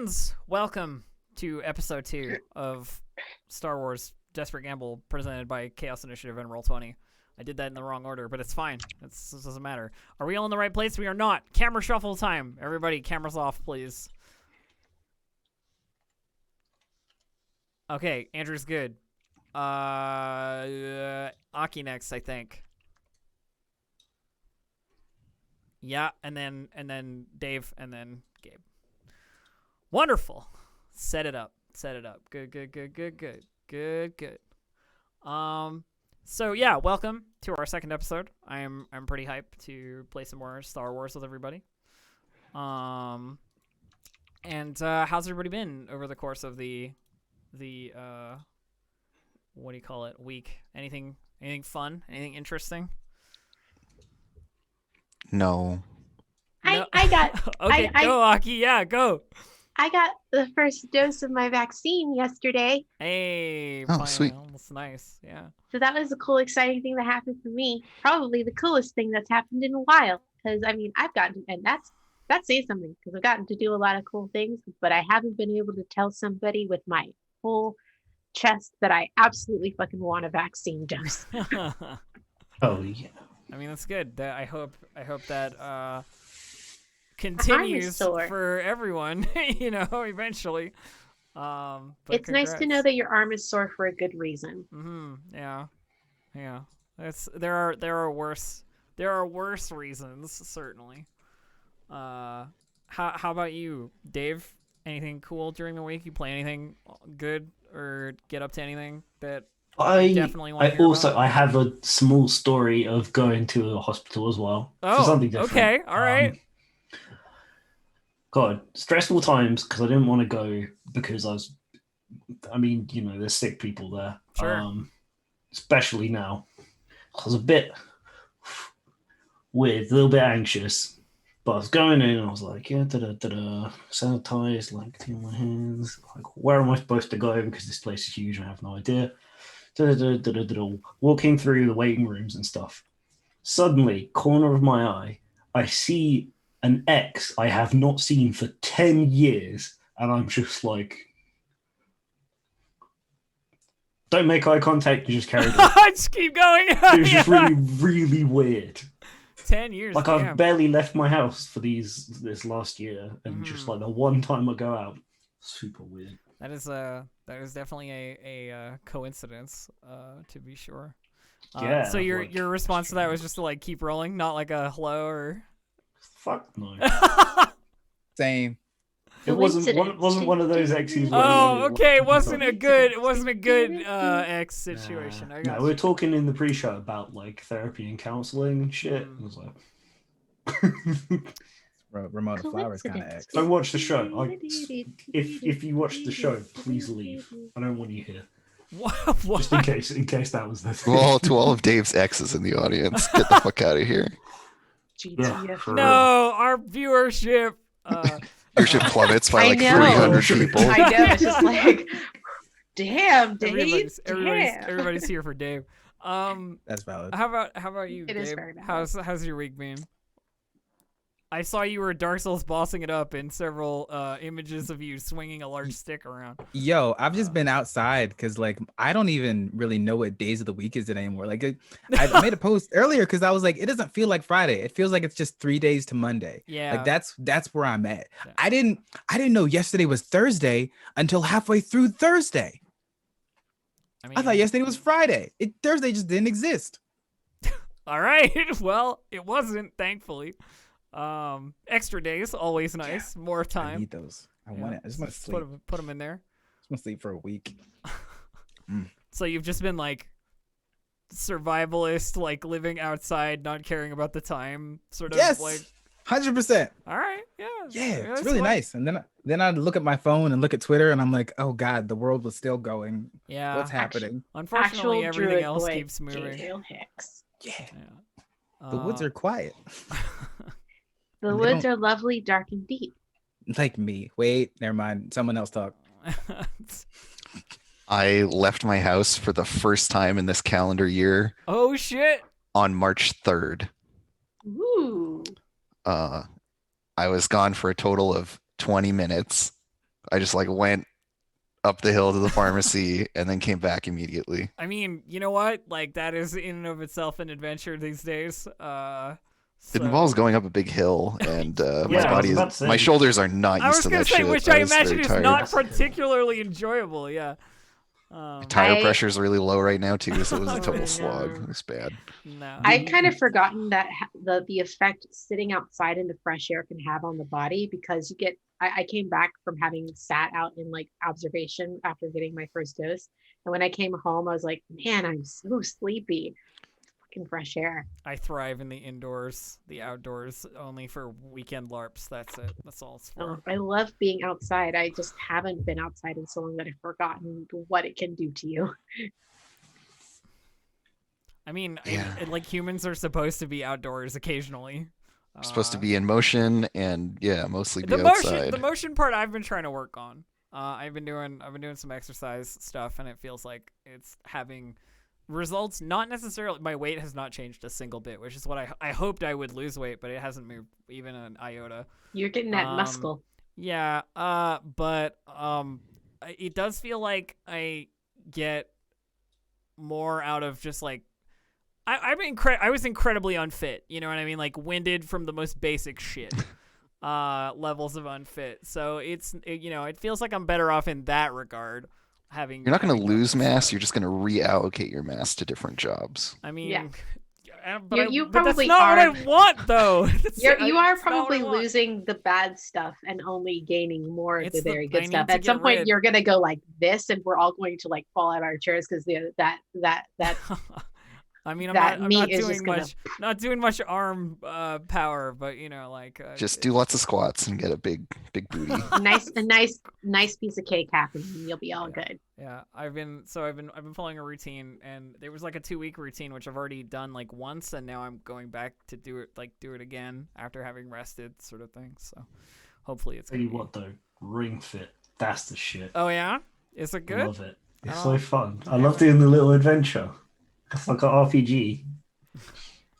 friends, welcome to episode 2 of Star Wars Desperate Gamble presented by Chaos Initiative and Roll20. I did that in the wrong order, but it's fine. It doesn't matter. Are we all in the right place? We are not. Camera shuffle time. Everybody, cameras off, please. Okay, Andrew's good. Aki next, I think. Yeah, and then Dave, and then Gabe. Wonderful. Set it up. Good. So yeah, welcome to our second episode. I'm pretty hyped to play some more Star Wars with everybody. And how's everybody been over the course of the what do you call it, week? Anything fun? Anything interesting? No. I got okay, go Aki, yeah, go. I got the first dose of my vaccine yesterday. Hey, Oh, sweet. That's nice. Yeah. So that was a cool, exciting thing that happened for me. Probably the coolest thing that's happened in a while. Because I mean, I've gotten, and that's saying something, because I've gotten to do a lot of cool things, but I haven't been able to tell somebody with my full chest that I absolutely fucking want a vaccine dose. Oh yeah. I mean, that's good. I hope that continues for everyone, eventually. But it's nice to know that your arm is sore for a good reason. Yeah. There are worse reasons, certainly. How about you, Dave? Anything cool during the week? You play anything good or get up to anything that you definitely want to hear about? I have a small story of going to a hospital as well. Oh, so something different. Okay, all right. God, stressful times because I didn't want to go because there's sick people there. Sure. Especially now. I was a bit weird, a little bit anxious. But I was going in and I was like, sanitize, like, clean my hands. Like, where am I supposed to go? Because this place is huge and I have no idea. Walking through the waiting rooms and stuff. Suddenly, corner of my eye, I see an ex I have not seen for 10 years, and I'm just like, don't make eye contact and just carry on. Just keep going. It was just really, really weird. 10 years. Like, damn. I've barely left my house for this last year, and just like the one time I go out, super weird. That is definitely a coincidence, to be sure. Yeah. So your response to that was just to like keep rolling, not like a hello or. Fuck no. Same. It wasn't one of those exes. Oh, okay. It wasn't a good ex situation. I No, got we were talking in the pre-show about like therapy and counseling and shit. It was like. Ramona Flowers kind of ex. Don't watch the show. If you watch the show, please leave. I don't want you here. What? Just in case that was the thing. Well, to all of Dave's exes in the audience, get the fuck out of here. Yeah, no, our viewership. Viewership plummets by like 300 people. I know. It's just like, damn, Dave. Everybody's here for Dave. That's valid. How about you, It Gabe? is very valid. How's your week been? I saw you were Dark Souls bossing it up in several images of you swinging a large stick around. Yo, I've just been outside because like I don't even really know what days of the week is it anymore. Like I made a post earlier because I was like, it doesn't feel like Friday. It feels like it's just 3 days to Monday. Yeah, like that's where I'm at. Yeah. I didn't know yesterday was Thursday until halfway through Thursday. I thought yesterday was Friday. Thursday just didn't exist. All right. Well, it wasn't, thankfully. Extra days, always nice. Yeah. More time. I need those. I want it. I just want to sleep. Put them in there. I just want to sleep for a week. So you've just been like survivalist, like living outside, not caring about the time, sort of. Yes, like 100%. All right, yeah, it's really nice. And then I look at my phone and look at Twitter, and I'm like, oh god, the world was still going. Yeah, what's happening? Unfortunately, everything else keeps moving. Yeah. The woods are quiet. The woods are lovely, dark, and deep. Like me. Wait, never mind. Someone else talk. I left my house for the first time in this calendar year. Oh shit! On March 3rd. Ooh. I was gone for a total of 20 minutes. I just like went up the hill to the pharmacy and then came back immediately. I mean, you know what? Like that is in and of itself an adventure these days. It involves going up a big hill, and Yeah, my I body was about is to say. my shoulders are not I used was to gonna that say, shit. which I was imagine very is tired. not particularly enjoyable. Yeah. Tire I- pressure is really low right now too, so it was a Oh, total no. slog. It was bad. No. I kind of forgotten that the effect sitting outside in the fresh air can have on the body because you get. I came back from having sat out in like observation after getting my first dose, and when I came home, I was like, man, I'm so sleepy. Fucking fresh air. I thrive in the indoors, the outdoors, only for weekend LARPs. That's it. That's all it's for. I love being outside. I just haven't been outside in so long that I've forgotten what it can do to you. I mean, Yeah. like humans are supposed to be outdoors occasionally. Supposed to be in motion and mostly be the outside. the motion part I've been trying to work on. I've been doing some exercise stuff, and it feels like it's having results. Not necessarily, my weight has not changed a single bit, which is what I hoped I would lose weight, but it hasn't moved even an iota. You're getting that muscle. Yeah. But it does feel like I get more out of just like. I was incredibly unfit, you know what I mean? Like winded from the most basic shit, levels of unfit. So it feels like I'm better off in that regard. You're not going to having lose that mass. stuff. You're just going to reallocate your mass to different jobs. I mean, Yeah. but You but probably that's not are. what I want, though. You are That's not what probably I want. losing the bad stuff and only gaining more of It's the the- very I good need stuff. to At some get point, rid- you're gonna go like this, and we're all going to like fall out of our chairs because that I mean, that I'm meat not is doing just gonna- not doing much arm power, but Just do lots of squats and get a big booty. a nice piece of cake happen, and you'll be all good. Yeah, I've been following a routine, and there was like a 2-week routine which I've already done like once, and now I'm going back to do it again after having rested, sort of thing. So hopefully it's Tell gonna you what though, Ring Fit, that's the shit. Oh yeah, is it I good? love it. It's Oh. so fun. I love doing the little adventure. It's like an RPG.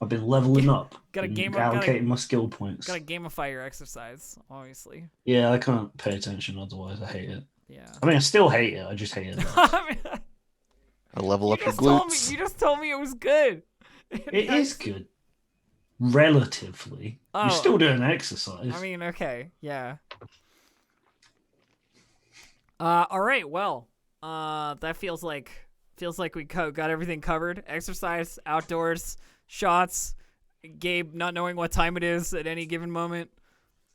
I've been leveling up. Gotta been game up, allocating my skill points. Gotta gamify your exercise, obviously. Yeah, I can't pay attention otherwise. I hate it. Yeah. I mean, I still hate it. I just hate it. I level up your glutes. You just told me it was good. It is good. Relatively. Oh. You're still doing exercise. I mean, okay, yeah. All right. Well, that feels like we got everything covered. Exercise, outdoors, shots. Gabe not knowing what time it is at any given moment.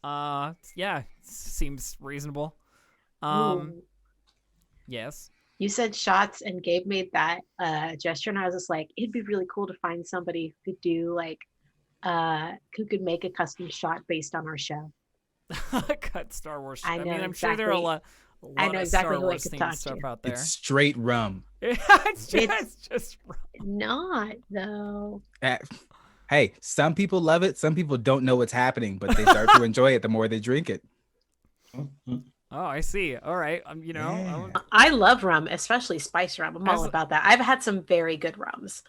Yeah, seems reasonable. Ooh. Yes. You said shots, and Gabe made that gesture, and I was just like, it'd be really cool to find somebody who could do like, who could make a custom shot based on our show. Cut Star Wars. I I know mean, I'm sure there are a lot I know of exactly Star who I Wars could themed talk stuff to. out there. It's straight rum. It's just Not though. Hey, some people love it. Some people don't know what's happening, but they start to enjoy it the more they drink it. Oh, I see. All right. Yeah. I love rum, especially spice rum. I'm all about that. I've had some very good rums.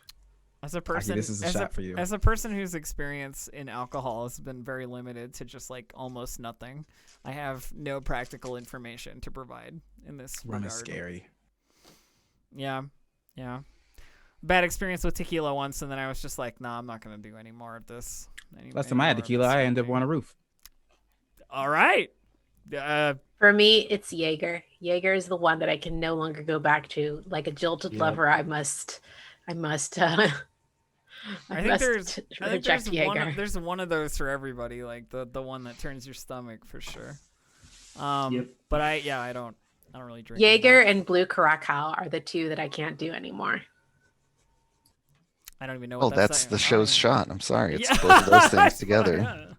As a person, this is a shot for you. As a person whose experience in alcohol has been very limited to just like almost nothing, I have no practical information to provide in this Rum regard. is scary. Yeah. Bad experience with tequila once, and then I was just like, nah, I'm not gonna do any more of this. Last time I had tequila, I ended up on a roof. All right. For me, it's Jaeger. Jaeger is the one that I can no longer go back to. Like a jilted lover, I must I think there's reject Jaeger. there's one of those for everybody, like the one that turns your stomach for sure. But I don't really drink Jaeger anymore. and Blue Curacao are the two that I can't do anymore. I don't even know Well, what that's the show's shot. I'm sorry. It's Yeah. both of those things That's together, fine.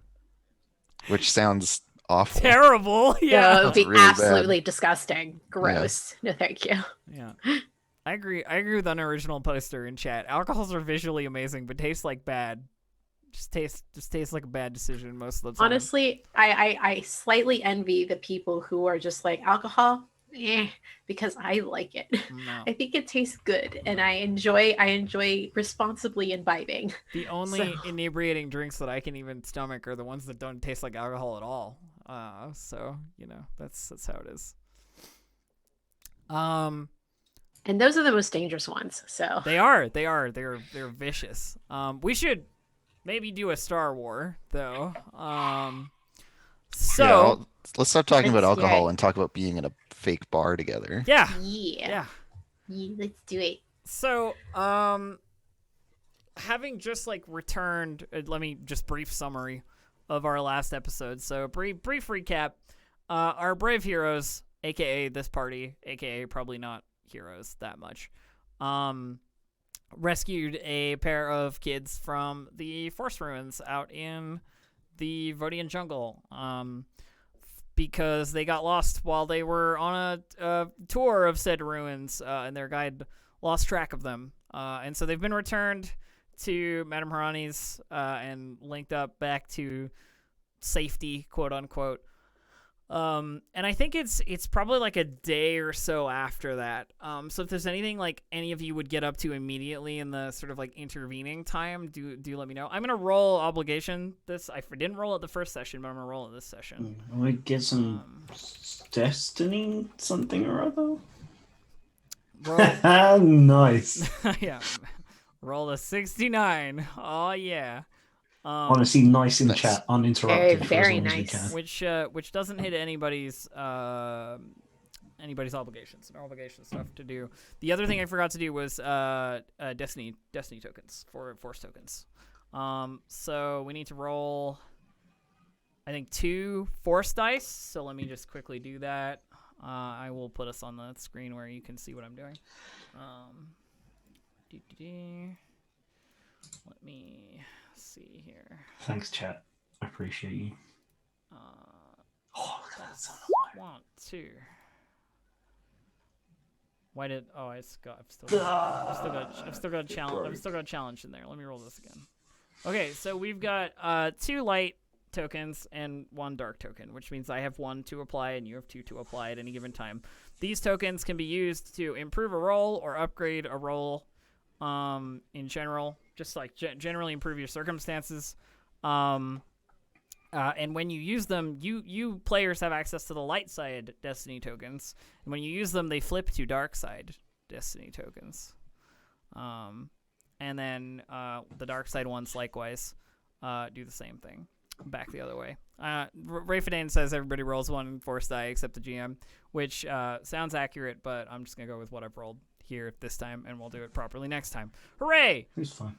which sounds awful. Terrible. Yeah, Yeah. it would be Really bad. absolutely disgusting. Gross. No, thank you. Yeah. I agree with the unoriginal poster in chat. Alcohols are visually amazing, but taste like bad. Just tastes like a bad decision most of the time. Honestly, I slightly envy the people who are just like alcohol, because I like it. No. I think it tastes good, and I enjoy responsibly imbibing. The only So- inebriating drinks that I can even stomach are the ones that don't taste like alcohol at all. So that's how it is. And those are the most dangerous ones. So they're vicious. We should maybe do a Star War though. So let's stop talking about Let's do alcohol it. and talk about being in a fake bar together. yeah. Let's do it. So, having just like returned, let me just brief summary of our last episode. So, brief recap. Our brave heroes, aka this party, aka probably not heroes that much, rescued a pair of kids from the forest ruins out in the Vodian jungle. Because they got lost while they were on a tour of said ruins, and their guide lost track of them. And so they've been returned to Madame Harani's and linked up back to safety, quote unquote. And I think it's probably like a day or so after that. So if there's anything like any of you would get up to immediately in the sort of like intervening time, do let me know. I'm gonna roll obligation. I didn't roll it the first session, but I'm gonna roll it this session. We get some destiny something or other. Roll, Nice. yeah, roll a 69. Oh yeah. Honestly, nice in Nice. chat, uninterrupted. Very for as long nice. As we can. Which doesn't hit anybody's obligations. No obligation stuff to do. The other thing I forgot to do was destiny tokens for force tokens. So we need to roll, I think, 2 force dice. So let me just quickly do that. I will put us on the screen where you can see what I'm doing. Let me see here. Thanks, chat. I appreciate you. Oh, look at that sound. 1, 2. Why did? Oh, I've still got a challenge. I've still got a challenge in there. Let me roll this again. Okay, so we've got 2 light tokens and 1 dark token, which means I have 1 to apply and you have 2 to apply at any given time. These tokens can be used to improve a roll or upgrade a roll. In general, just like generally improve your circumstances. And when you use them, you players have access to the light side destiny tokens, and when you use them, they flip to dark side destiny tokens. And then the dark side ones likewise do the same thing, back the other way. Rayfadane says everybody rolls 1 force die except the GM, which sounds accurate, but I'm just gonna go with what I've rolled here this time, and we'll do it properly next time. Hooray! It's fine.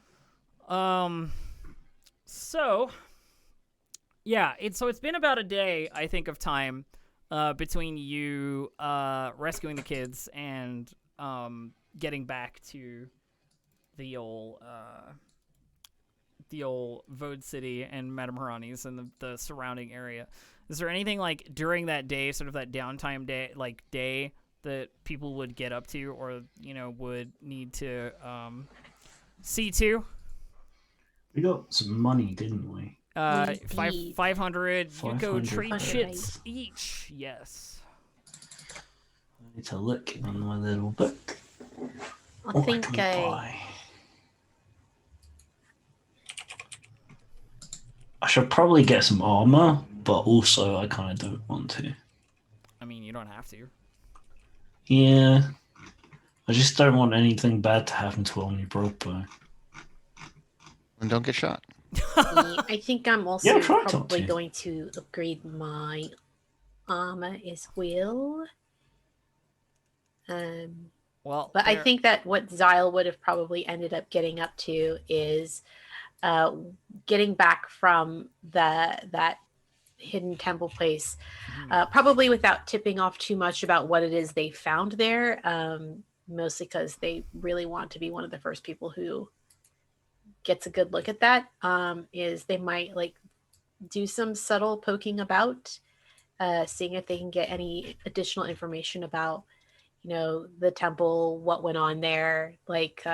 So yeah, it's been about a day, I think, of time between you rescuing the kids and getting back to the old Vode City and Madame Harani's and the surrounding area. Is there anything like during that day, sort of that downtime day, that people would get up to or would need to see to? We got some money, didn't we? We did. 500 Yuko 500 trade credits. chits each. Yes. I need to look on my little book. I What think can we buy? I should probably get some armor, but also I kind of don't want to. I mean, you don't have to. Yeah. I just don't want anything bad to happen to only broke bow. And don't get shot. I think I'm also Yeah, try not probably to. going to upgrade my armor as well. Well, But I think that what Zyle would have probably ended up getting up to is getting back from that hidden temple place, probably without tipping off too much about what it is they found there, mostly because they really want to be one of the first people who gets a good look at that, is they might like do some subtle poking about, seeing if they can get any additional information about the temple, what went on there, like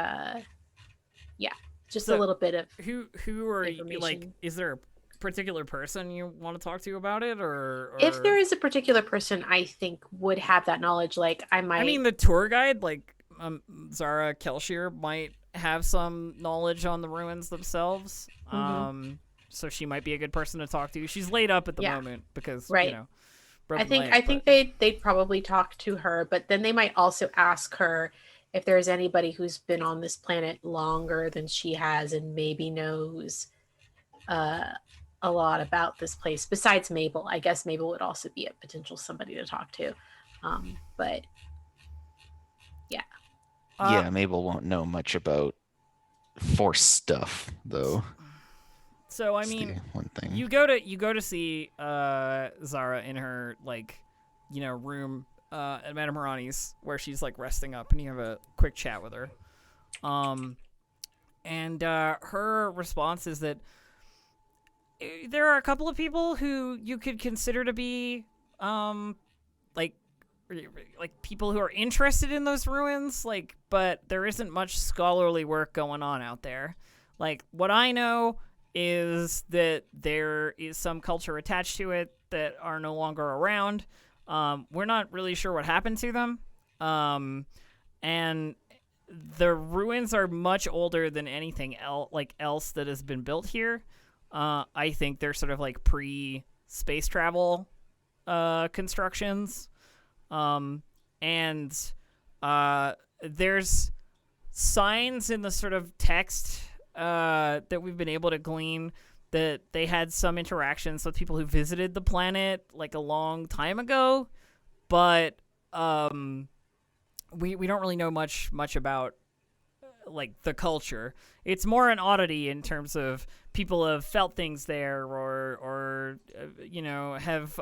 just a So, little bit of who are you, like? information. Is there a particular person you want to talk to about it, or If there is a particular person I think would have that knowledge, like I might. I mean, the tour guide, like Zara Kelshire, might have some knowledge on the ruins themselves. Mhm. so she might be a good person to talk to. She's laid up at the Yeah. moment because Right. you know. I broken think leg, but- they'd probably talk to her, but then they might also ask her if there's anybody who's been on this planet longer than she has and maybe knows a lot about this place besides Mabel. I guess Mabel would also be a potential somebody to talk to. But Yeah, Mabel won't know much about Force stuff, though. So I That's mean, the one thing. you go to see Zara in her room at Madame Morani's where she's like resting up, and you have a quick chat with her. And her response is that there are a couple of people who you could consider to be like people who are interested in those ruins, but there isn't much scholarly work going on out there. Like, what I know is that there is some culture attached to it that are no longer around. We're not really sure what happened to them. And the ruins are much older than anything else that has been built here. I think they're sort of like pre-space travel constructions. And there's signs in the sort of text that we've been able to glean that they had some interactions with people who visited the planet like a long time ago, but we don't really know much about like the culture. It's more an oddity in terms of people have felt things there or have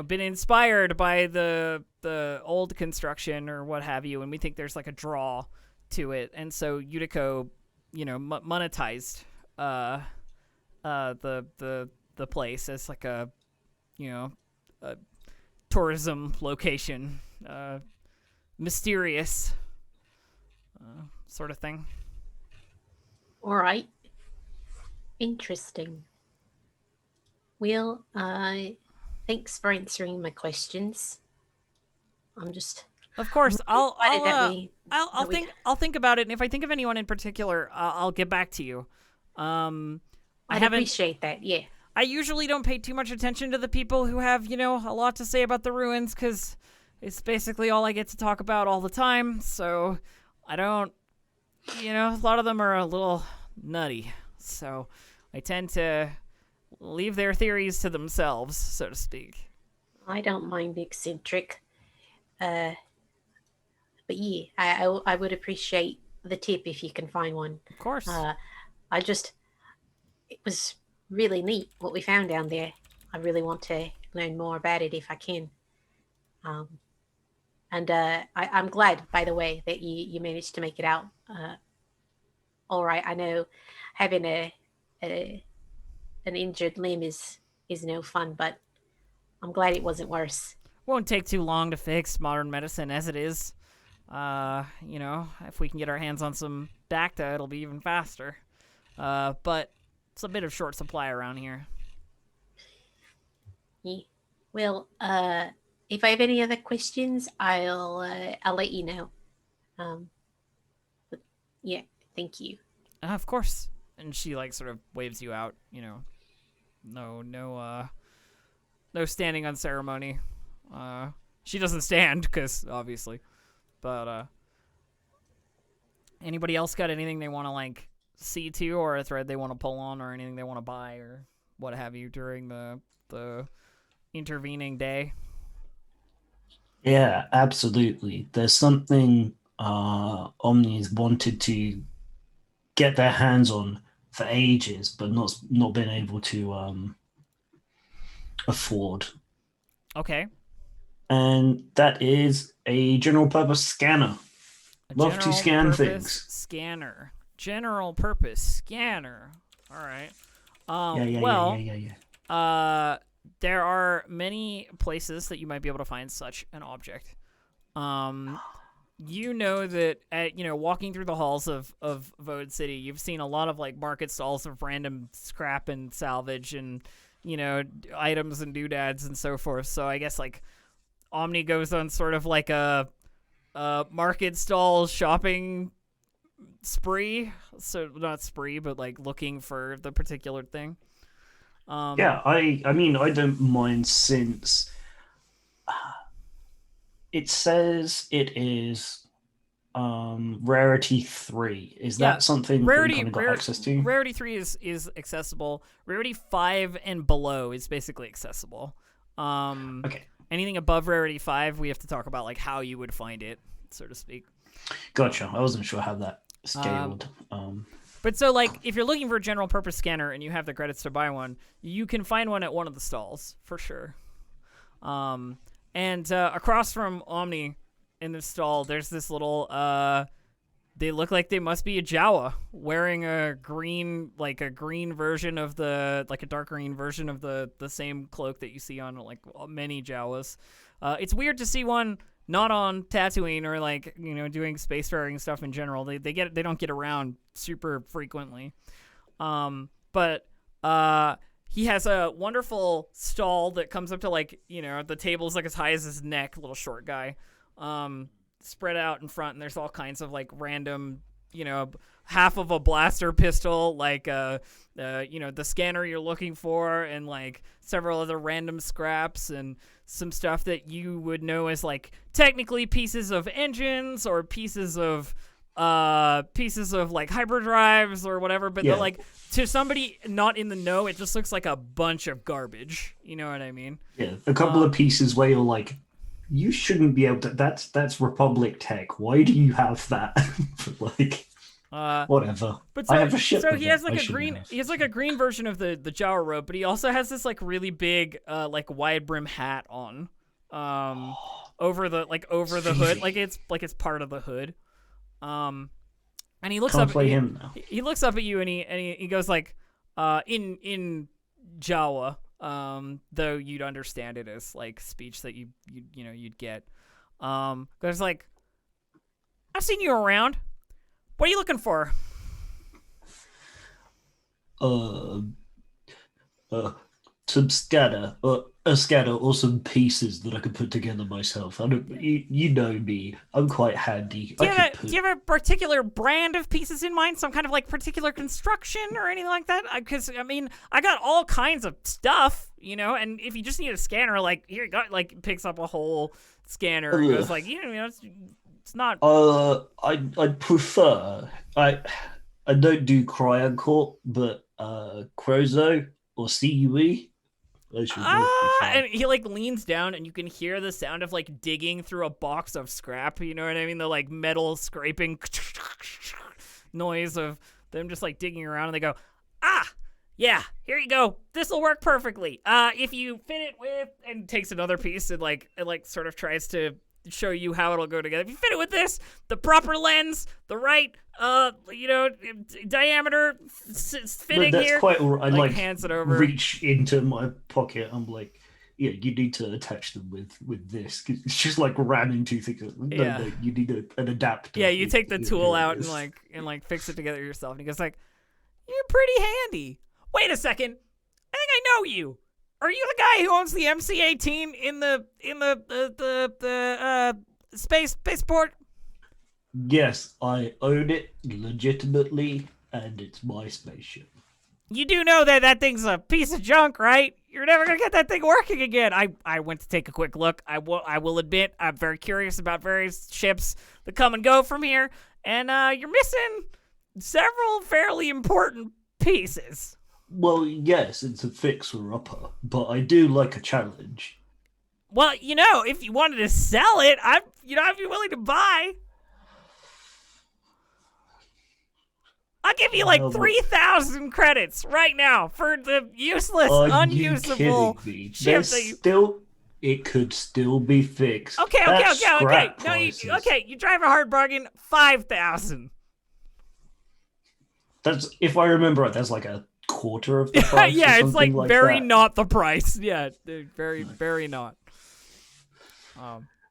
been inspired by the old construction or what have you, and we think there's like a draw to it, and so Utico monetized the place as like a tourism location, mysterious sort of thing. all right, interesting. Well, thanks for answering my questions. I'm just Of course, I'll excited that we- I'll that we- I'll think about it, and if I think of anyone in particular, I'll get back to you. I I'd haven't. appreciate that. Yeah. I usually don't pay too much attention to the people who have a lot to say about the ruins, because it's basically all I get to talk about all the time. So I don't. A lot of them are a little nutty, so I tend to leave their theories to themselves, so to speak. I don't mind the eccentric. But yeah, I would appreciate the tip if you can find one. Of course. It was really neat what we found down there. I really want to learn more about it if I can. I'm glad, by the way, that you managed to make it out. All right, I know having an injured limb is no fun, but I'm glad it wasn't worse. Won't take too long to fix modern medicine as it is. If we can get our hands on some Dacta, it'll be even faster. But it's a bit of short supply around here. Yeah. Well, if I have any other questions, I'll let you know. But yeah, thank you. Of course. And she sort of waves you out. No standing on ceremony. She doesn't stand, because obviously. But anybody else got anything they want to see to, or a thread they want to pull on, or anything they want to buy, or what have you during the intervening day? Yeah, absolutely. There's something Omni's wanted to get their hands on for ages, but not been able to afford. Okay. And that is a general purpose scanner. Love to scan things. Scanner. General purpose scanner. All right. Yeah. There are many places that you might be able to find such an object. You know that walking through the halls of Vode City, you've seen a lot of market stalls of random scrap and salvage and items and doodads and so forth. So I guess Omni goes on sort of a market stall shopping spree. So not spree, but like looking for the particular thing. Yeah, I mean, I don't mind since it says it is rarity 3. Is Yeah, that something that you kind of got access to? Rarity 3 is accessible. Rarity 5 and below is basically accessible. Okay. Anything above rarity 5, we have to talk about like how you would find it, so to speak. Gotcha. I wasn't sure how that scaled. But so, like, if you're looking for a general purpose scanner and you have the credits to buy one, you can find one at one of the stalls, for sure. And across from Omni in the stall, there's this little, they look like they must be a Jawa wearing a green version of like a dark green version of the same cloak that you see on, like, many Jawas. It's weird to see one not on Tatooine or like, you know, doing spacefaring stuff in general. They don't get around super frequently. But he has a wonderful stall that comes up to, like, you know, the table's like as high as his neck, little short guy. Spread out in front, and there's all kinds of like random, you know, half of a blaster pistol, like you know, the scanner you're looking for, and like several other random scraps and some stuff that you would know as like technically pieces of engines or pieces of like hyperdrives or whatever, but they're like, to somebody not in the know, it just looks like a bunch of garbage. You know what I mean? Yeah, a couple of pieces where you're like, you shouldn't be able to. That's Republic tech. Why do you have that? Like, whatever. But so, I have a ship. So he has like a green. He has like a green version of the Jawa robe, but he also has this like really big, like wide brim hat on, over the hood. Like it's part of the hood. And he looks up. He looks up at you and he goes like, in Jawa. Though you'd understand it as like speech that you'd get. There's like, I've seen you around. What are you looking for? Some scatter, a scatter, or some pieces that I could put together myself. I don't, you know me. I'm quite handy. Do you have a particular brand of pieces in mind? Some kind of like particular construction or anything like that? Because I mean, I got all kinds of stuff, you know. And if you just need a scanner, like here you go, like picks up a whole scanner and goes like, you know, it's not. I'd prefer. I don't do Cryon Corp, but Crozo or CUE. And he like leans down and you can hear the sound of like digging through a box of scrap, you know what I mean? The like metal scraping noise of them just like digging around, and they go, yeah, here you go. This'll work perfectly. If you fit it with, and takes another piece and like sort of tries to show you how it'll go together. If you fit it with this, the proper lens, the right, you know, diameter fitting that's here. Quite. I like hands it over. Reach into my pocket. I'm like, yeah, you need to attach them with this. It's just like ramming two things. No, you need an adapter. Yeah, you take the tool out and like fix it together yourself. And he goes like, you're pretty handy. Wait a second, I think I know you. Are you the guy who owns the MC-18 in the spaceport? Yes, I own it legitimately, and it's my spaceship. You do know that thing's a piece of junk, right? You're never gonna get that thing working again. I went to take a quick look. I will admit I'm very curious about various ships that come and go from here, and you're missing several fairly important pieces. Well, yes, it's a fixer-upper, but I do like a challenge. Well, you know, if you wanted to sell it, I'd be willing to buy. I'll give you like 3,000 credits right now for the useless, unusable ship that you... It could still be fixed. Okay. No, you drive a hard bargain. 5,000. That's, if I remember right, that's like a quarter of the price. Yeah, it's like very that. not the price. Yeah, very, very not.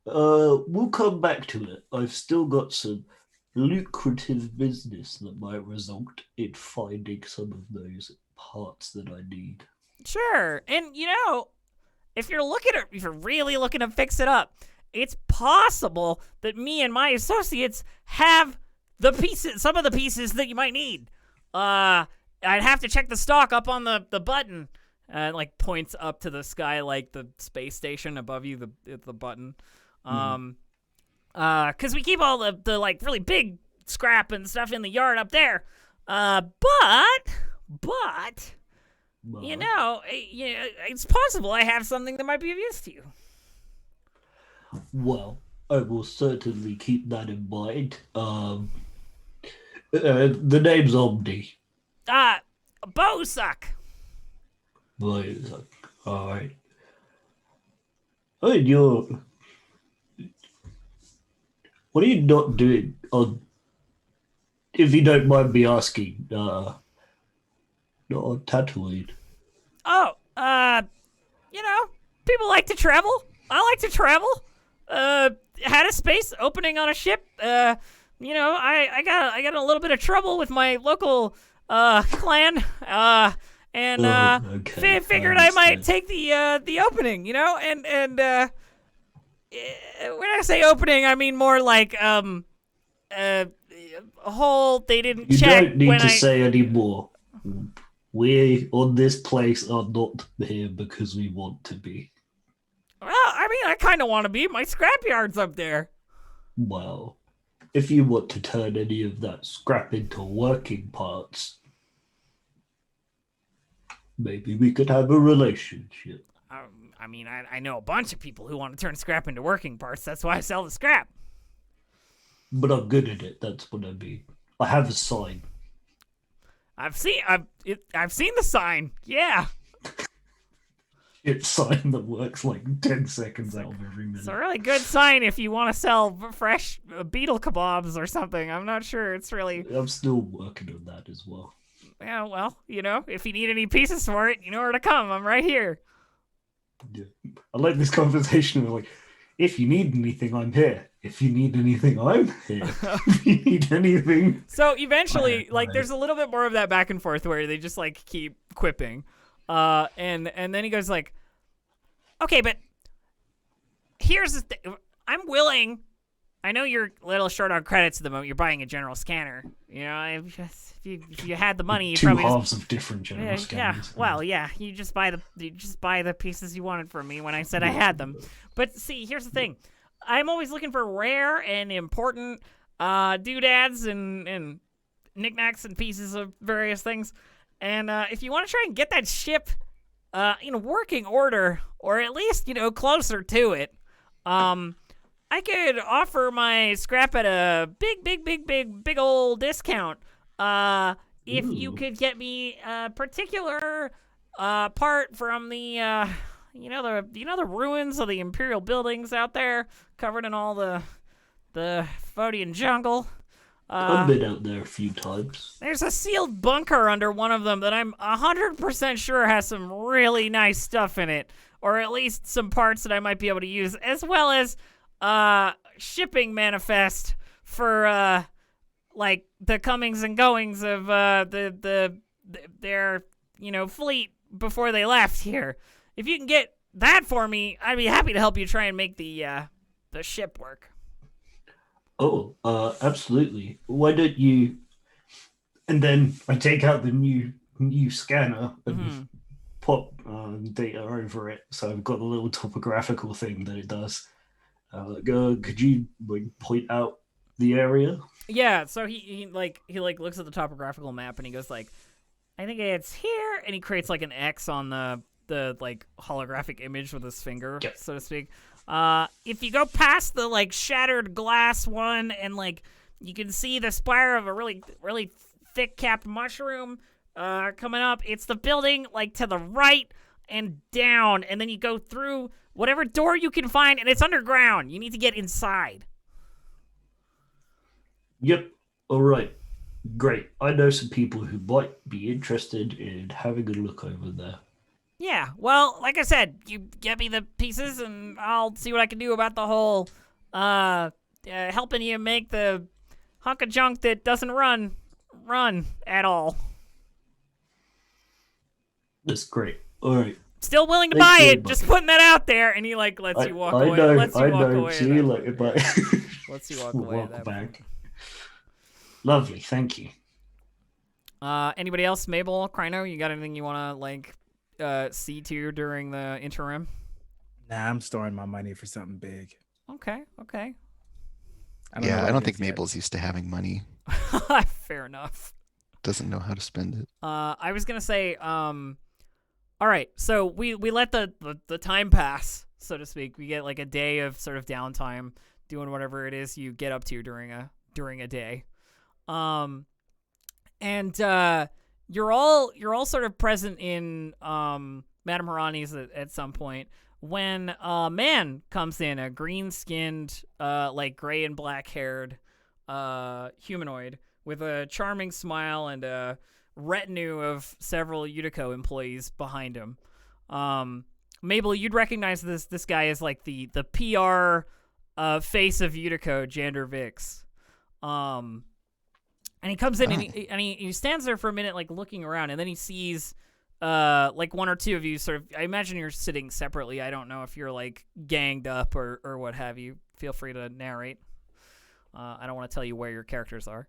We'll come back to it. I've still got some lucrative business that might result in finding some of those parts that I need. Sure, and you know, if you're really looking to fix it up, it's possible that me and my associates have the pieces, some of the pieces that you might need. I'd have to check the stock up on the button. Like points up to the sky, like the space station above you, the button. Cause we keep all the like really big scrap and stuff in the yard up there. But you know, it's possible I have something that might be of use to you. Well, I will certainly keep that in mind. The name's Omni. Bosuck. Bosuck. All right. Oh, what are you not doing on? If you don't mind me asking, not on Tatooine. Oh, you know, people like to travel. I like to travel. Had a space opening on a ship. You know, I got a little bit of trouble with my local clan. Figured I might take the opening. You know, and when I say opening, I mean more like a hole they didn't check. You don't need to say any more. We on this place are not here because we want to be. Well, I mean, I kind of want to be. My scrapyard's up there. Well, if you want to turn any of that scrap into working parts, maybe we could have a relationship. I mean, I know a bunch of people who want to turn scrap into working parts. That's why I sell the scrap. But I'm good at it. That's what I mean. I have a sign. I've seen the sign. Yeah. It's a sign that works like 10 seconds out of every minute. It's a really good sign if you want to sell fresh beetle kebabs or something. I'm not sure. It's really. I'm still working on that as well. Yeah, well, you know, if you need any pieces for it, you know where to come. I'm right here. Yeah. I like this conversation. Like, if you need anything, I'm here. If you need anything, I'm here. If you need anything. So eventually, like, there's a little bit more of that back and forth where they just like keep quipping, and then he goes like, "Okay, but here's the thing. I'm willing. I know you're a little short on credits at the moment. You're buying a general scanner. You know, if you had the money, you two probably halves of different general scanners. Yeah. Well, yeah. You just buy the pieces you wanted from me when I said I had them. But see, here's the thing. I'm always looking for rare and important doodads and knickknacks and pieces of various things. And if you want to try and get that ship in working order, or at least, you know, closer to it, I could offer my scrap at a big old discount. If you could get me a particular part from the the ruins of the Imperial buildings out there, covered in all the Fodian jungle. I've been out there a few times. There's a sealed bunker under one of them that I'm 100% sure has some really nice stuff in it, or at least some parts that I might be able to use, as well as shipping manifest for like the comings and goings of their fleet before they left here. If you can get that for me, I'd be happy to help you try and make the ship work. Oh, absolutely. Why don't you? And then I take out the new scanner and pop data over it. So I've got a little topographical thing that it does. Could you point out the area? Yeah. So he looks at the topographical map and he goes like, I think it's here, and he creates like an X on the like holographic image with his finger, so to speak. If you go past the like shattered glass one, and like you can see the spire of a really thick capped mushroom coming up. It's the building like to the right and down, and then you go through whatever door you can find, and it's underground. You need to get inside. Yep. All right. Great. I know some people who might be interested in having a look over there. Yeah, well, like I said, you get me the pieces, and I'll see what I can do about the whole helping you make the hunk of junk that doesn't run at all. That's great. All right. Still willing to buy it. Just putting that out there, and he like lets you walk away. Lets you walk away. See you later. Bye. Lets you walk away. At that back. point. Lovely, thank you. Anybody else? Mabel, Kryno, you got anything you want to like see to during the interim? Nah, I'm storing my money for something big. Okay. I don't know Yeah, what I don't it think is yet. Mabel's used to having money. Fair enough. Doesn't know how to spend it. I was gonna say, all right, so we let the time pass, so to speak. We get like a day of sort of downtime, doing whatever it is you get up to during a day, and you're all sort of present in Madame Harani's at some point when a man comes in, a green-skinned, like gray and black-haired humanoid with a charming smile and a retinue of several Utico employees behind him. Mabel, you'd recognize this guy as like the PR face of Utico, Jander Vix. And he comes in and he stands there for a minute, like looking around, and then he sees like one or two of you sort of. I imagine you're sitting separately. I don't know if you're like ganged up or what have you. Feel free to narrate. I don't want to tell you where your characters are.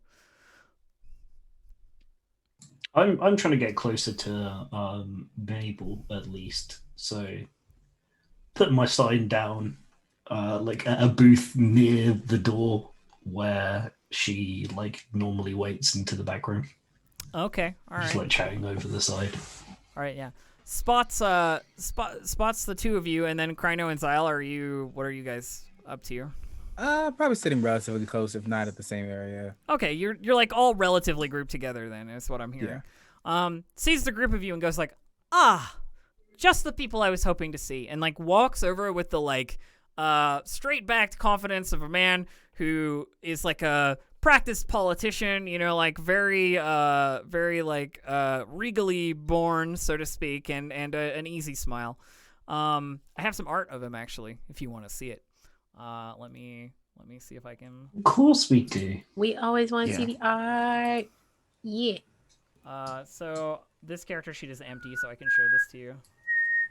I'm trying to get closer to Mabel at least. So putting my sign down, like at a booth near the door where she like normally waits into the back room. Okay, all right. Just like chatting over the side. All right, yeah. Spots the two of you, and then Kryno and Xyle. What are you guys up to? Probably sitting relatively close, if not at the same area. Okay, you're like all relatively grouped together then, is what I'm hearing. Sees the group of you and goes like, just the people I was hoping to see, and like walks over with the like straight backed confidence of a man who is like a practiced politician, you know, like very like regally born, so to speak, and an easy smile. I have some art of him actually, if you want to see it. Let me see if I can. Of course we do. We always want to see the art. Yeah. So this character sheet is empty, so I can show this to you.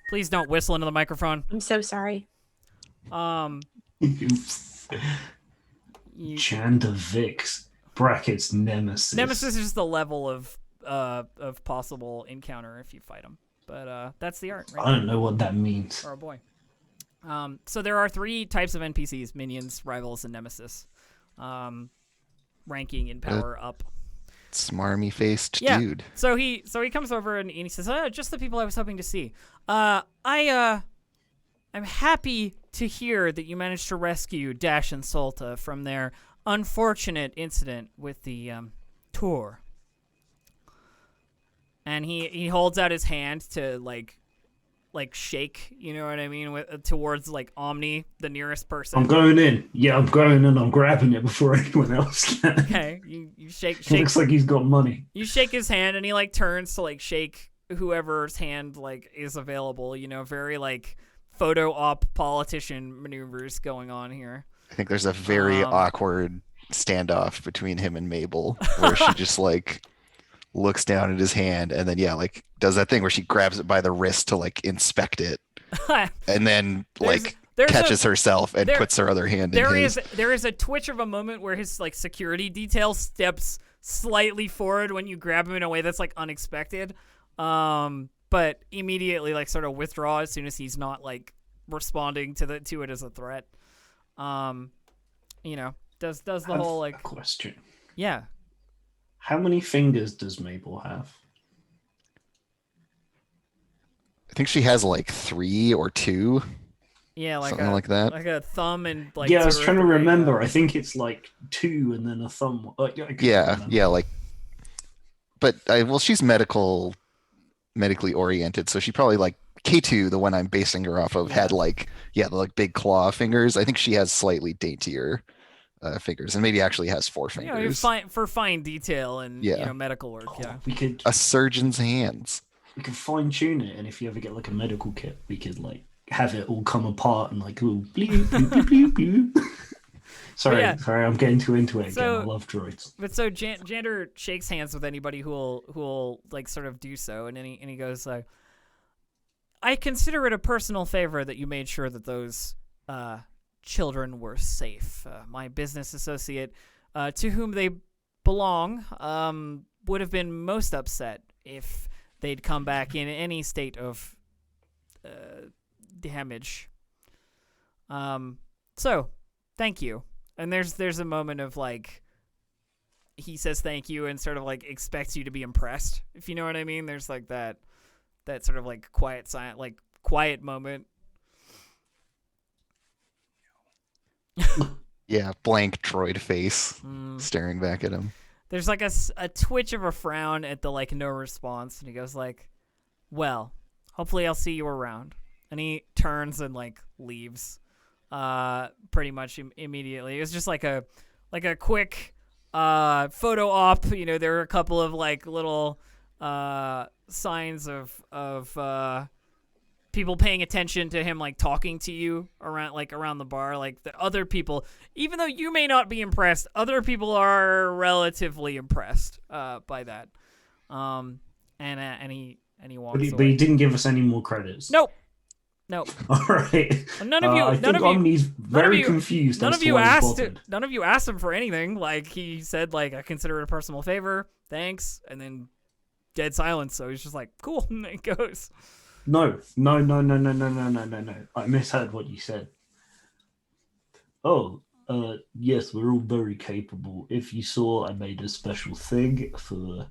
Please don't whistle into the microphone. I'm so sorry. Jander Vix brackets Nemesis. Nemesis is just the level of possible encounter if you fight him. But that's the art. Right I don't know what that means. Oh boy. So there are 3 types of NPCs: minions, rivals, and nemesis. Ranking in power up. Smarmy faced dude. So he comes over and he says, just the people I was hoping to see. I'm happy to hear that you managed to rescue Dash and Solta from their unfortunate incident with the tour. And he holds out his hand to like shake, you know what I mean, towards like Omni, the nearest person. I'm going in. Yeah, I'm going in. I'm grabbing it before anyone else can. Okay, you shake. It looks like he's got money. You shake his hand, and he like turns to like shake whoever's hand like is available. You know, very like photo op politician maneuvers going on here. I think there's a very awkward standoff between him and Mabel, where she just like looks down at his hand and then like does that thing where she grabs it by the wrist to like inspect it, and then like catches herself and puts her other hand in his. There is a twitch of a moment where his like security detail steps slightly forward when you grab him in a way that's like unexpected, but immediately like sort of withdraw as soon as he's not like responding to it as a threat. You know, does the whole like question. Yeah. How many fingers does Mabel have? I think she has like 3 or 2. Yeah, like something like that. Like a thumb and like. Yeah, I was trying to remember. I think it's like 2 and then a thumb. Yeah, like. But she's medically oriented, so she probably like K2, the one I'm basing her off of, had like the like big claw fingers. I think she has slightly daintier fingers, and maybe actually has 4 fingers. For fine detail and you know, medical work. We could a surgeon's hands. We could fine tune it, and if you ever get like a medical kit, we could like have it all come apart and like ooh, bleep, bleep, bleep, bleep, bleep. Sorry, I'm getting too into it again. I love droids. But so Jander shakes hands with anybody who'll like sort of do so, and then he goes like, I consider it a personal favor that you made sure that those children were safe. My business associate, to whom they belong would have been most upset if they'd come back in any state of damage. So, thank you. And there's a moment of like, he says thank you and sort of like expects you to be impressed, if you know what I mean. There's like that sort of like quiet moment. Yeah, blank droid face staring back at him. There's like a twitch of a frown at the like no response, and he goes like, well, hopefully I'll see you around. And he turns and like leaves pretty much immediately. It was just like a quick photo op. You know, there were a couple of like little signs of people paying attention to him, like talking to you around the bar. Like the other people, even though you may not be impressed, other people are relatively impressed by that. And he walks away. But he didn't give us any more credits. Nope. All right. None of you. I think Omni's very confused. None as of to you why he's asked. bothered. None of you asked him for anything. Like he said, like I consider it a personal favor. Thanks, and then dead silence. So he's just like, cool. And it goes. No. I misheard what you said. Oh, yes, we're all very capable. If you saw, I made a special thing for.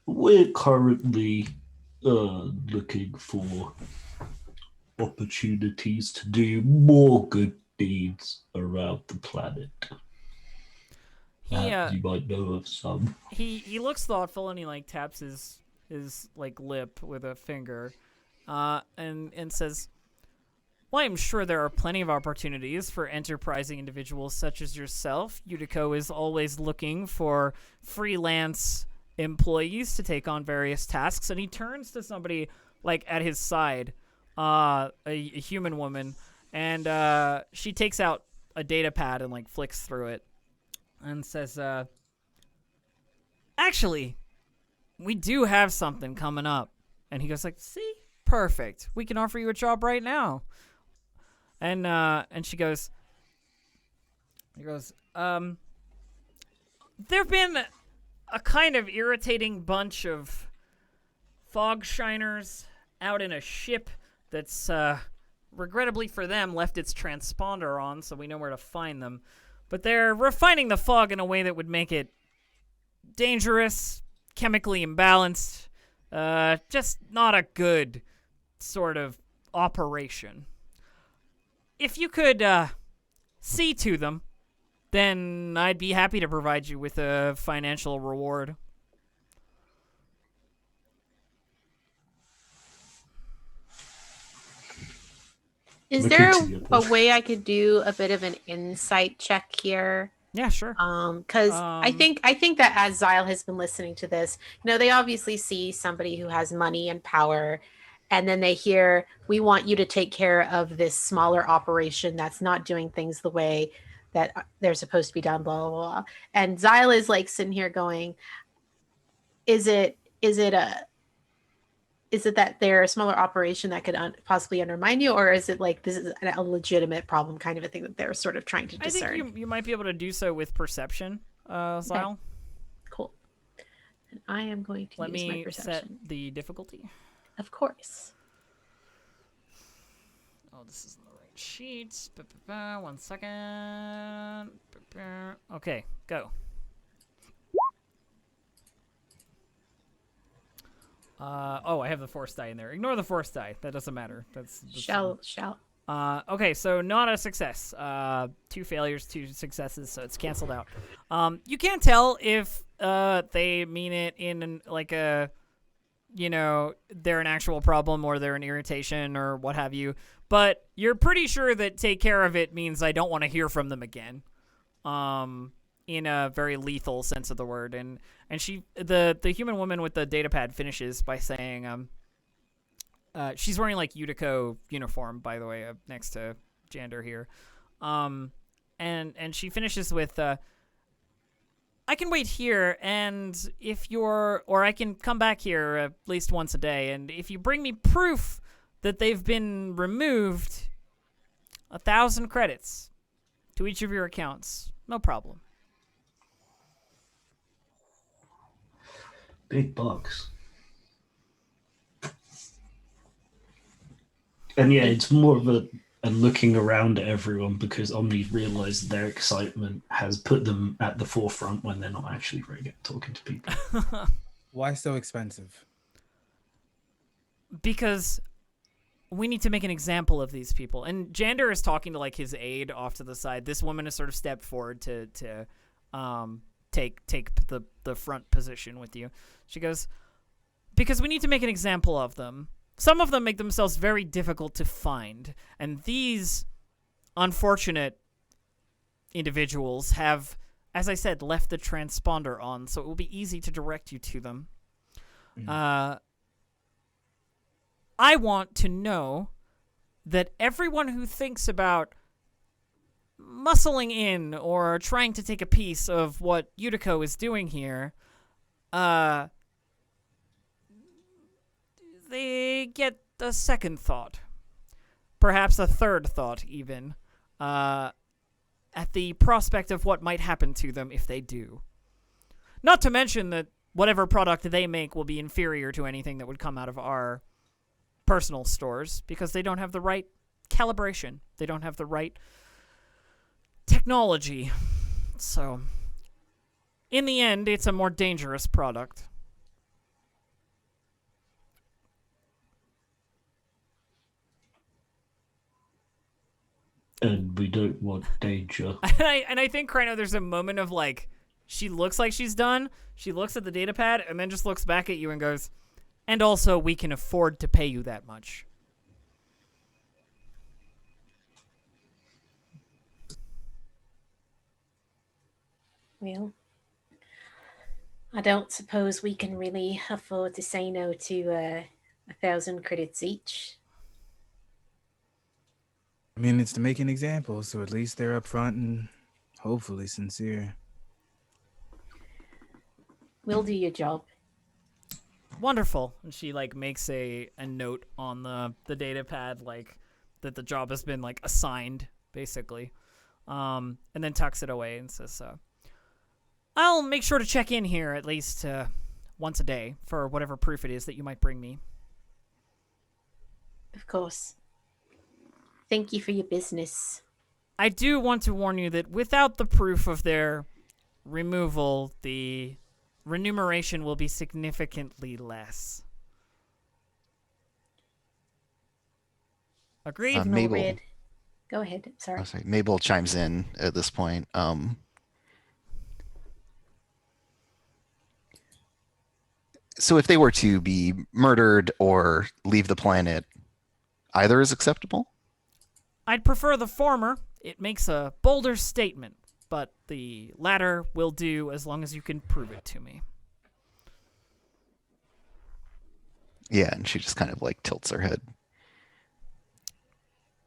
We're currently looking for opportunities to do more good deeds around the planet. You might know of some. He looks thoughtful and he like taps his like lip with a finger, and says, "Well, I'm sure there are plenty of opportunities for enterprising individuals such as yourself. Utico is always looking for freelance employees to take on various tasks." And he turns to somebody like at his side, a human woman, and she takes out a data pad and like flicks through it and says, "Actually, we do have something coming up." And he goes like, "See? Perfect. We can offer you a job right now." And she goes, there've been a kind of irritating bunch of Fogshiners out in a ship that's, regrettably for them, left its transponder on, so we know where to find them. But they're refining the fog in a way that would make it dangerous, chemically imbalanced, just not a good sort of operation. If you could see to them, then I'd be happy to provide you with a financial reward. Is there a way I could do a bit of an insight check here? Yeah, sure. Because I think that as Zyle has been listening to this, they obviously see somebody who has money and power, and then they hear, "We want you to take care of this smaller operation that's not doing things the way that they're supposed to be done." Blah blah blah. And Zyle is like sitting here going, "Is it that they're a smaller operation that could possibly undermine you, or is it like this is a legitimate problem, kind of a thing that they're sort of trying to discern?" I think you might be able to do so with perception, Zyle. Okay. Cool. And I am going to use my perception. Let me set the difficulty. Of course. Oh, this isn't the right sheet. 1 second. Okay, go. I have the force die in there. Ignore the force die. That doesn't matter. That's shall. Okay, so not a success. 2 failures, 2 successes, so it's canceled out. You can't tell if they mean it in like a, they're an actual problem or they're an irritation or what have you. But you're pretty sure that take care of it means I don't want to hear from them again. In a very lethal sense of the word. And she, the human woman with the data pad finishes by saying, she's wearing like Utico uniform, by the way, next to Jander here. And she finishes with, "I can wait here, and or I can come back here at least once a day, and if you bring me proof that they've been removed, 1,000 credits to each of your accounts No problem. Big bucks. And yeah, it's more of a looking around at everyone because Omni realized their excitement has put them at the forefront when they're not actually very good at talking to people. Why so expensive? Because we need to make an example of these people. And Jander is talking to like his aide off to the side. This woman has sort of stepped forward to take the front position with you. She goes, because we need to make an example of them. Some of them make themselves very difficult to find, and these unfortunate individuals have, as I said, left the transponder on, so it will be easy to direct you to them. I want to know that everyone who thinks about muscling in or trying to take a piece of what Yutiko is doing here, they get a second thought. Perhaps a third thought, even, at the prospect of what might happen to them if they do. Not to mention that whatever product they make will be inferior to anything that would come out of our personal stores, because they don't have the right calibration. They don't have the right technology. So, in the end, it's a more dangerous product. And we don't want danger. And I think right now there's a moment of like, she looks like she's done. She looks at the data pad and then just looks back at you and goes, and also we can afford to pay you that much. Well, I don't suppose we can really afford to say no to 1,000 credits each. I mean, it's to make an example, so at least they're upfront and hopefully sincere. We'll do your job. Wonderful. And she like makes a note on the data pad, like that the job has been like assigned, basically. And then tucks it away and says, I'll make sure to check in here at least once a day for whatever proof it is that you might bring me. Of course. Thank you for your business. I do want to warn you that without the proof of their removal, the remuneration will be significantly less. Agreed? Mabel. Red. Go ahead. Sorry. Oh, sorry. Mabel chimes in at this point. So if they were to be murdered or leave the planet, either is acceptable? I'd prefer the former. It makes a bolder statement, but the latter will do as long as you can prove it to me. Yeah, and she just kind of like tilts her head.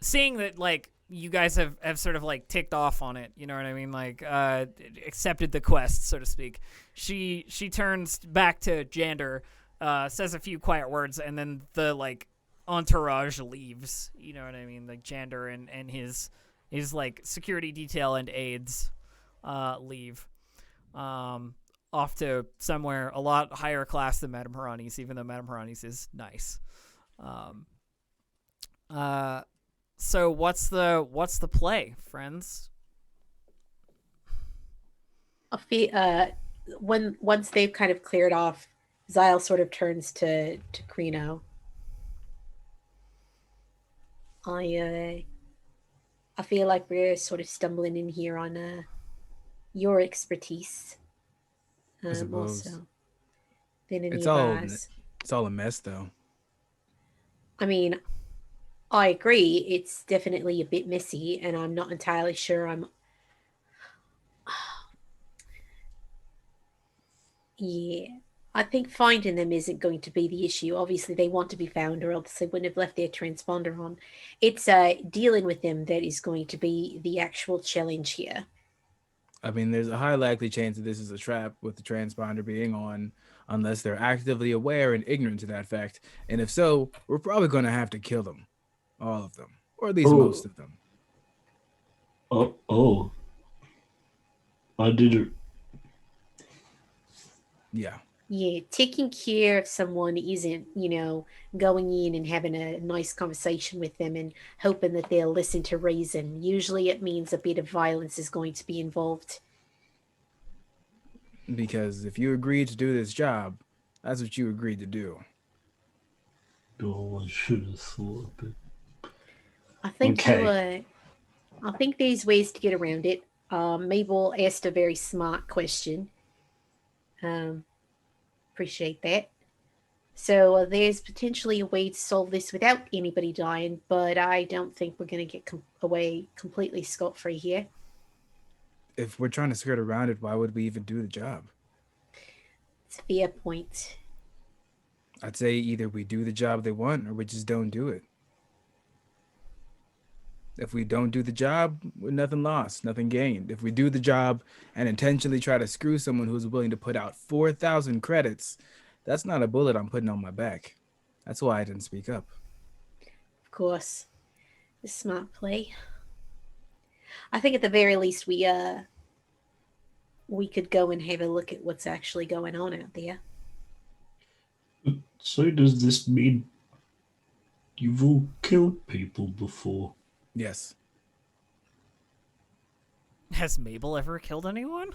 Seeing that, like, you guys have sort of like ticked off on it, you know what I mean? Like, accepted the quest, so to speak. She turns back to Jander, says a few quiet words, and then the like entourage leaves. You know what I mean? Like Jander and his like security detail and aides leave. Off to somewhere a lot higher class than Madame Harani's, even though Madame Harani's is nice. So what's the play, friends? I feel once they've kind of cleared off, Zyle sort of turns to Krino. I feel like we're sort of stumbling in here on your expertise. I suppose. Also than any It's of all ours. it's all a mess, though. I mean, I agree. It's definitely a bit messy, and I'm not entirely sure I'm. Yeah, I think finding them isn't going to be the issue. Obviously, they want to be found, or else they wouldn't have left their transponder on. It's dealing with them that is going to be the actual challenge here. I mean, there's a high likely chance that this is a trap with the transponder being on, unless they're actively aware and ignorant to that fact. And if so, we're probably going to have to kill them. All of them. Or at least most of them. Oh. I didn't. Yeah. Yeah, taking care of someone isn't, going in and having a nice conversation with them and hoping that they'll listen to reason. Usually it means a bit of violence is going to be involved. Because if you agreed to do this job, that's what you agreed to do. Oh, I should have thought of it. I think Okay. I think there's ways to get around it. Mabel asked a very smart question. Um, Appreciate that. So there's potentially a way to solve this without anybody dying, but I don't think we're going to get away completely scot-free here. If we're trying to skirt around it, why would we even do the job? It's a fair point. I'd say either we do the job they want or we just don't do it. If we don't do the job, we're nothing lost, nothing gained. If we do the job and intentionally try to screw someone who's willing to put out 4,000 credits, that's not a bullet I'm putting on my back. That's why I didn't speak up. Of course. A smart play. I think at the very least we could go and have a look at what's actually going on out there. So does this mean you've all killed people before? Yes. Has Mabel ever killed anyone?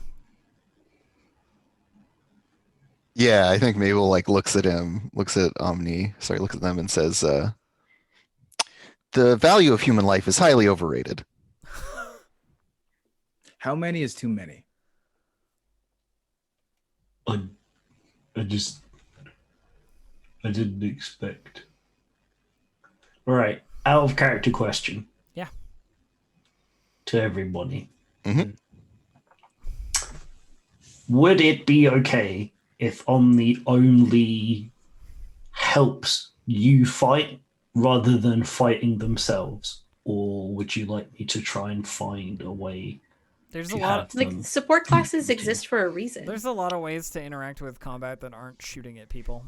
Yeah, I think Mabel like looks at them and says, the value of human life is highly overrated. How many is too many? I didn't expect. All right, out of character question. Yeah. To everybody. Mhm. Would it be okay if Omni only helps you fight rather than fighting themselves? Or would you like me to try and find a way? There's to a lot have of, Like them support classes continue? exist for a reason. there's a lot of ways to interact with combat that aren't shooting at people.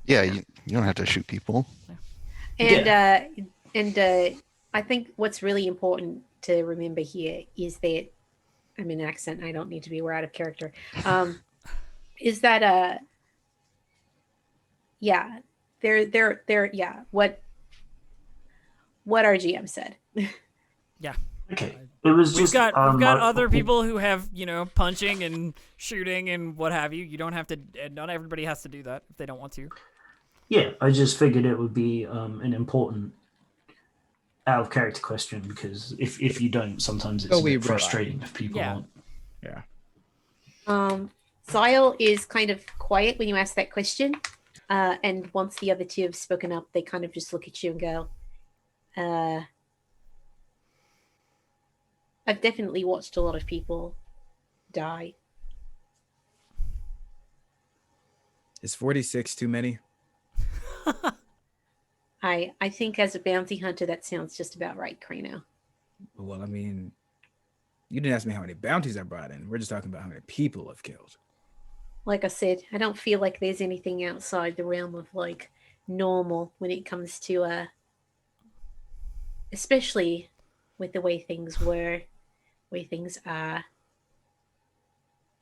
Yeah, you don't have to shoot people. And I think what's really important to remember here is that I'm in accent. I don't need to be. We're out of character. Is that yeah, they're yeah. What our GM said. Yeah. Okay. It was We've just got I- other people who have, punching and shooting and what have you. You don't have to. Not everybody has to do that if they don't want to. Yeah, I just figured it would be an important out of character question because if you don't, sometimes it's Oh, a we bit realize. frustrating if people Yeah. aren't. Yeah. Zyle is kind of quiet when you ask that question, and once the other two have spoken up, they kind of just look at you and go, "I've definitely watched a lot of people die." Is 46 too many? I think as a bounty hunter, that sounds just about right, Crano. Well, I mean, you didn't ask me how many bounties I brought in. We're just talking about how many people I've killed. Like I said, I don't feel like there's anything outside the realm of like normal when it comes to especially with the way things were, way things are.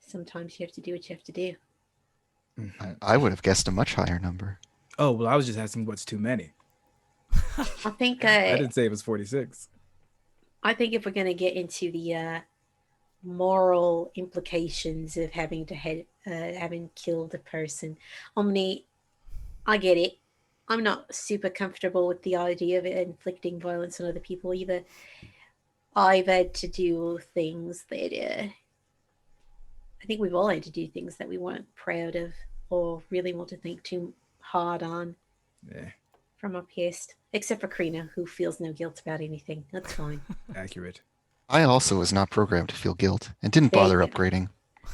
Sometimes you have to do what you have to do. I would have guessed a much higher number. Oh, well, I was just asking what's too many. I think I didn't say it was 46. I think if we're going to get into the moral implications of having killed a person, Omni, I get it. I'm not super comfortable with the idea of it inflicting violence on other people either. I've had to do things that I think we've all had to do things that we weren't proud of or really want to think too hard on Yeah, from our past. Except for Krina, who feels no guilt about anything. That's fine. accurate. I also was not programmed to feel guilt and didn't There you bother go. upgrading.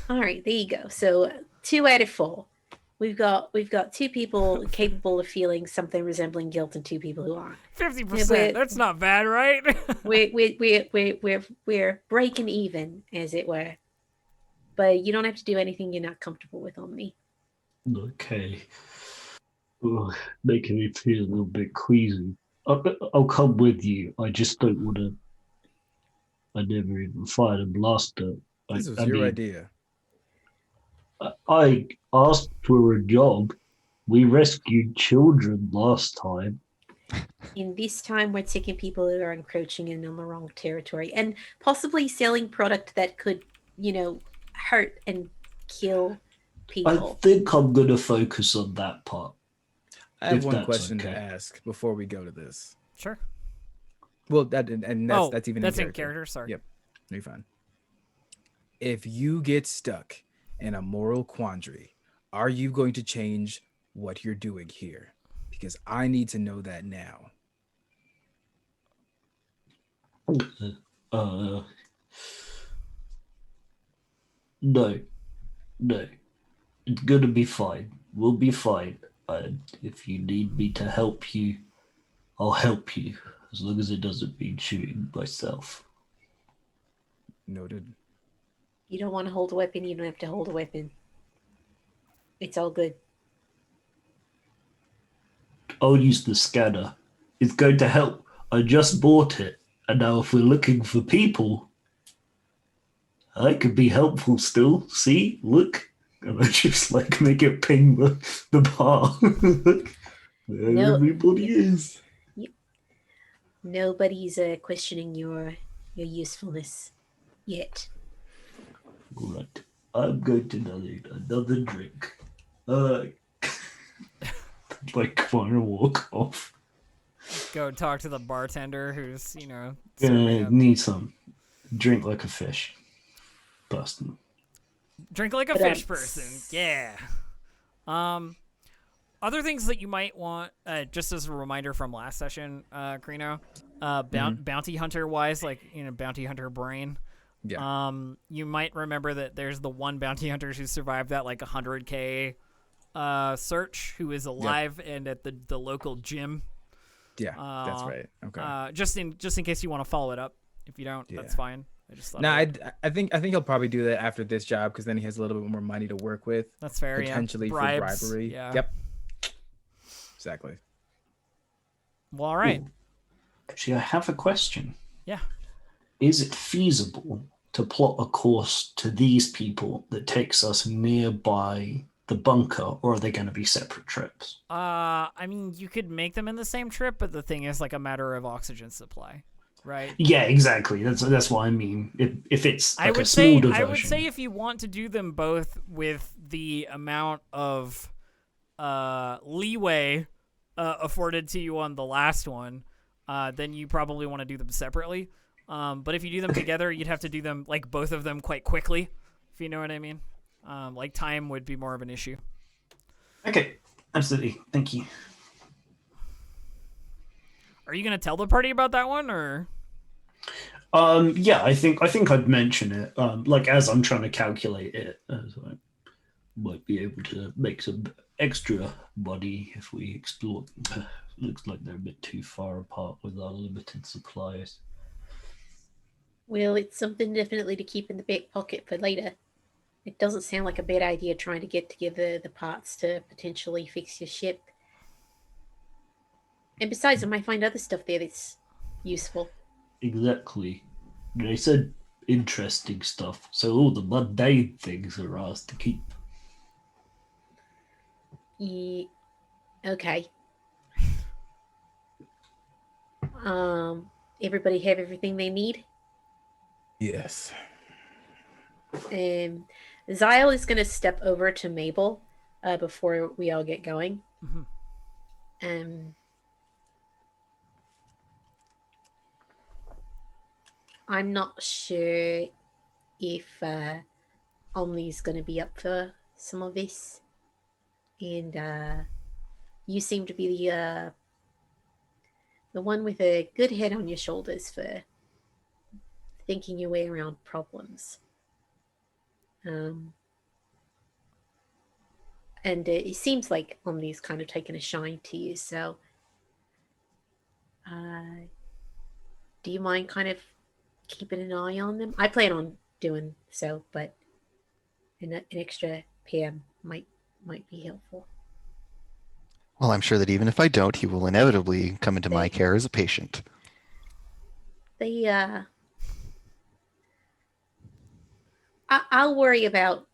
All right, there you go. So 2 out of 4. We've got 2 people capable of feeling something resembling guilt and 2 people who aren't. 50%. That's not bad, right? We're breaking even, as it were. But you don't have to do anything you're not comfortable with on me. Okay. Ugh, making me feel a little bit queasy. I'll come with you. I just don't want to. I never even fired a blaster This was I your mean, idea. I asked for a job. We rescued children last time. In this time, we're taking people who are encroaching in on the wrong territory and possibly selling product that could, hurt and kill I people. think I'm going to focus on that part. I have If one that's question to okay. ask before we go to this. Sure. Well, that's even that's in in character. Sorry. Yep, you're fine. If you get stuck in a moral quandary, are you going to change what you're doing here? Because I need to know that now. Uh, no, no. It's going to be fine. We'll be fine. If you need me to help you, I'll help you. As long as it doesn't mean shooting myself. Noted. You don't want to hold a weapon, you don't have to hold a weapon. It's all good. I'll use the scanner. It's going to help. I just bought it. And now if we're looking for people, I could be helpful still. See? Look. And I just make it ping the bar. There No. everybody is. Nobody's questioning your usefulness yet. Right. I'm going to need another drink. Want to walk off. Go talk to the bartender who's, serving up. Need some. Drink like a fish. Bustin'. Drink like a fish person. Yeah. Other things that you might want, just as a reminder from last session, Krino, bounty hunter wise, bounty hunter brain. Yeah. You might remember that there's the one bounty hunter who survived that 100K search, who is alive and at the local gym. Yeah, that's right. Okay. Just in case you want to follow it up. If you don't, that's fine. I just thought. No, I think he'll probably do that after this job because then he has a little bit more money to work with. That's fair. Potentially for bribery. Yeah. Yep. Exactly. Well, all right. Actually, I have a question. Yeah. Is it feasible to plot a course to these people that takes us nearby the bunker, or are they going to be separate trips? I mean, you could make them in the same trip, but the thing is a matter of oxygen supply, right? Yeah, exactly. That's what I mean. If it's I would a small diversion. I would say if you want to do them both with the amount of leeway afforded to you on the last one, then you probably want to do them separately. But if you do them together, you'd have to do them both of them quite quickly, if you know what I mean. Time would be more of an issue. Okay, absolutely. Thank you. Are you gonna tell the party about that one, or? Yeah, I think I'd mention it. As I'm trying to calculate it, so I might be able to make some extra money if we explore. Looks like they're a bit too far apart with our limited supplies. Well, it's something definitely to keep in the back pocket for later. It doesn't sound like a bad idea trying to get together the parts to potentially fix your ship. And besides, I might find other stuff there that's useful. Exactly. They said interesting stuff, so all the mundane things are ours to keep. Okay. Everybody have everything they need? Yes. Zyle is going to step over to Mabel before we all get going. Mm-hmm. I'm not sure if Omni's going to be up for some of this. And you seem to be the one with a good head on your shoulders for thinking your way around problems. And it seems like Omni's kind of taken a shine to you, so do you mind kind of keeping an eye on them? I plan on doing so, but an extra PM might be helpful. Well, I'm sure that even if I don't, he will inevitably come into my care as a patient. I'll worry about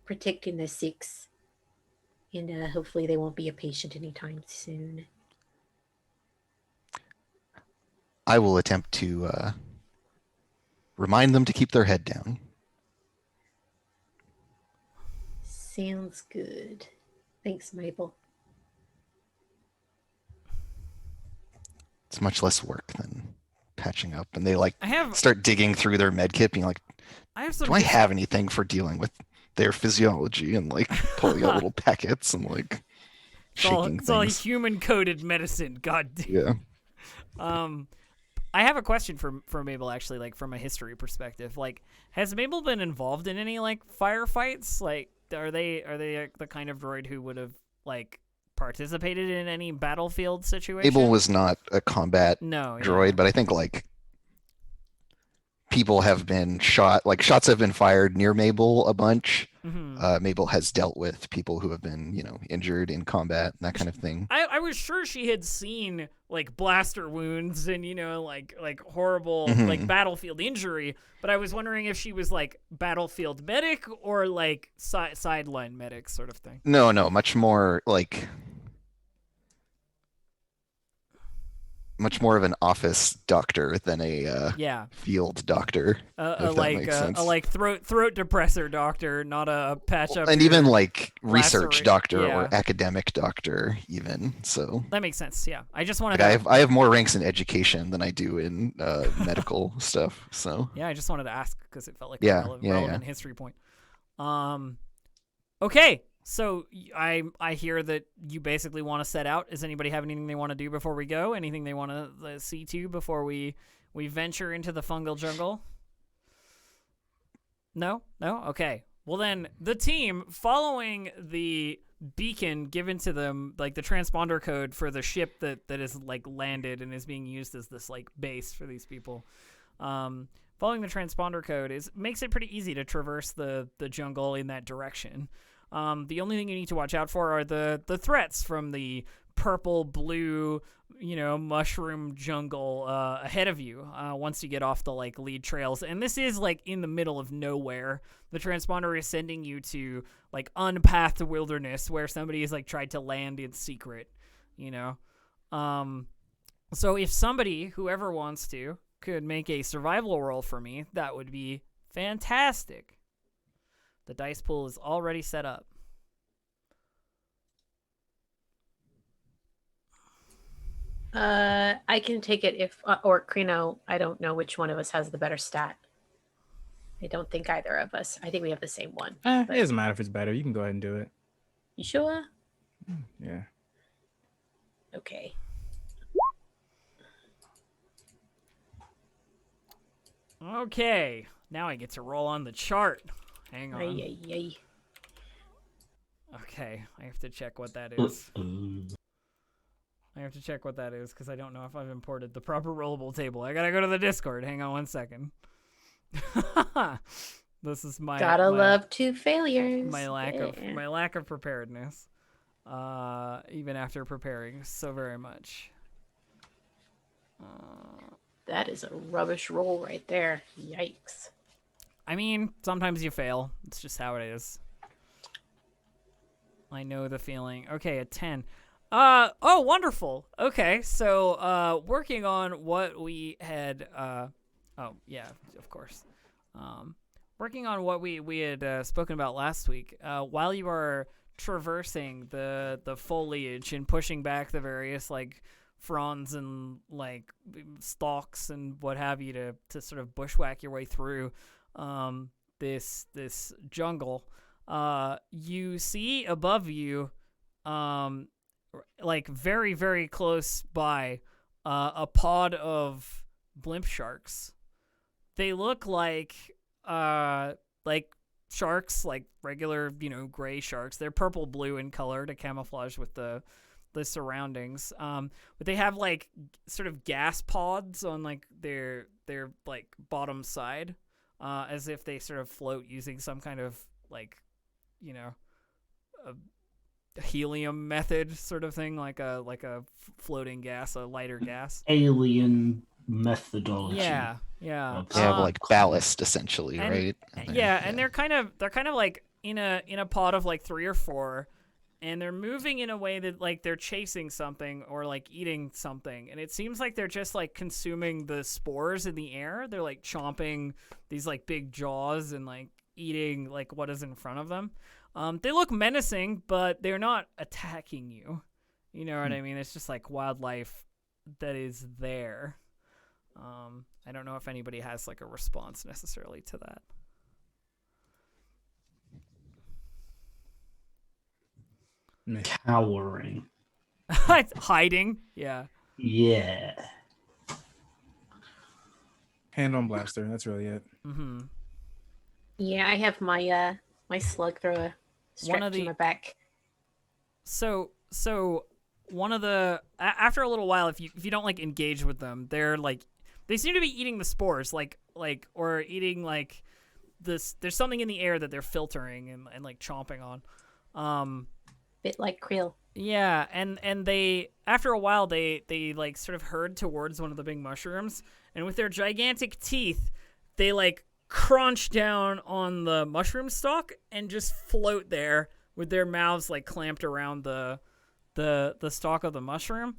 protecting the 6. And hopefully they won't be a patient anytime soon. I will attempt to remind them to keep their head down. Sounds good. Thanks, Mabel. It's much less work than patching up. And they like I have start digging through their med kit, being like, I have some do I have anything for dealing with their physiology? And like pulling out little packets and like shaking it's all things. human coded medicine. God damn. Yeah. I have a question for Mabel, actually, like from a history perspective. Like, has Mabel been involved in any like firefights? Like, are they the kind of droid who would have like participated in any battlefield situation? Abel was not a combat droid, but I think like people have been shot, like shots have been fired near Mabel a bunch. Mm-hmm. Mabel has dealt with people who have been, injured in combat and that kind of thing. I was sure she had seen like blaster wounds and like horrible like battlefield injury, but I was wondering if she was like battlefield medic or like sideline medic sort of thing. No, much more of an office doctor than a field doctor. Like throat depressor doctor, not a patch up. And even like research lacerate. doctor Yeah. or academic doctor, even. So that makes sense. Yeah, I just wanted like I have more ranks in education than I do in medical stuff. So yeah, I just wanted to ask because it felt like Yeah, a relevant history point. Okay. So I hear that you basically want to set out. Does anybody have anything they want to do before we go? Anything they want to see to before we venture into the fungal jungle? No? Okay. Well then, the team, following the beacon given to them, like the transponder code for the ship that is like landed and is being used as this like base for these people. Following the transponder code makes it pretty easy to traverse the jungle in that direction. The only thing you need to watch out for are the threats from the purple, blue, mushroom jungle ahead of you once you get off the like lead trails. And this is like in the middle of nowhere. The transponder is sending you to like unpathed wilderness where somebody has like tried to land in secret, So if somebody, whoever wants to, could make a survival roll for me, that would be fantastic. The dice pool is already set up. I can take it or Krino, I don't know which one of us has the better stat. I don't think either of us. I think we have the same one. It doesn't matter if it's better. You can go ahead and do it. You sure? Yeah. Okay. Okay. Now I get to roll on the chart. Hang on. Ay. Okay. I have to check what that is. I have to check what that is because I don't know if I've imported the proper rollable table. I gotta go to the Discord. Hang on 1 second. This is my love 2 failures. My lack of preparedness. Even after preparing so very much. That is a rubbish roll right there. Yikes. I mean, sometimes you fail. It's just how it is. I know the feeling. Okay, a 10. Oh, wonderful. Okay, so working on what we had. Oh yeah, of course. Working on what we had spoken about last week. While you are traversing the foliage and pushing back the various like fronds and like stalks and what have you to sort of bushwhack your way through this jungle, you see above you, like very, very close by, a pod of blimp sharks. They look like sharks, like regular, gray sharks. They're purple blue in color to camouflage with the surroundings. But they have like sort of gas pods on like their like bottom side, as if they sort of float using some kind of like, a helium method sort of thing, like a floating gas, a lighter gas. Alien methodology. Yeah. Yeah. They have like ballast essentially, and- right? Yeah, and they're kind of like in a pod of like 3 or 4, and they're moving in a way that like they're chasing something or like eating something, and it seems like they're just like consuming the spores in the air. They're like chomping these like big jaws and like eating like what is in front of them. They look menacing, but they're not attacking you. You know what I mean? It's just like wildlife that is there. I don't know if anybody has like a response necessarily to that. Cowering. Hiding, yeah. Yeah. Hand on blaster. That's really it. Mm-hmm. Yeah, I have my my slug thrower strapped to my back. So one of the after a little while, if you don't like engage with them, they're like they seem to be eating the spores, like or eating like this. There's something in the air that they're filtering and like chomping on. Bit like krill. Yeah, and they after a while they like sort of herd towards one of the big mushrooms, and with their gigantic teeth, they like crunch down on the mushroom stalk and just float there with their mouths like clamped around the stalk of the mushroom,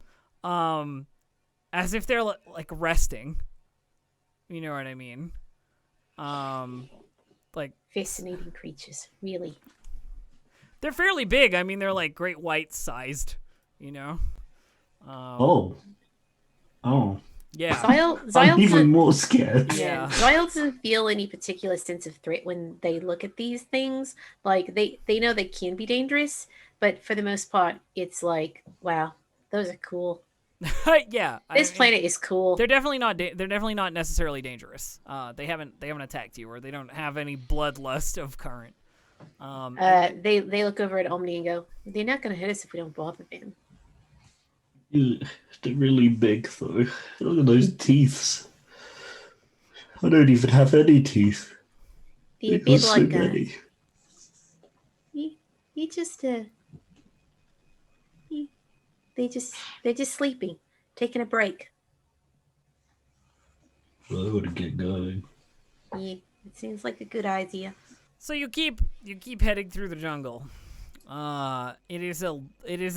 as if they're like resting. You know what I mean? Like Fascinating creatures, really. they're fairly big. I mean, they're like great white sized. You know. Oh. Yeah. I'm even more scared. Yeah. Zyle doesn't feel any particular sense of threat when they look at these things. Like they know they can be dangerous, but for the most part, it's like, wow, those are cool. Yeah. This planet is cool. They're definitely not. They're definitely not necessarily dangerous. They haven't attacked you, or they don't have any bloodlust of current. They look over at Omni and go, they're not going to hit us if we don't bother them. They're really big, though. Look at those teeth. I don't even have any teeth. They're a Got bit so like many. you just they're just sleeping, taking a break. Well, I want to get going. Yeah, it seems like a good idea. So you keep heading through the jungle. It is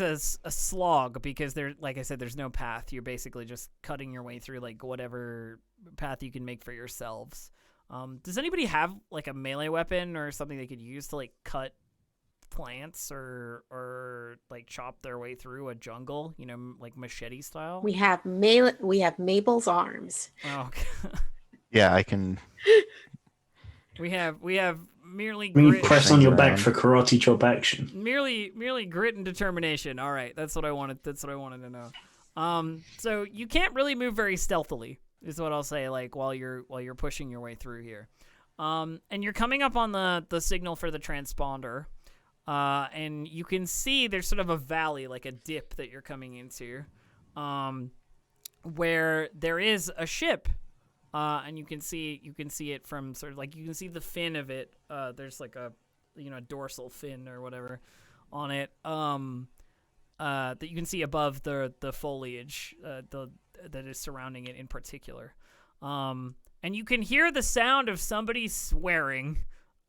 a slog because there, like I said, there's no path. You're basically just cutting your way through like whatever path you can make for yourselves. Does anybody have like a melee weapon or something they could use to like cut plants or like chop their way through a jungle? You know, like machete style. We have Mabel's arms. Oh, Yeah, I can. we have merely When you grit. press on your back around. for karate chop action. Merely grit and determination. All right, that's what I wanted to know. So you can't really move very stealthily, is what I'll say. Like while you're pushing your way through here, and you're coming up on the signal for the transponder, and you can see there's sort of a valley, like a dip that you're coming into, where there is a ship. And you can see it from sort of like you can see the fin of it. There's like a dorsal fin or whatever on it. That you can see above the foliage that is surrounding it in particular. And you can hear the sound of somebody swearing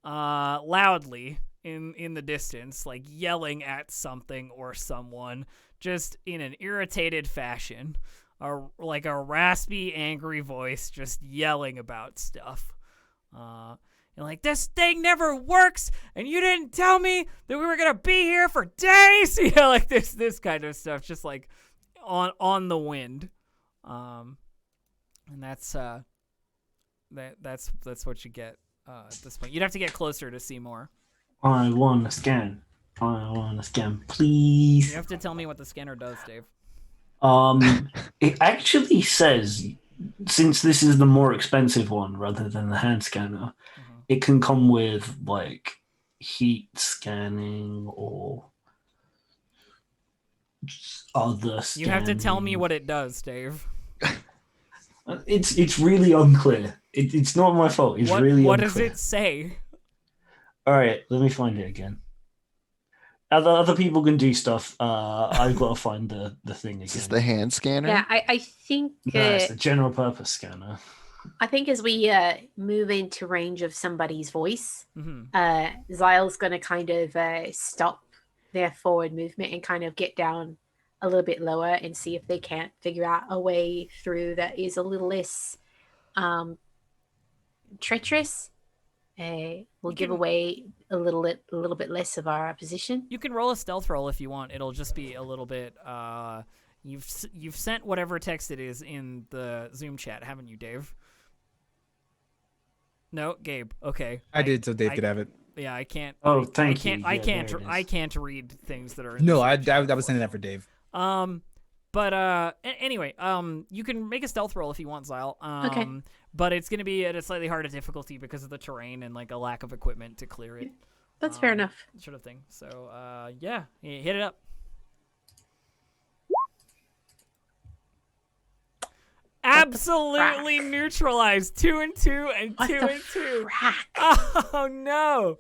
loudly in the distance, like yelling at something or someone, just in an irritated fashion. Like a raspy, angry voice just yelling about stuff. You're like, this thing never works, and you didn't tell me that we were gonna be here for days. You know, like this kind of stuff, just like on the wind. And that's what you get at this point. You'd have to get closer to see more. I want to scan, please. You have to tell me what the scanner does, Dave. It actually says, since this is the more expensive one rather than the hand scanner, it can come with like heat scanning or other scanning. You have to tell me what it does, Dave. It's really unclear. It's not my fault. It's really what unclear. does it say? All right, let me find it again. Other people can do stuff. I've got to find the thing again. Is this the hand scanner? Yeah, I think No, it's the general purpose scanner. I think as we move into range of somebody's voice, Mm-hmm. Zyle's going to kind of stop their forward movement and kind of get down a little bit lower and see if they can't figure out a way through that is a little less treacherous. We'll give away a little bit less of our position. You can roll a stealth roll if you want. It'll just be a little bit. You've sent whatever text it is in the Zoom chat, haven't you, Dave? No, Gabe. Okay. I did, so Dave could have it. Yeah, I can't. Oh, I thank can't. you. I Yeah, can't. there it I is. can't read things that are. In No, the I Zoom chat was sending that for Dave. But anyway, you can make a stealth roll if you want, Zyle. Okay. But it's going to be at a slightly harder difficulty because of the terrain and like a lack of equipment to clear it. That's fair enough. Sort of thing. So, yeah, hit it up. Absolutely neutralized. 2 and 2 and What 2 the and 2. frack? Oh no.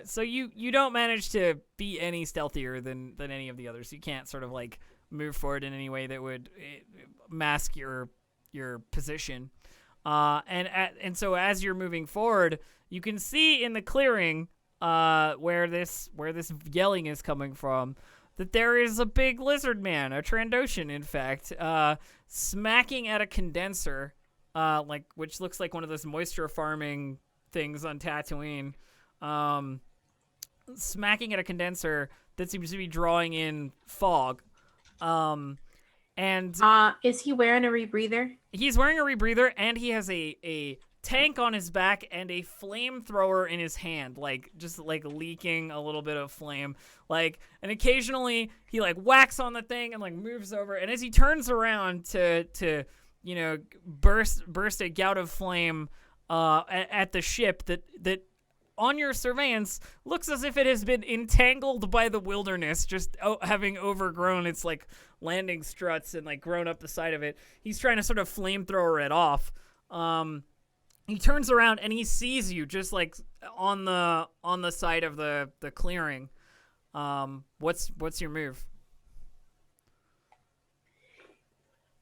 So you don't manage to be any stealthier than any of the others. You can't sort of like move forward in any way that would mask your position. And so as you're moving forward, you can see in the clearing where this yelling is coming from that there is a big lizard man, a Trandoshan, in fact, smacking at a condenser, which looks like one of those moisture farming things on Tatooine. Smacking at a condenser that seems to be drawing in fog. And Is he wearing a rebreather? he's wearing a rebreather, and he has a tank on his back and a flamethrower in his hand, just leaking a little bit of flame. And occasionally he whacks on the thing and moves over, and as he turns around to burst a gout of flame at the ship that on your surveillance looks as if it has been entangled by the wilderness, just having overgrown its landing struts and grown up the side of it. He's trying to sort of flamethrower it off. He turns around and he sees you just on the side of the clearing. What's your move?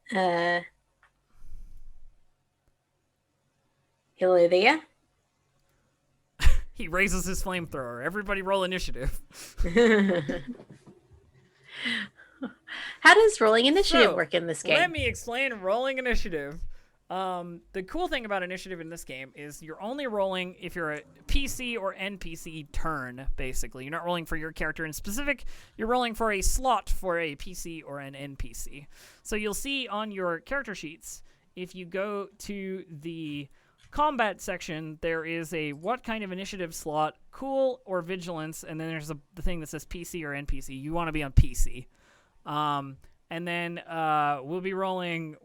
Hello there. He raises his flamethrower. Everybody roll initiative. How does rolling initiative So, work in this game? Let me explain rolling initiative. The cool thing about initiative in this game is you're only rolling if you're a PC or NPC turn, basically. You're not rolling for your character in specific. You're rolling for a slot for a PC or an NPC. So you'll see on your character sheets, if you go to the combat section, there is a what kind of initiative slot, cool or vigilance, and then there's the thing that says PC or NPC. You want to be on PC. And then we'll be rolling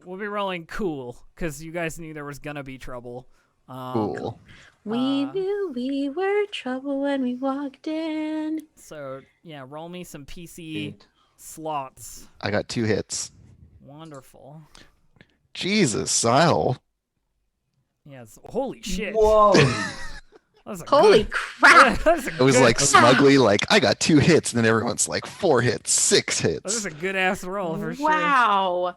cool, because you guys knew there was gonna be trouble. Cool. We knew we were trouble when we walked in. So yeah, roll me some PC slots. I got 2 hits. Wonderful. Jesus, Sile. Yes. Holy shit. Whoa! That was a Holy good, crap! that was a It was good, smugly I got 2 hits, and then everyone's 4 hits, 6 that was hits. a good ass roll for sure. Wow.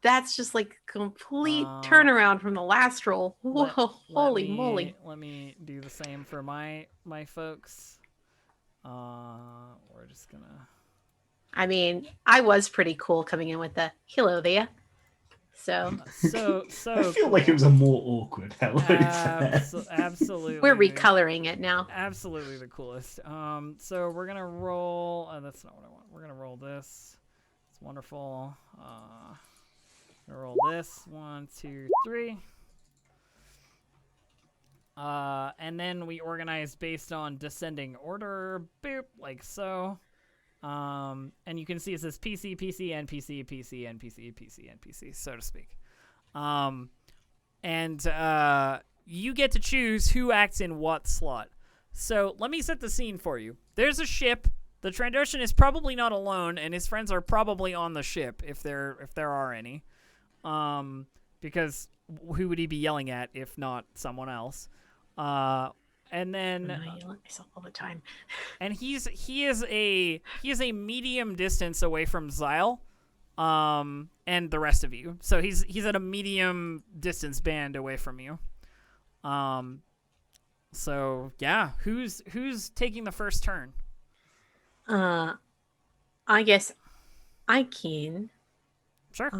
That's just complete turnaround from the last roll. Whoa, holy moly. Let me do the same for my folks. We're just gonna. I mean, I was pretty cool coming in with the hello there. So So I feel cool. like it was a more awkward hello there. Absolutely. we're recoloring it now. Absolutely the coolest. So we're gonna roll. That's not what I want. We're gonna roll this. It's wonderful. Gonna roll this. 1, 2, 3. And then we organize based on descending order. Boop, like so. And you can see it says PC, PC, NPC, PC, NPC, PC, NPC, so to speak. And you get to choose who acts in what slot. So let me set the scene for you. There's a ship. The Trandoshan is probably not alone, and his friends are probably on the ship if there are any. Because who would he be yelling at if not someone else? And then I yell at myself all the time. and he is a medium distance away from Zyle. and the rest of you. So he's at a medium distance band away from you. So yeah, who's taking the first turn? I guess I can. Sure.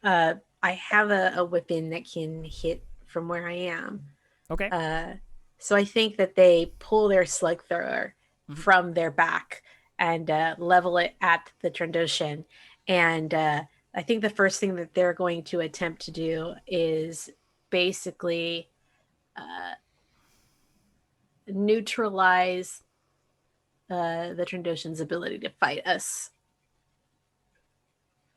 I have a weapon that can hit from where I am. Okay. So I think that they pull their slug thrower from their back and level it at the Trandoshan. And I think the first thing that they're going to attempt to do is basically neutralize the Trandoshan's ability to fight us.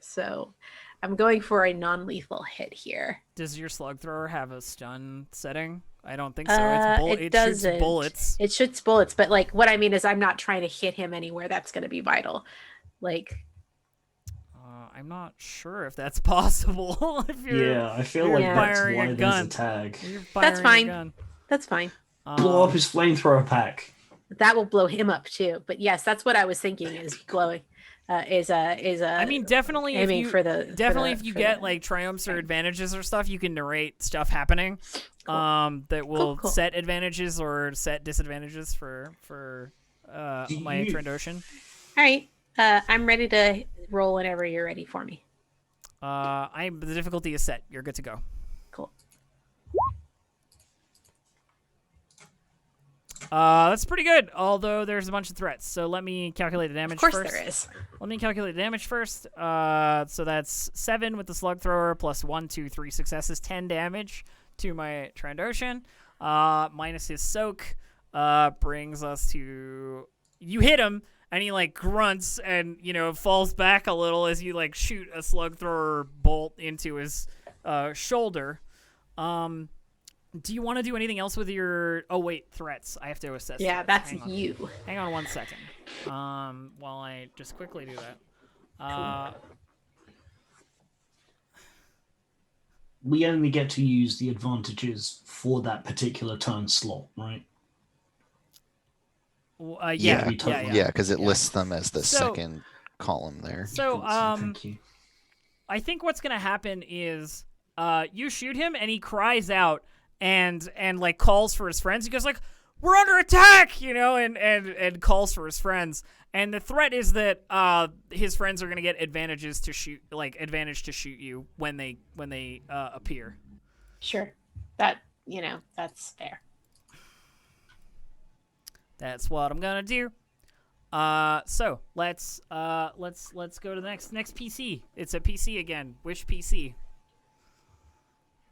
So I'm going for a non-lethal hit here. Does your slug thrower have a stun setting? I don't think so. It shoots doesn't. bullets. It shoots bullets, but like what I mean is I'm not trying to hit him anywhere that's going to be vital. Like I'm not sure if that's possible. If you're, I feel like that's firing why a there's gun. a tag. You're firing That's fine. A gun. That's fine. Blow up his flamethrower pack. That will blow him up too. But yes, that's what I was thinking is blowing. I mean, definitely aiming if for you get like triumphs or advantages or stuff, you can narrate stuff happening. Cool. That will Cool. set advantages or set disadvantages for my Trandoshan. All right. I'm ready to roll whenever you're ready for me. The difficulty is set. You're good to go. Cool. That's pretty good. Although there's a bunch of threats, so let me calculate the damage Of course first. there is. Let me calculate the damage first. So that's 7 with the slug thrower plus 1, 2, 3 successes, 10 damage to my Trandoshan. Minus his soak, brings us to you hit him and he like grunts and falls back a little as you like shoot a slug thrower bolt into his shoulder. Do you want to do anything else with your... Oh, wait, threats. I have to assess Yeah, threats. that's you. Hang on 1 second. While I just quickly do that. We only get to use the advantages for that particular turn slot, right? Yeah, because it lists them as the second column there. So, Thank you. I think what's going to happen is you shoot him and he cries out and like calls for his friends. He goes like, "We're under attack!" and calls for his friends. And the threat is that his friends are going to get advantage to shoot you when they appear. Sure. That's fair. That's what I'm gonna do. So let's go to the next PC. It's a PC again. Which PC?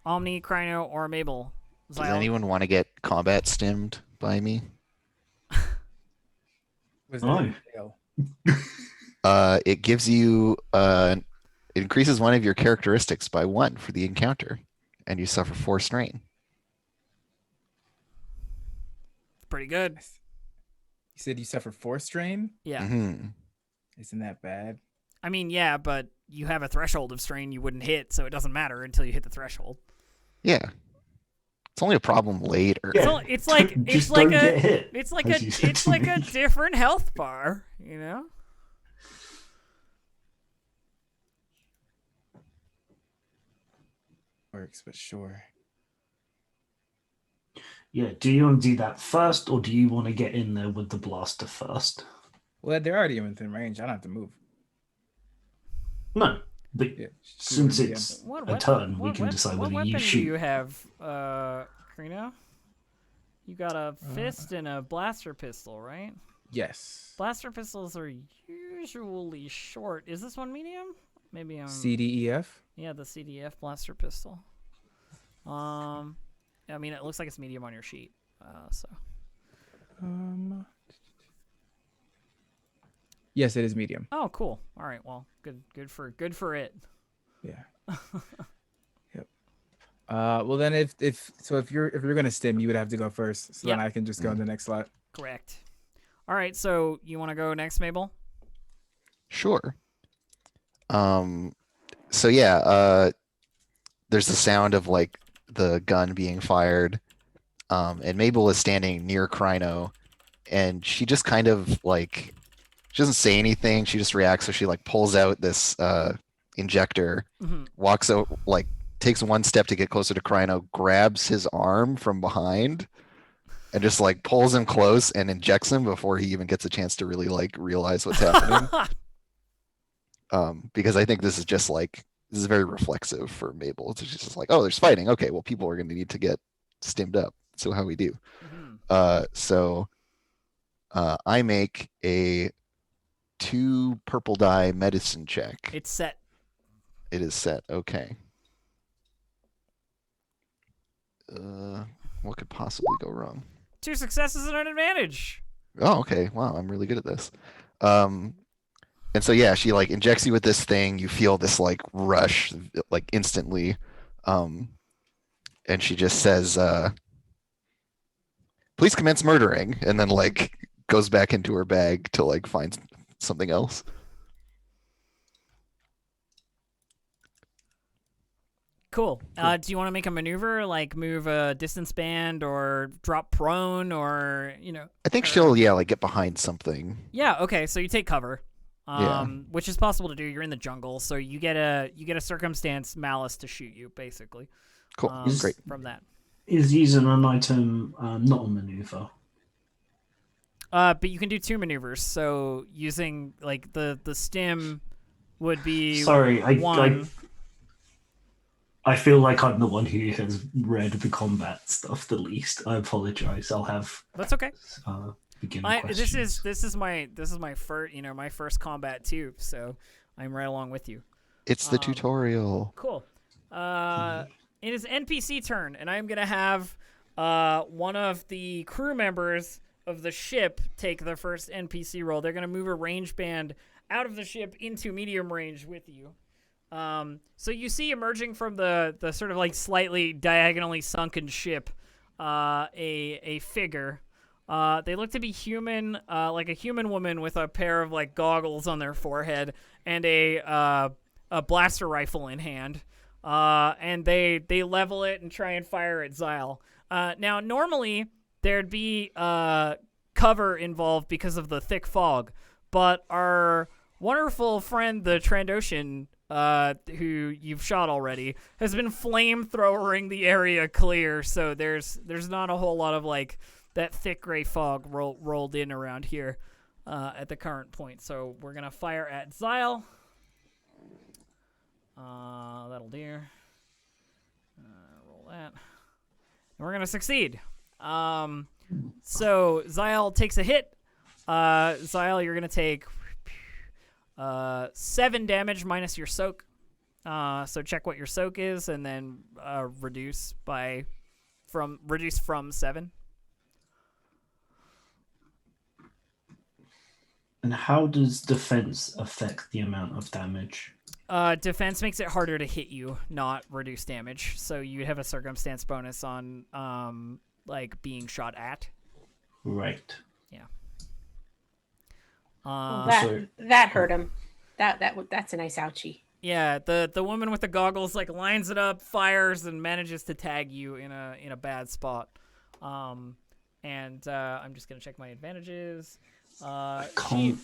Omni, Crino, or Mabel? Does anyone want to get combat stimmed by me? It gives you it increases one of your characteristics by 1 for the encounter, and you suffer 4 strain. Pretty good. You said you suffer 4 strain? Yeah. Mm-hmm. Isn't that bad? I mean, yeah, but you have a threshold of strain you wouldn't hit, so it doesn't matter until you hit the threshold. Yeah. It's only a problem later. Yeah. It's like Just don't get hit, it's like as you said it's to like me. a different health bar, Works, but sure. Yeah, do you want to do that first, or do you want to get in there with the blaster first? Well, they're already within range. I don't have to move. No, but Yeah. since Yeah. it's a turn, we can decide what whether weapon you do shoot. you have, Krina? You got a fist and a blaster pistol, right? Yes. Blaster pistols are usually short. Is this one medium? Maybe I'm... CDEF? Yeah, the CDF blaster pistol. I mean, it looks like it's medium on your sheet. So. Yes, it is medium. Oh, cool. All right. Well, good for it. Yeah. Yep. Well then, if you're gonna stim, you would have to go first, so then Yep. I can just go in the next slot. Correct. All right. So you want to go next, Mabel? Sure. So yeah, there's the sound of like the gun being fired, and Mabel is standing near Crino, and she just kind of like She doesn't say anything. She just reacts. So she like pulls out this injector, walks out, like takes one step to get closer to Kryno, grabs his arm from behind, and just like pulls him close and injects him before he even gets a chance to really like realize what's happening. Because I think this is very reflexive for Mabel. It's just like, oh, there's fighting. Okay, well, people are going to need to get stimmed up. So how we do? So I make a 2 purple die medicine check. It's set. It is set. Okay. What could possibly go wrong? 2 successes and an advantage. Oh, okay. Wow, I'm really good at this. And so yeah, she like injects you with this thing. You feel this like rush, like instantly, and she just says, "Please commence murdering," and then like goes back into her bag to like find something else. Cool. Do you want to make a maneuver, like move a distance band or drop prone, or I think she'll like get behind something. Yeah. Okay. So you take cover, Yeah. which is possible to do. You're in the jungle, so you get a circumstance malice to shoot you, basically. Cool. Great. From that. Is using an item not a maneuver? But you can do 2 maneuvers. So using like the stim would be Sorry, one. I feel like I'm the one who has read the combat stuff the least. I apologize. I'll have That's okay. beginning questions. This is my first my first combat too. So I'm right along with you. It's the tutorial. Cool. It is NPC turn, and I'm gonna have one of the crew members of the ship take the first NPC roll. They're gonna move a range band out of the ship into medium range with you. So you see emerging from the sort of like slightly diagonally sunken ship, a figure. They look to be human, like a human woman with a pair of like goggles on their forehead and a blaster rifle in hand. And they level it and try and fire at Xyle. Now normally there'd be cover involved because of the thick fog, but our wonderful friend the Trandoshan, who you've shot already, has been flamethrowering the area clear, so there's not a whole lot of like that thick gray fog rolled in around here at the current point. So we're gonna fire at Xyle. That'll do. Roll that. And we're gonna succeed. So Xyle takes a hit. Xyle, you're gonna take 7 damage minus your soak. So check what your soak is, and then reduce from 7. And how does defense affect the amount of damage? Defense makes it harder to hit you, not reduce damage. So you'd have a circumstance bonus on like being shot at. Right. Yeah. That hurt him. That's a nice ouchie. Yeah, the woman with the goggles like lines it up, fires, and manages to tag you in a bad spot. And I'm just gonna check my advantages. She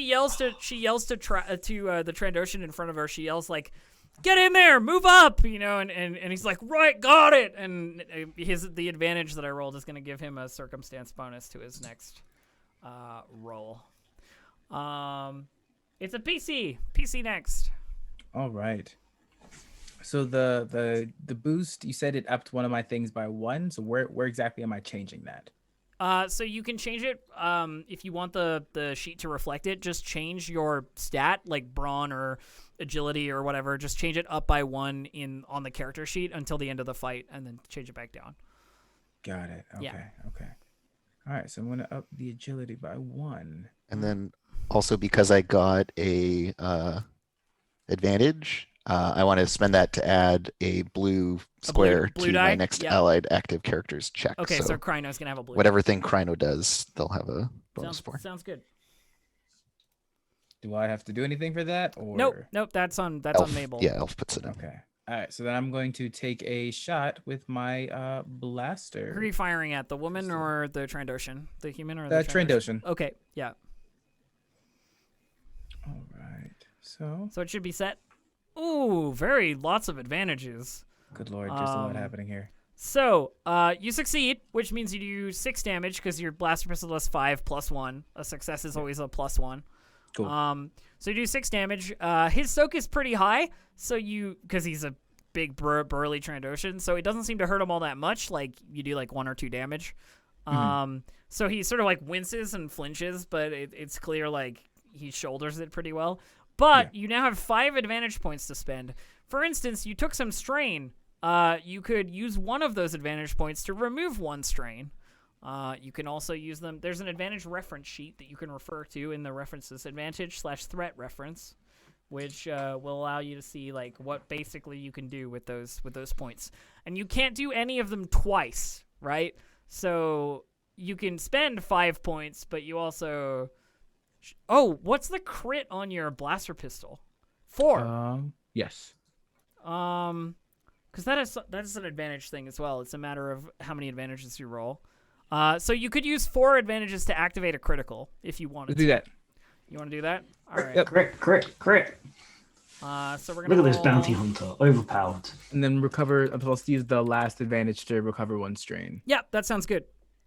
yells to the Trandoshan in front of her. She yells like, "Get in there, move up!" and he's like, "Right, got it." And the advantage that I rolled is gonna give him a circumstance bonus to his next roll. It's a PC. PC next. All right. So the boost, you said it upped one of my things by 1. So where exactly am I changing that? So you can change it if you want the sheet to reflect it. Just change your stat, like brawn or agility or whatever. Just change it up by 1 on the character sheet until the end of the fight, and then change it back down. Got it. Okay. Yeah. Okay. All right. So I'm gonna up the agility by 1. And then also because I got a advantage, I want to spend that to add a blue square blue to die? my next Yep. allied active characters check. Okay, so Kryno's gonna have a blue. whatever thing Kryno does, they'll have a bonus for. Sounds good. Do I have to do anything for that? Or Nope. That's on Elf, Mabel. yeah, Elf puts it in. Okay. All right. So then I'm going to take a shot with my blaster. Who are you firing at? The woman or the Trandoshan? The human or The the Trandoshan. Okay, yeah. All right. So, So it should be set. Ooh, lots of advantages. good lord, there's a lot happening here. So, you succeed, which means you do 6 damage because your blaster pistol does 5 plus 1. A success is always a plus 1. Cool. So you do 6 damage. His soak is pretty high, so because he's a big burly Trandoshan, so it doesn't seem to hurt him all that much. Like you do like 1 or 2 damage. So he sort of like winces and flinches, but it's clear like he shoulders it pretty well. But you now have 5 advantage points to spend. For instance, you took some strain. You could use one of those advantage points to remove 1 strain. You can also use them. There's an advantage reference sheet that you can refer to in the references advantage/threat reference, which will allow you to see like what basically you can do with those points. And you can't do any of them twice, right? So you can spend 5 points, but you also. Oh, what's the crit on your blaster pistol? 4. Yes. Because that is an advantage thing as well. It's a matter of how many advantages you roll. So you could use 4 advantages to activate a critical if you wanted Let's do that. You want to do that? All right. Yep. Crit. So we're gonna Look at this roll- bounty hunter, overpowered. And then recover. I'm supposed to use the last advantage to recover 1 strain. Yeah, that sounds good.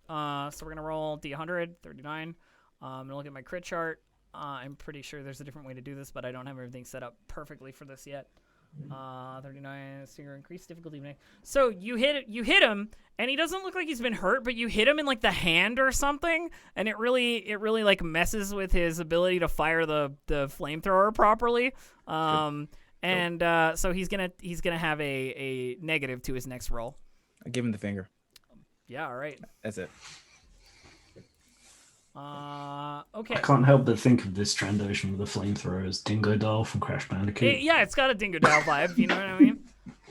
So we're gonna roll D100, 39. I'm gonna look at my crit chart. I'm pretty sure there's a different way to do this, but I don't have everything set up perfectly for this yet. 39, so your increased difficulty. So you hit him, and he doesn't look like he's been hurt, but you hit him in like the hand or something, and it really like messes with his ability to fire the flamethrower properly. So he's gonna have a negative to his next roll. I give him the finger. Yeah, all right. That's it. Okay. I can't help but think of this Trandoshan with the flamethrower as Dingo Doll from Crash Bandicoot. Yeah, it's got a Dingo Dow vibe. You know what I mean?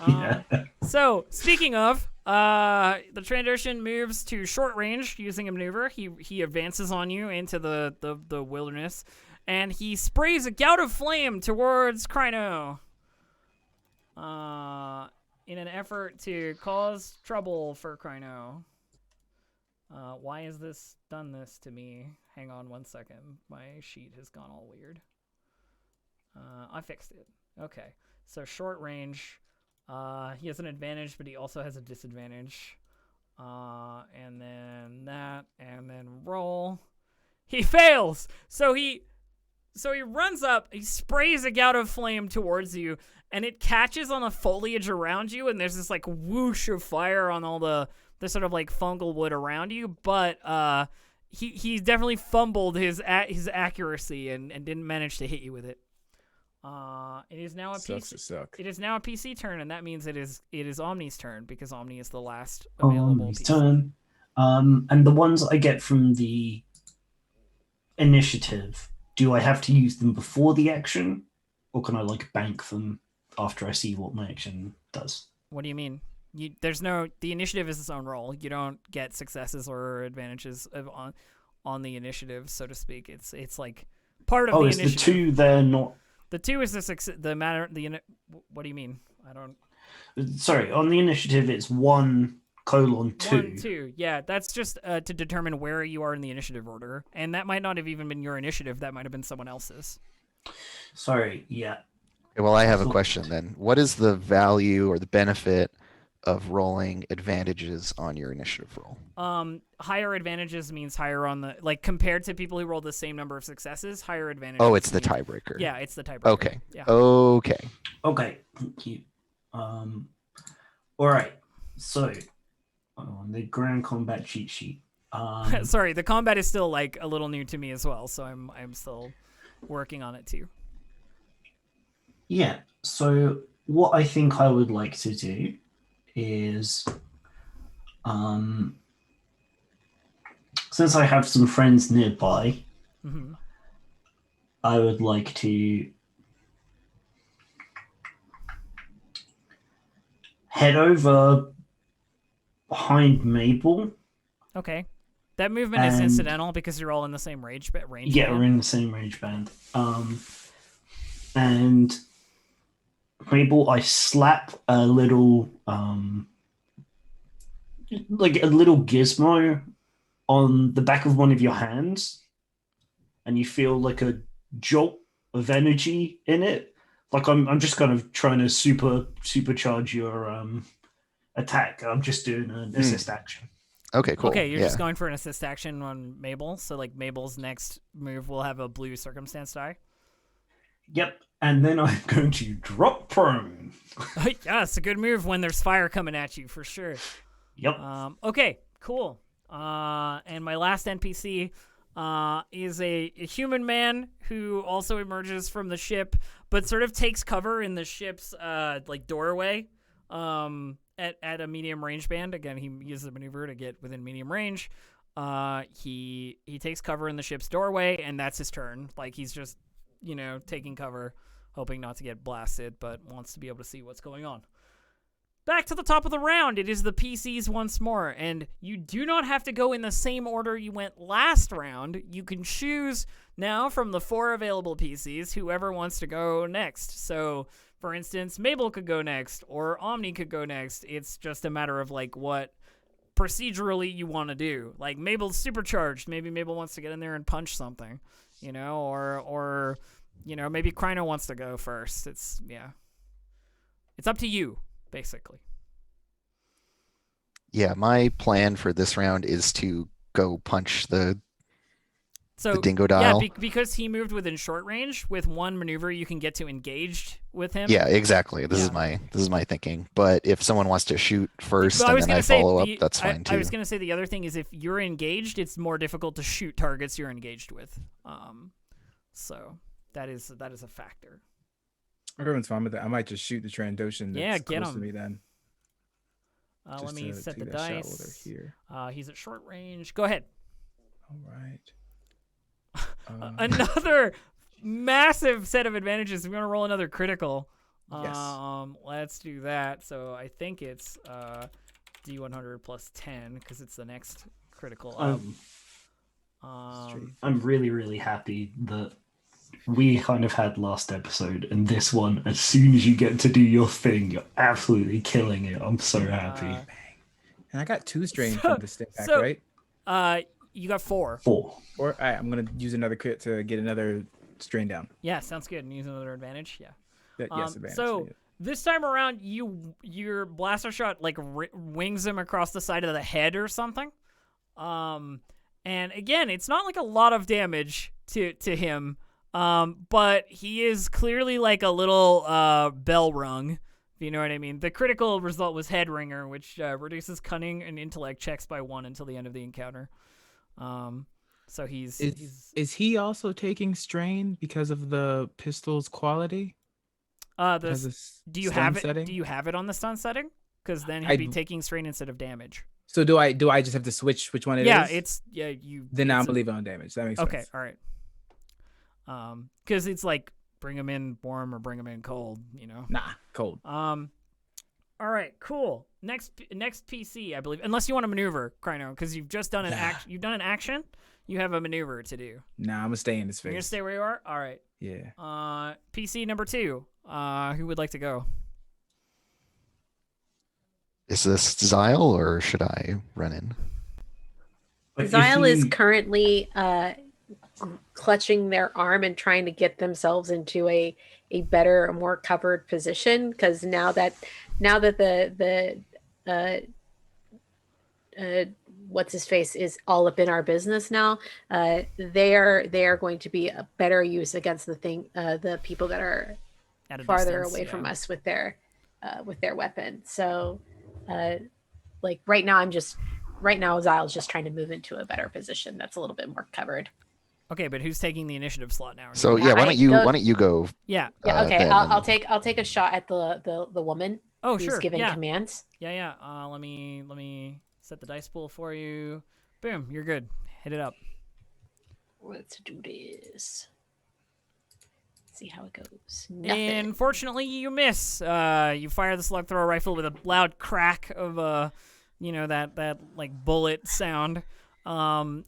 Yeah. So, speaking of, the Trandoshan moves to short range using a maneuver. He advances on you into the wilderness, and he sprays a gout of flame towards Kryno. In an effort to cause trouble for Kryno. Why has this done this to me? Hang on 1 second. My sheet has gone all weird. I fixed it. Okay. So short range. He has an advantage, but he also has a disadvantage. And then that, and then roll. He fails! So he runs up, he sprays a gout of flame towards you, and it catches on the foliage around you, and there's this like whoosh of fire on all the sort of like fungal wood around you, but he definitely fumbled his accuracy and didn't manage to hit you with it. It is now a PC. It is now a PC turn, and that means it is Omni's turn because Omni is the last available Omni's PC. turn. And the ones I get from the initiative, do I have to use them before the action, or can I like bank them after I see what my action does? What do you mean? The initiative is its own roll. You don't get successes or advantages on the initiative, so to speak. It's like part of the initiative. Is the 2 there not? The 2 is the matter. What do you mean? I don't. Sorry, on the initiative it's 1:2. 1, 2. Yeah, that's just to determine where you are in the initiative order, and that might not have even been your initiative. That might have been someone else's. Sorry, yeah. Okay, well, I have a question then. What is the value or the benefit of rolling advantages on your initiative roll? Higher advantages means higher on the, like, compared to people who roll the same number of successes, higher advantages. Oh, it's the tiebreaker. Yeah, it's the tiebreaker. Okay. Yeah. Okay. Okay, thank you. All right. So, on the Grand Combat cheat sheet. Sorry, the combat is still like a little new to me as well, so I'm still working on it too. Yeah. So, what I think I would like to do is, since I have some friends nearby, Mm-hmm. I would like to head over behind Mabel. Okay. That movement is incidental because you're all in the same range. Yeah, band. we're in the same range band. And Mabel, I slap a little, like a little gizmo on the back of one of your hands, and you feel like a jolt of energy in it. Like I'm just kind of trying to supercharge your attack. I'm just doing an assist action. Okay, cool. Okay, you're yeah. just going for an assist action on Mabel. So like Mabel's next move will have a blue circumstance die. Yep. And then I'm going to drop prone. Yeah, it's a good move when there's fire coming at you for sure. Yep. Okay, cool. And my last NPC is a human man who also emerges from the ship, but sort of takes cover in the ship's like doorway at a medium range band. Again, he uses a maneuver to get within medium range. He takes cover in the ship's doorway, and that's his turn. Like he's just taking cover, hoping not to get blasted, but wants to be able to see what's going on. Back to the top of the round, it is the PCs once more, and you do not have to go in the same order you went last round. You can choose now from the 4 available PCs whoever wants to go next. So, for instance, Mabel could go next, or Omni could go next. It's just a matter of like what procedurally you want to do. Like Mabel's supercharged. Maybe Mabel wants to get in there and punch something, or maybe Kryno wants to go first. It's up to you. Basically. Yeah, my plan for this round is to go punch the dingo dial. Yeah, because he moved within short range, with one maneuver you can get to engaged with him. Yeah, exactly. This is my thinking. But if someone wants to shoot first and then I follow up, that's fine too. I was going to say the other thing is if you're engaged, it's more difficult to shoot targets you're engaged with. So that is a factor. Everyone's fine with that. I might just shoot the Trandoshan. That's get close him. to me then. Let me set the take that shot while dice. they're here. He's at short range. Go ahead. All right. Another massive set of advantages. We want to roll another critical. Yes. Let's do that. So I think it's D100 plus 10 because it's the next critical. I'm really, really happy that we kind of had last episode, and this one, as soon as you get to do your thing, you're absolutely killing it. I'm so happy. And I got 2 strain from the stick pack, right? You got 4. 4. All right, I'm gonna use another crit to get another strain down. Yeah, sounds good. And use another advantage. Yeah. Yes, advantage. So this time around, your blaster shot like wings him across the side of the head or something. And again, it's not like a lot of damage to him. But he is clearly like a little bell rung, if you know what I mean. The critical result was head ringer, which reduces cunning and intellect checks by 1 until the end of the encounter. So is he also taking strain because of the pistol's quality? Do you have it? Do you have it on the stun setting? Because then he'd be taking strain instead of damage. So do I just have to switch which one it is? Then I'll leave it on damage. That makes sense. Okay, all right. Because it's like bring him in warm or bring him in cold, Nah, cold. All right, cool. Next PC, I believe, unless you want to maneuver, Kryno, because you've just done an action. You've done an action. You have a maneuver to do. Nah, I'm gonna stay in this phase. You're gonna stay where you are. All right. Yeah. PC number 2. Who would like to go? Is this Zyle or should I run in? Zyle is currently clutching their arm and trying to get themselves into a better, more covered position, because now that the what's his face is all up in our business now, they are going to be a better use against the people that are farther away from us with their weapon. So like right now Zyle's just trying to move into a better position that's a little bit more covered. Okay, but who's taking the initiative slot now? So why don't you go? Yeah. Okay. I'll take a shot at the woman. Oh, who's sure. giving commands. Yeah. Let me set the dice pool for you. Boom. You're good. Hit it up. Let's do this. See how it goes. Nothing. Unfortunately, you miss. You fire the slug thrower rifle with a loud crack of that like bullet sound. And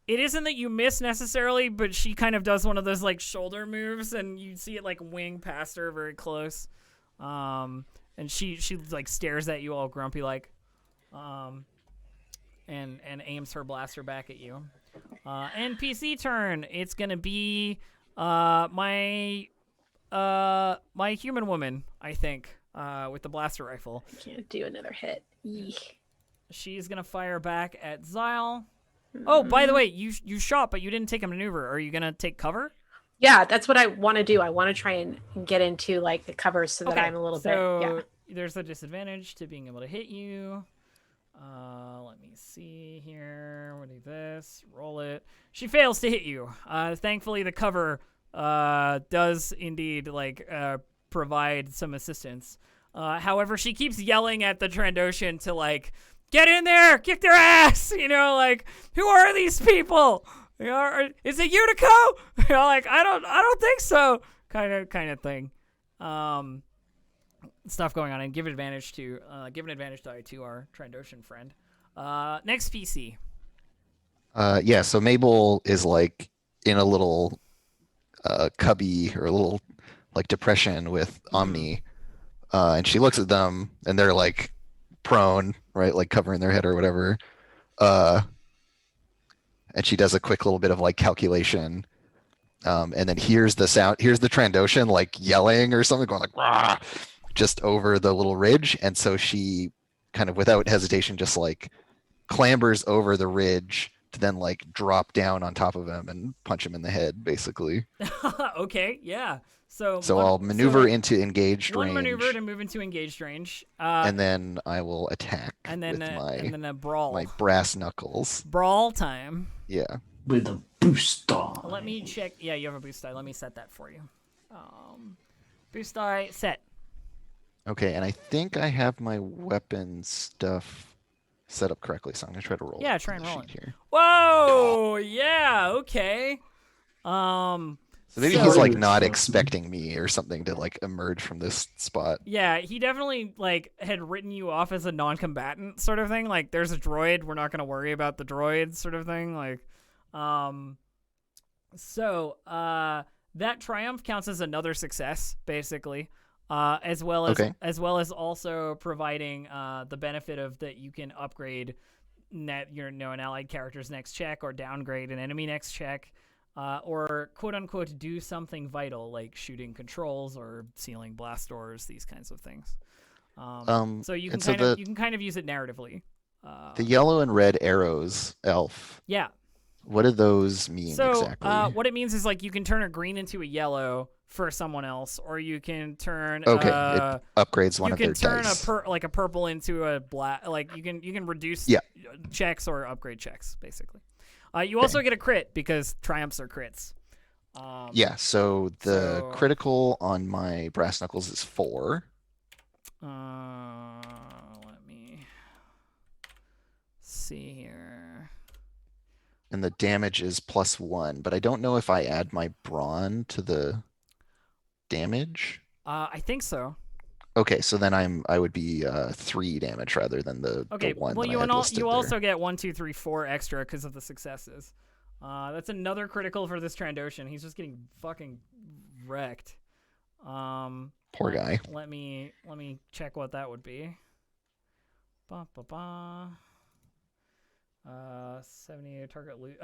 it isn't that you miss necessarily, but she kind of does one of those like shoulder moves, and you see it like wing past her very close. And she like stares at you all grumpy like, and aims her blaster back at you. NPC turn. It's gonna be My human woman, I think, with the blaster rifle. I can't do another hit. Eek. She's gonna fire back at Xyle. Oh, by the way, you shot, but you didn't take a maneuver. Are you gonna take cover? Yeah, that's what I want to do. I want to try and get into like the covers so that I'm a little bit. Yeah. There's a disadvantage to being able to hit you. Let me see here. What is this? Roll it. She fails to hit you. Thankfully, the cover does indeed provide some assistance. However, she keeps yelling at the Trandoshan to get in there, kick their ass. Who are these people? Is it Unico? I don't think so. Kind of thing. Stuff going on, and give an advantage to our Trandoshan friend. Next PC. Yeah, so Mabel is in a little cubby or a little depression with Omni, and she looks at them, and they're prone, right, covering their head or whatever. And she does a quick little bit of calculation, and then hears the Trandoshan yelling or something, going rah, just over the little ridge, and so she kind of without hesitation just clambers over the ridge to then drop down on top of him and punch him in the head, basically. Okay, yeah. So I'll maneuver into engaged range. One maneuver to move into engaged range. And then I will attack and then a brawl. My brass knuckles. Brawl time. Yeah. With a boost die. Let me check. Yeah, you have a boost die. Let me set that for you. Boost die set. Okay, and I think I have my weapon stuff set up correctly, so I'm gonna try to roll. Yeah, try and roll it here. Whoa! Yeah. Okay. So maybe he's not expecting me or something to emerge from this spot. Yeah, he definitely had written you off as a non-combatant sort of thing. There's a droid, we're not gonna worry about the droid sort of thing. So that triumph counts as another success, basically. As well as also providing the benefit of that you can upgrade an allied character's next check or downgrade an enemy next check. Or quote unquote do something vital like shooting controls or sealing blast doors, these kinds of things. So you can kind of use it narratively. The yellow and red arrows, elf. Yeah. What do those mean exactly? What it means is you can turn a green into a yellow for someone else, or you can turn. Okay, it upgrades one of their dice. You can turn a purple into a black. You can reduce checks or upgrade checks, basically. You also get a crit because triumphs are crits. So the critical on my brass knuckles is 4. Let me see here. And the damage is +1, but I don't know if I add my brawn to the damage. I think so. Okay, so then I would be 3 damage rather than the 1. Well, you also get 1, 2, 3, 4 extra because of the successes. That's another critical for this Trandoshan. He's just getting fucking wrecked. Poor guy. Let me check what that would be. 78 target loot.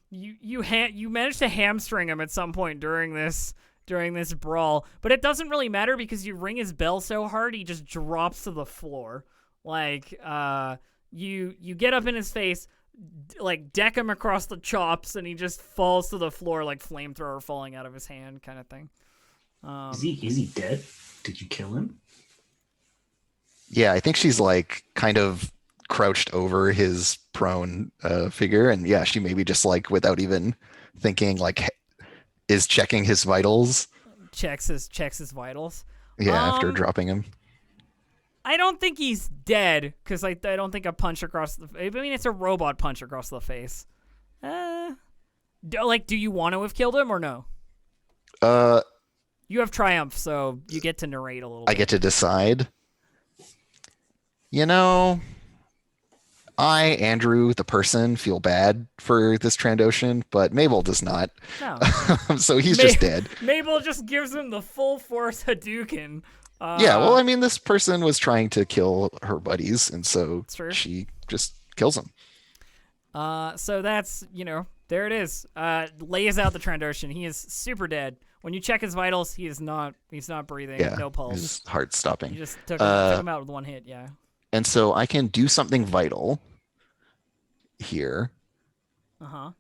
You managed to hamstring him at some point during this brawl, but it doesn't really matter because you ring his bell so hard he just drops to the floor. You get up in his face, deck him across the chops, and he just falls to the floor like flamethrower falling out of his hand, kind of thing. Is he dead? Did you kill him? Yeah, I think she's kind of crouched over his prone figure, and yeah, she maybe just without even thinking is checking his vitals. Checks his vitals. Yeah, after dropping him. I don't think he's dead because I don't think a punch across the. I mean, it's a robot punch across the face. Do you want to have killed him or no? You have triumph, so you get to narrate a little bit. I get to decide. I, Andrew, the person, feel bad for this Trandoshan, but Mabel does not. No. So he's just dead. Mabel just gives him the full force Hadouken. Yeah, well, I mean, this person was trying to kill her buddies, and so she just kills him. So that's, There it is. Lays out the Trandoshan. He is super dead. When you check his vitals, he's not breathing. Yeah, No pulse. his heart's stopping. You just took him out with one hit. Yeah. And so I can do something vital here. What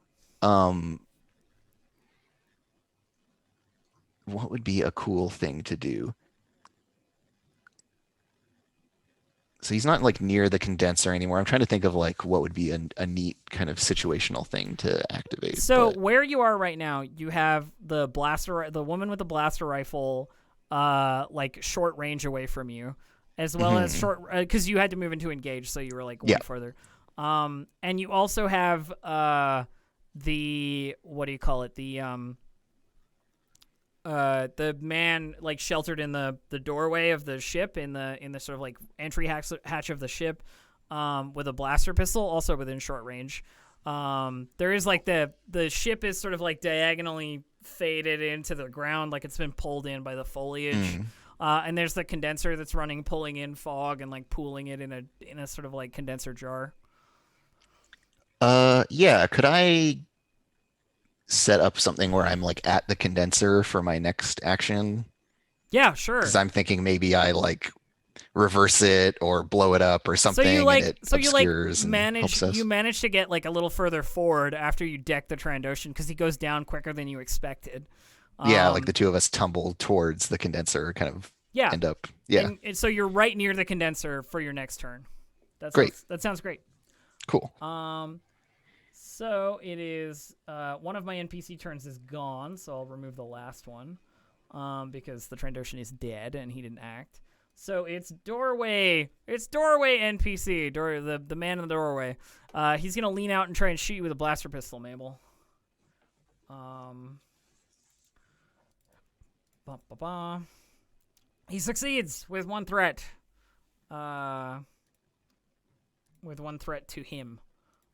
would be a cool thing to do? So he's not like near the condenser anymore. I'm trying to think of like what would be a neat kind of situational thing to activate. So where you are right now, you have the woman with the blaster rifle, like short range away from you, as well as short because you had to move into engage, so you were like one further. And you also have the what do you call it? The man like sheltered in the doorway of the ship in the sort of like entry hatch of the ship, with a blaster pistol, also within short range. There is like the ship is sort of like diagonally faded into the ground, like it's been pulled in by the foliage. And there's the condenser that's running, pulling in fog and like pooling it in a sort of like condenser jar. Yeah, could I set up something where I'm like at the condenser for my next action? Yeah, sure. Because I'm thinking maybe I like reverse it or blow it up or something. So you like, and it so you like obscures and helps us. you manage to get like a little further forward after you deck the Trandoshan because he goes down quicker than you expected. Yeah, like the two of us tumble towards the condenser, kind of end up. Yeah. And so you're right near the condenser for your next turn. Great. That sounds great. Cool. So it is one of my NPC turns is gone, so I'll remove the last one because the Trandoshan is dead and he didn't act. So it's doorway. It's doorway NPC. The man in the doorway. He's gonna lean out and try and shoot you with a blaster pistol, Mabel. He succeeds with one threat. With one threat to him.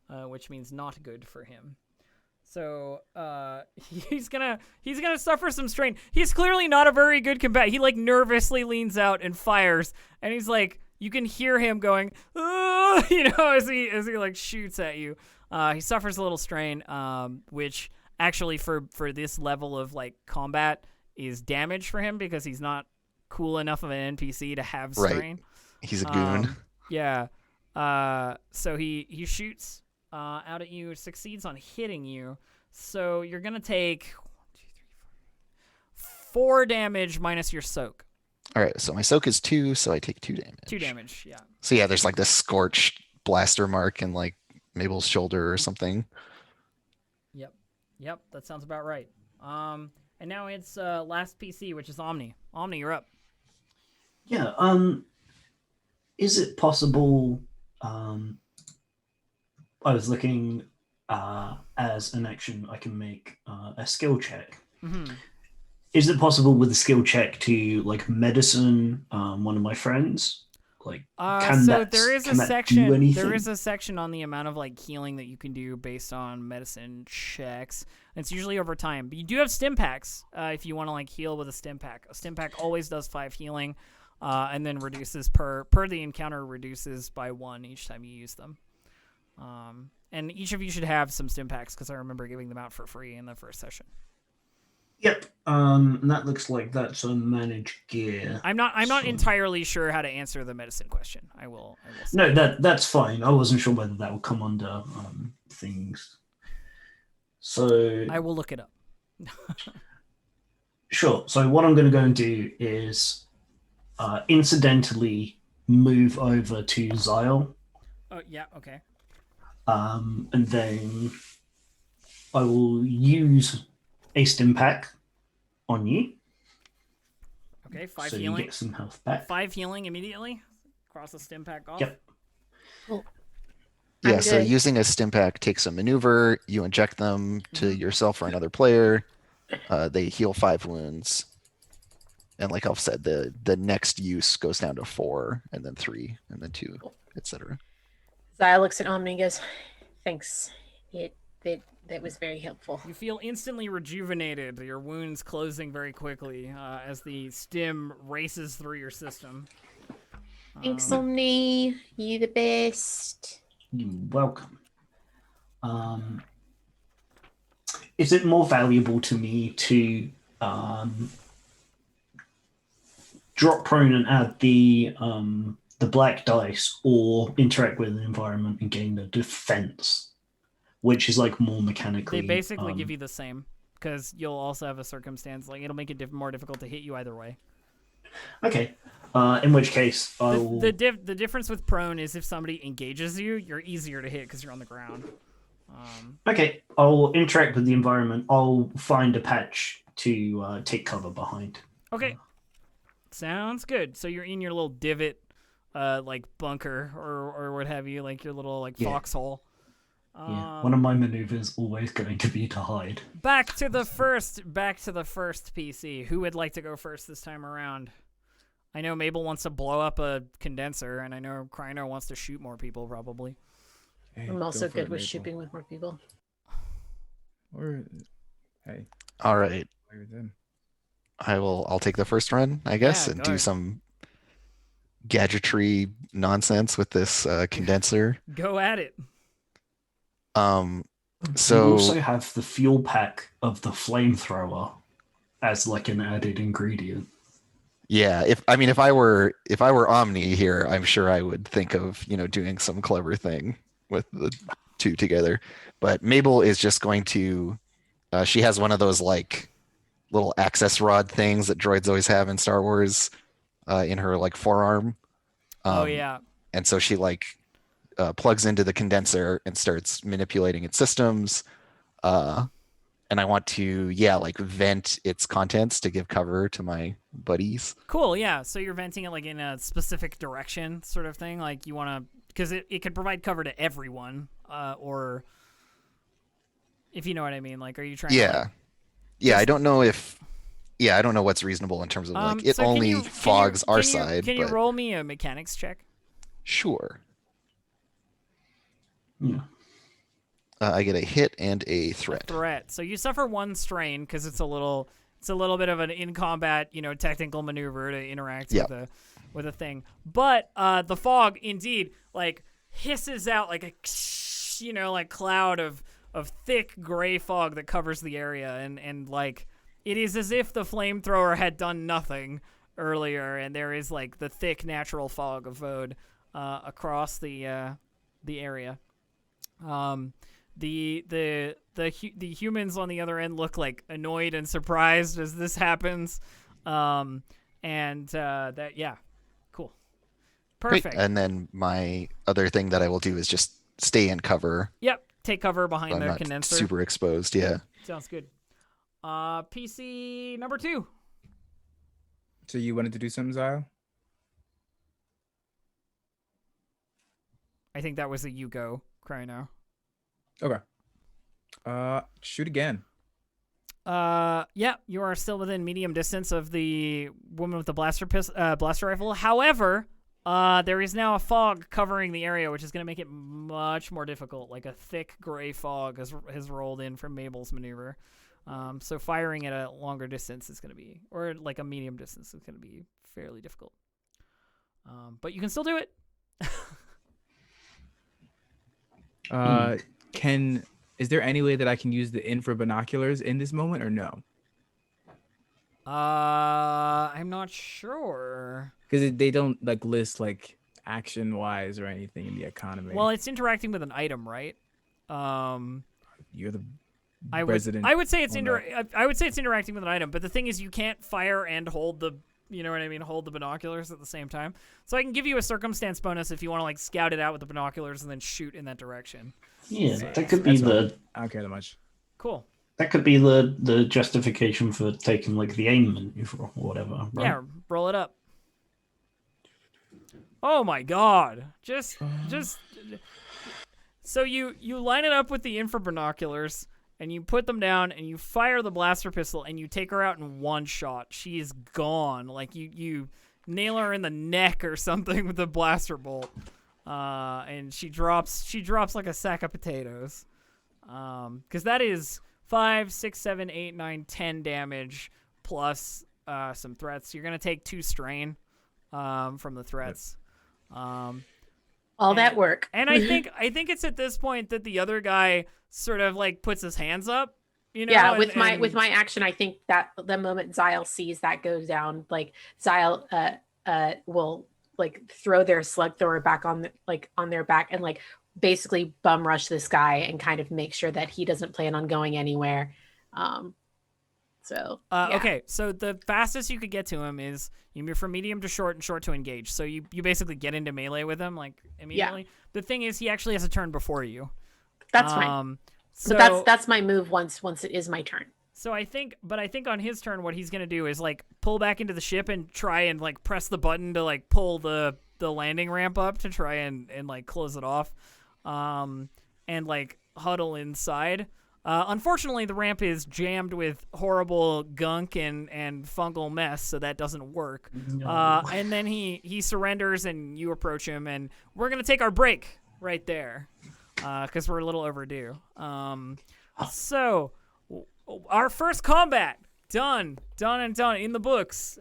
Which means not good for him. So he's gonna suffer some strain. He's clearly not a very good combatant. He like nervously leans out and fires, and he's like, you can hear him going, as he like shoots at you. He suffers a little strain, which actually for this level of like combat is damage for him because he's not cool enough of an NPC to have strain. Right. He's a goon. Yeah. So he shoots out at you, succeeds on hitting you. So you're gonna take 4 damage minus your soak. All right, so my soak is 2, so I take 2 damage. 2 damage, yeah. So yeah, there's like this scorched blaster mark in like Mabel's shoulder or something. Yep, that sounds about right. And now it's last PC, which is Omni. Omni, you're up. Yeah. Is it possible? I was looking as an action I can make a skill check. Mm-hmm. Is it possible with a skill check to like medicine one of my friends? Like, there is a section on the amount of like healing that you can do based on medicine checks. It's usually over time, but you do have stim packs if you want to like heal with a stim pack. A stim pack always does 5 healing, and then reduces per the encounter reduces by 1 each time you use them. And each of you should have some stim packs because I remember giving them out for free in the first session. Yep. And that looks like that's a managed gear. I'm not entirely sure how to answer the medicine question. I will say. No, that's fine. I wasn't sure whether that would come under things. So I will look it up. Sure. So what I'm going to go and do is incidentally move over to Zyle. Oh yeah, okay. And then I will use a stim pack on you. Okay, 5 so healing. You get some health back. 5 healing immediately. Cross the stim pack off. Yep. Cool. Yeah, so using a stim pack takes a maneuver. You inject them to yourself or another player. They heal 5 wounds. And like Elf said, the next use goes down to 4, and then 3, and then 2, etc. Zaya looks at Omni and goes, thanks. That was very helpful. You feel instantly rejuvenated, your wounds closing very quickly as the stim races through your system. Thanks, Omni. You the best. You're welcome. is it more valuable to me to drop prone and add the black dice, or interact with an environment and gain the defense, which is like more mechanically? They basically give you the same, because you'll also have a circumstance, like it'll make it more difficult to hit you either way. Okay. In which case, the difference with prone is if somebody engages you, you're easier to hit because you're on the ground. Okay, I'll interact with the environment. I'll find a patch to take cover behind. Okay. Sounds good. So you're in your little divot, like bunker or what have you, like your little like foxhole. Yeah. One of my maneuvers always going to be to hide. Back to the first PC. Who would like to go first this time around? I know Mabel wants to blow up a condenser, and I know Kryno wants to shoot more people, probably. Hey, I'm also good with Maple. shooting with more people. Or, hey. All right. Play with them. I'll take the first run, I guess, Yeah, and go do ahead. some gadgetry nonsense with this condenser. Go at it. You So also have the fuel pack of the flamethrower as like an added ingredient. yeah, if I were Omni here, I'm sure I would think of, doing some clever thing with the two together. But Mabel is just going to she has one of those like little access rod things that droids always have in Star Wars in her like forearm. Oh yeah. And so she like plugs into the condenser and starts manipulating its systems. And I want to, like vent its contents to give cover to my buddies. Cool, yeah. So you're venting it like in a specific direction, sort of thing. Like you want to, because it could provide cover to everyone, or if you know what I mean. Like, are you trying? Yeah, To, like, I don't know if, I don't know what's reasonable in terms of like it so can only you- fogs can you- our can you- side. Can you but roll me a mechanics check? sure, Yeah. I get a hit and a threat. Threat. So you suffer one strain because it's a little bit of an in combat, technical maneuver to interact with a thing. But the fog indeed like hisses out like a like cloud of thick gray fog that covers the area, and like it is as if the flamethrower had done nothing earlier, and there is like the thick natural fog of Vode across the area. The humans on the other end look like annoyed and surprised as this happens, cool, Great. perfect. And then my other thing that I will do is just stay in cover. Yep, take cover So behind I'm the not condenser. super exposed. Yeah. Sounds good. PC number 2. So you wanted to do something, Zyle? I think that was a you go, Kryno. Okay. Shoot again. Yeah, you are still within medium distance of the woman with the blaster rifle. However, there is now a fog covering the area, which is going to make it much more difficult. Like a thick gray fog has rolled in from Mabel's maneuver. So firing at a longer distance is going to be, or like a medium distance is going to be fairly difficult. But you can still do it. Is there any way that I can use the infra binoculars in this moment or no? I'm not sure. Because they don't like list like action wise or anything in the economy. Well, it's interacting with an item, right? You're the I resident. would say it's owner. I would say it's interacting with an item, but the thing is, you can't fire and hold the, hold the binoculars at the same time. So I can give you a circumstance bonus if you want to like scout it out with the binoculars and then shoot in that direction. Yeah, that could be That's I don't care that much. Cool. that could be the justification for taking like the aim maneuver or whatever. Right? Yeah, roll it up. Oh my god! Just so you line it up with the infra binoculars and you put them down and you fire the blaster pistol and you take her out in one shot. She is gone. Like you nail her in the neck or something with the blaster bolt, and she drops like a sack of potatoes. Because that is 5, 6, 7, 8, 9, 10 damage plus some threats. You're gonna take 2 strain from the threats. All that work. And I think it's at this point that the other guy sort of like puts his hands up, You know, Yeah, and with my action, I think that the moment Zyle sees that go down, like Zyle will like throw their slug thrower back on on their back and like basically bum rush this guy and kind of make sure that he doesn't plan on going anywhere. So yeah. Okay, so the fastest you could get to him is you move from medium to short and short to engage. So you basically get into melee with him like immediately. Yeah. The thing is, he actually has a turn before you. That's fine. So but that's my move once it is my turn. So I think on his turn, what he's gonna do is like pull back into the ship and try and like press the button to like pull the landing ramp up to try and like close it off, and like huddle inside. Unfortunately, the ramp is jammed with horrible gunk and fungal mess, so that doesn't work. No. And then he surrenders, and you approach him, and we're gonna take our break right there, because we're a little overdue. So our first combat done in the books.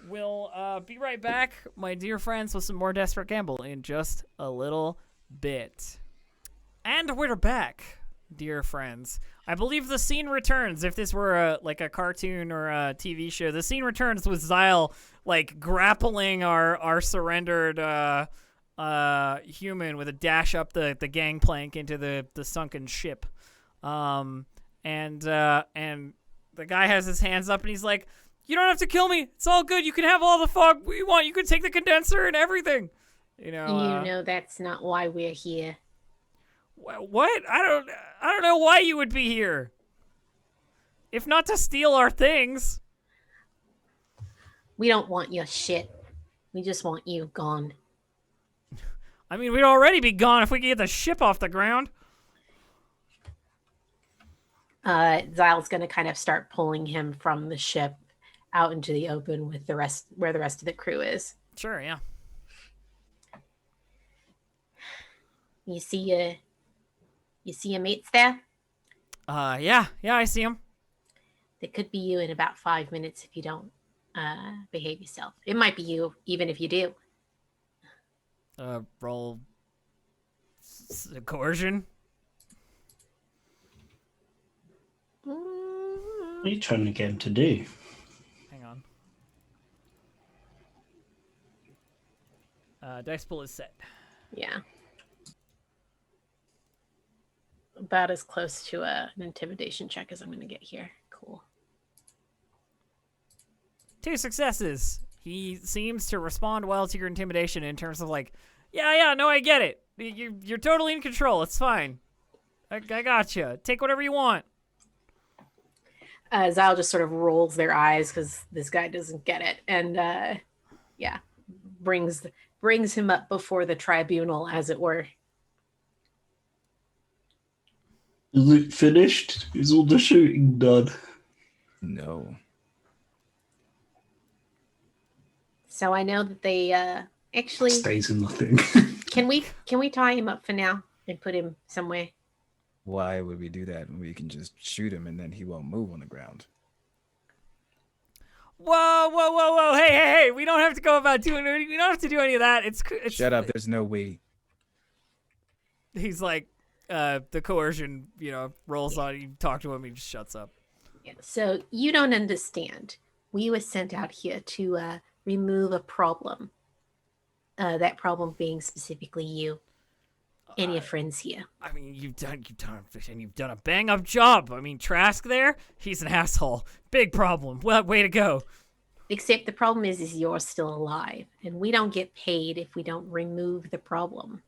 We'll be right back, my dear friends, with some more Desperate Gamble in just a little bit. And we're back, dear friends. I believe the scene returns. If this were a cartoon or a TV show, the scene returns with Zyle like grappling our surrendered human with a dash up the gangplank into the sunken ship. And the guy has his hands up and he's like, "You don't have to kill me. It's all good. You can have all the fog you want. You can take the condenser and everything." You know that's not why we're here. What? I don't know why you would be here. If not to steal our things. We don't want your shit. We just want you gone. I mean, we'd already be gone if we could get the ship off the ground. Zyle's going to kind of start pulling him from the ship out into the open with where the rest of the crew is. Sure, yeah. You see your mates there? Yeah, I see them. They could be you in about 5 minutes if you don't behave yourself. It might be you, even if you do. Roll coercion. What are you trying to get him to do? Hang on. Dice pool is set. Yeah. About as close to an intimidation check as I'm going to get here. Cool. 2 successes. He seems to respond well to your intimidation in terms of like, yeah, no, I get it. You're totally in control. It's fine. I gotcha. Take whatever you want. Zyle just sort of rolls their eyes because this guy doesn't get it, and brings him up before the tribunal, as it were. Is it finished? Is all the shooting done? No. So I know that they actually stays in the thing. Can we tie him up for now and put him somewhere? Why would we do that when we can just shoot him and then he won't move on the ground? Whoa! Hey! We don't have to go about doing. We don't have to do any of that. It's Shut up! There's no way. He's like, the coercion, rolls on. You talk to him, he just shuts up. Yeah. So you don't understand. We were sent out here to remove a problem. That problem being specifically you and your friends here. I mean, you've done a bang up job. I mean, Trask there, he's an asshole. Big problem. Well, way to go. Except the problem is you're still alive, and we don't get paid if we don't remove the problem.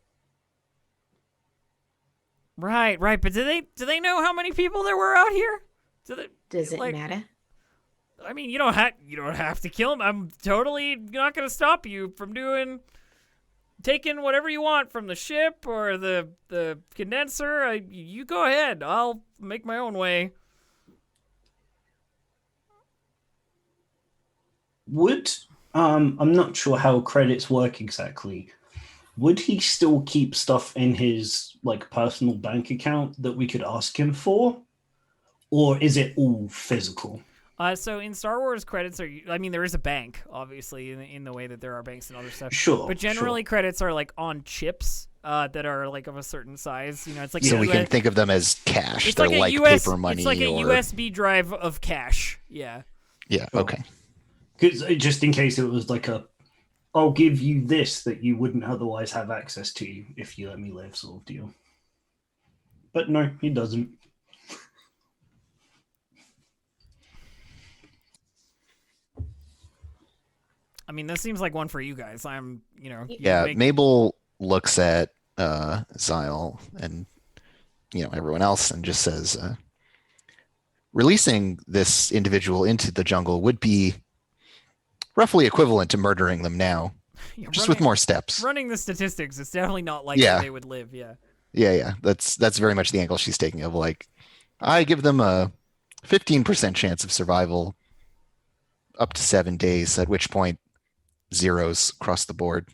Right. But do they know how many people there were out here? Does it matter? I mean, you don't have to kill him. I'm totally not going to stop you from taking whatever you want from the ship or the condenser. You go ahead. I'll make my own way. I'm not sure how credits work exactly. Would he still keep stuff in his personal bank account that we could ask him for? Or is it all physical? So in Star Wars, credits are, there is a bank, obviously, in the way that there are banks and other stuff. Sure. But generally, credits are on chips. that are like of a certain size. You know, it's like So a we US can think of them as cash. it's They're like a like US, paper money it's like a or USB drive of cash. Yeah. yeah. Sure. Okay. Because just in case it was like I'll give you this that you wouldn't otherwise have access to if you let me live sort of deal. But no, he doesn't. I mean, this seems like one for you guys. I'm, you know, you Yeah. make- Mabel looks at Zyle and everyone else and just says, releasing this individual into the jungle would be roughly equivalent to murdering them now, yeah, just with more steps. running the statistics. It's definitely not likely Yeah. they would live. Yeah. Yeah. That's very much the angle she's taking of like, I give them a 15% chance of survival up to 7 days, at which point zeros across the board.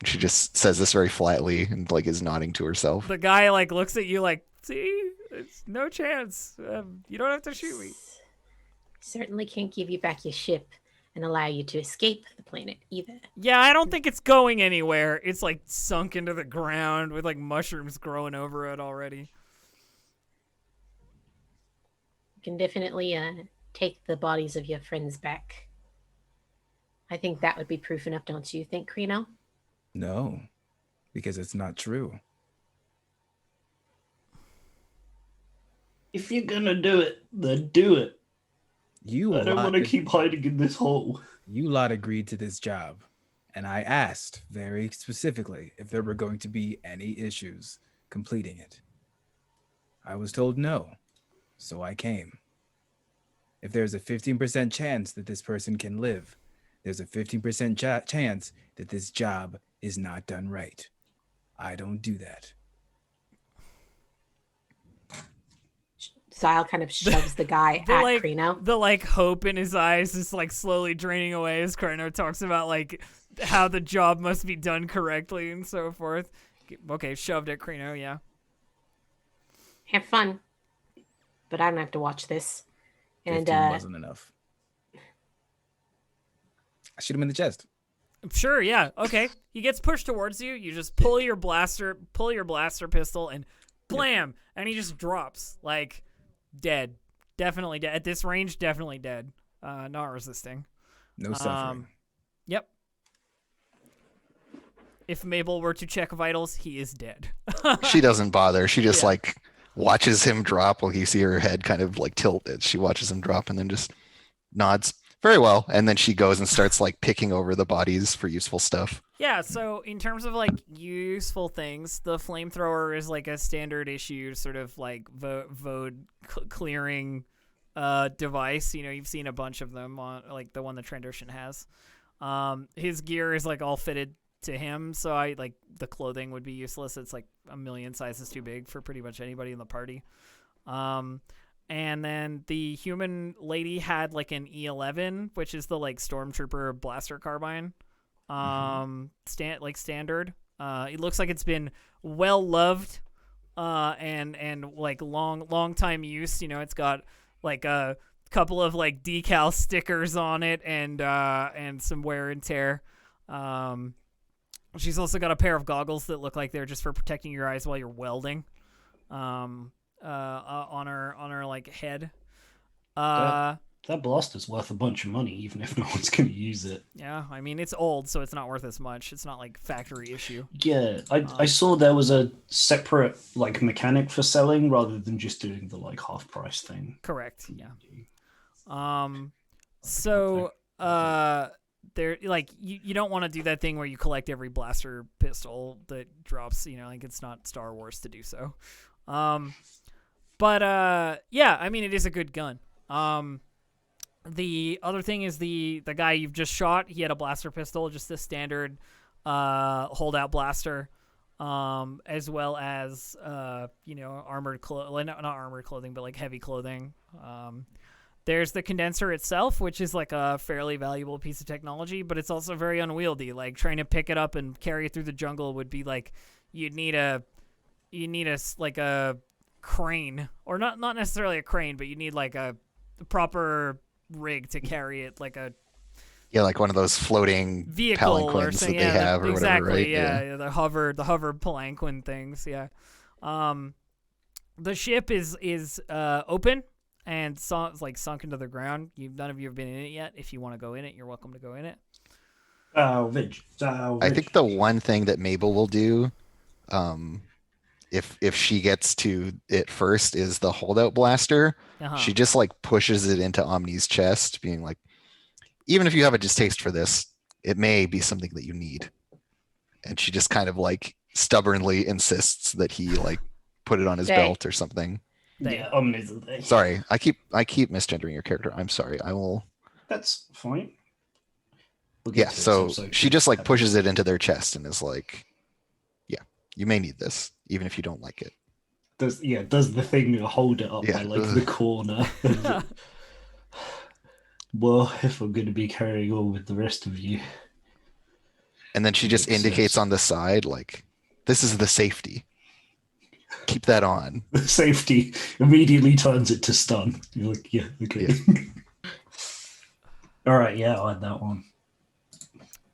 She just says this very flatly and like is nodding to herself. The guy like looks at you like, see, it's no chance. You don't have to shoot me. Certainly can't give you back your ship and allow you to escape the planet either. Yeah, I don't think it's going anywhere. It's like sunk into the ground with like mushrooms growing over it already. You can definitely take the bodies of your friends back. I think that would be proof enough, don't you think, Krino? No, because it's not true. If you're gonna do it, then do it. You I don't lot want to ag- keep hiding in this hole. You lot agreed to this job, and I asked very specifically if there were going to be any issues completing it. I was told no, so I came. If there's a 15% chance that this person can live, there's a 15% chance that this job is not done right. I don't do that. Zyle kind of shoves the guy The at like Krino. the like hope in his eyes is like slowly draining away as Krino talks about like how the job must be done correctly and so forth. Okay, shoved at Krino, yeah. Have fun. But I don't have to watch this. And 15 wasn't enough. I shoot him in the chest. Sure, yeah. Okay. He gets pushed towards you. You just pull your blaster pistol and blam, and he just drops like dead. Definitely dead. At this range, definitely dead. Not resisting. No suffering. Yep. If Mabel were to check vitals, he is dead. She doesn't bother. She just Yeah. like watches him drop while you see her head kind of like tilted. She watches him drop and then just nods. Very well. And then she goes and starts like picking over the bodies for useful stuff. Yeah, so in terms of like useful things, the flamethrower is like a standard issue sort of like VOD clearing device. You know, you've seen a bunch of them on like the one that Trandoshan has. His gear is like all fitted to him, so I like the clothing would be useless. It's like a million sizes too big for pretty much anybody in the party. And then the human lady had like an E11, which is the like stormtrooper blaster carbine. Standard. It looks like it's been well loved, and like long time use. You know, it's got like a couple of like decal stickers on it and some wear and tear. She's also got a pair of goggles that look like they're just for protecting your eyes while you're welding. On her like head. That blaster's worth a bunch of money, even if no one's going to use it. Yeah, I mean it's old, so it's not worth as much. It's not like factory issue. Yeah, I saw there was a separate like mechanic for selling rather than just doing the like half price thing. Correct. Yeah. So there like you don't want to do that thing where you collect every blaster pistol that drops. You know, like it's not Star Wars to do so. But yeah, I mean it is a good gun. The other thing is the guy you've just shot, he had a blaster pistol, just the standard holdout blaster, as well as armored clothing, not armored clothing, but like heavy clothing. There's the condenser itself, which is like a fairly valuable piece of technology, but it's also very unwieldy. Like trying to pick it up and carry it through the jungle would be like you'd need a like a crane, or not necessarily a crane, but you need like a proper rig to carry it, like a Yeah, like one of those floating vehicle or palanquins something. that they have or exactly. whatever, right? Yeah, the hover palanquin things. Yeah. The ship is open and sunk into the ground. None of you have been in it yet. If you want to go in it, you're welcome to go in it. Salvage. I think the one thing that Mabel will do, if she gets to it first, is the holdout blaster. Uh-huh. She just like pushes it into Omni's chest, being like, even if you have a distaste for this, it may be something that you need. And she just kind of like stubbornly insists that he like put it on his belt or something. Yeah, Omni's a thing. Sorry, I keep misgendering your character. I'm sorry. I will. That's fine. Yeah, so she just like pushes it into their chest and is like, yeah, you may need this, even if you don't like it. Does the thing hold it up by like the corner? Well, if I'm going to be carrying on with the rest of you. And then she just indicates on the side, like, this is the safety. Keep that on. The safety immediately turns it to stun. You're like, yeah, okay. Yeah. All right, yeah, I'll add that one.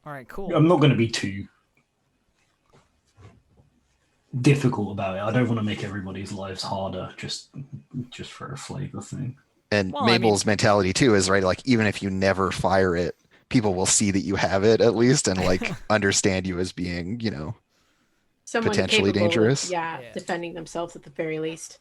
All right, cool. I'm not going to be too difficult about it. I don't want to make everybody's lives harder just for a flavor thing. And Mabel's mentality too is, right, like, even if you never fire it, people will see that you have it at least and like understand you as being, someone potentially capable of, dangerous. yeah, defending themselves at the very least.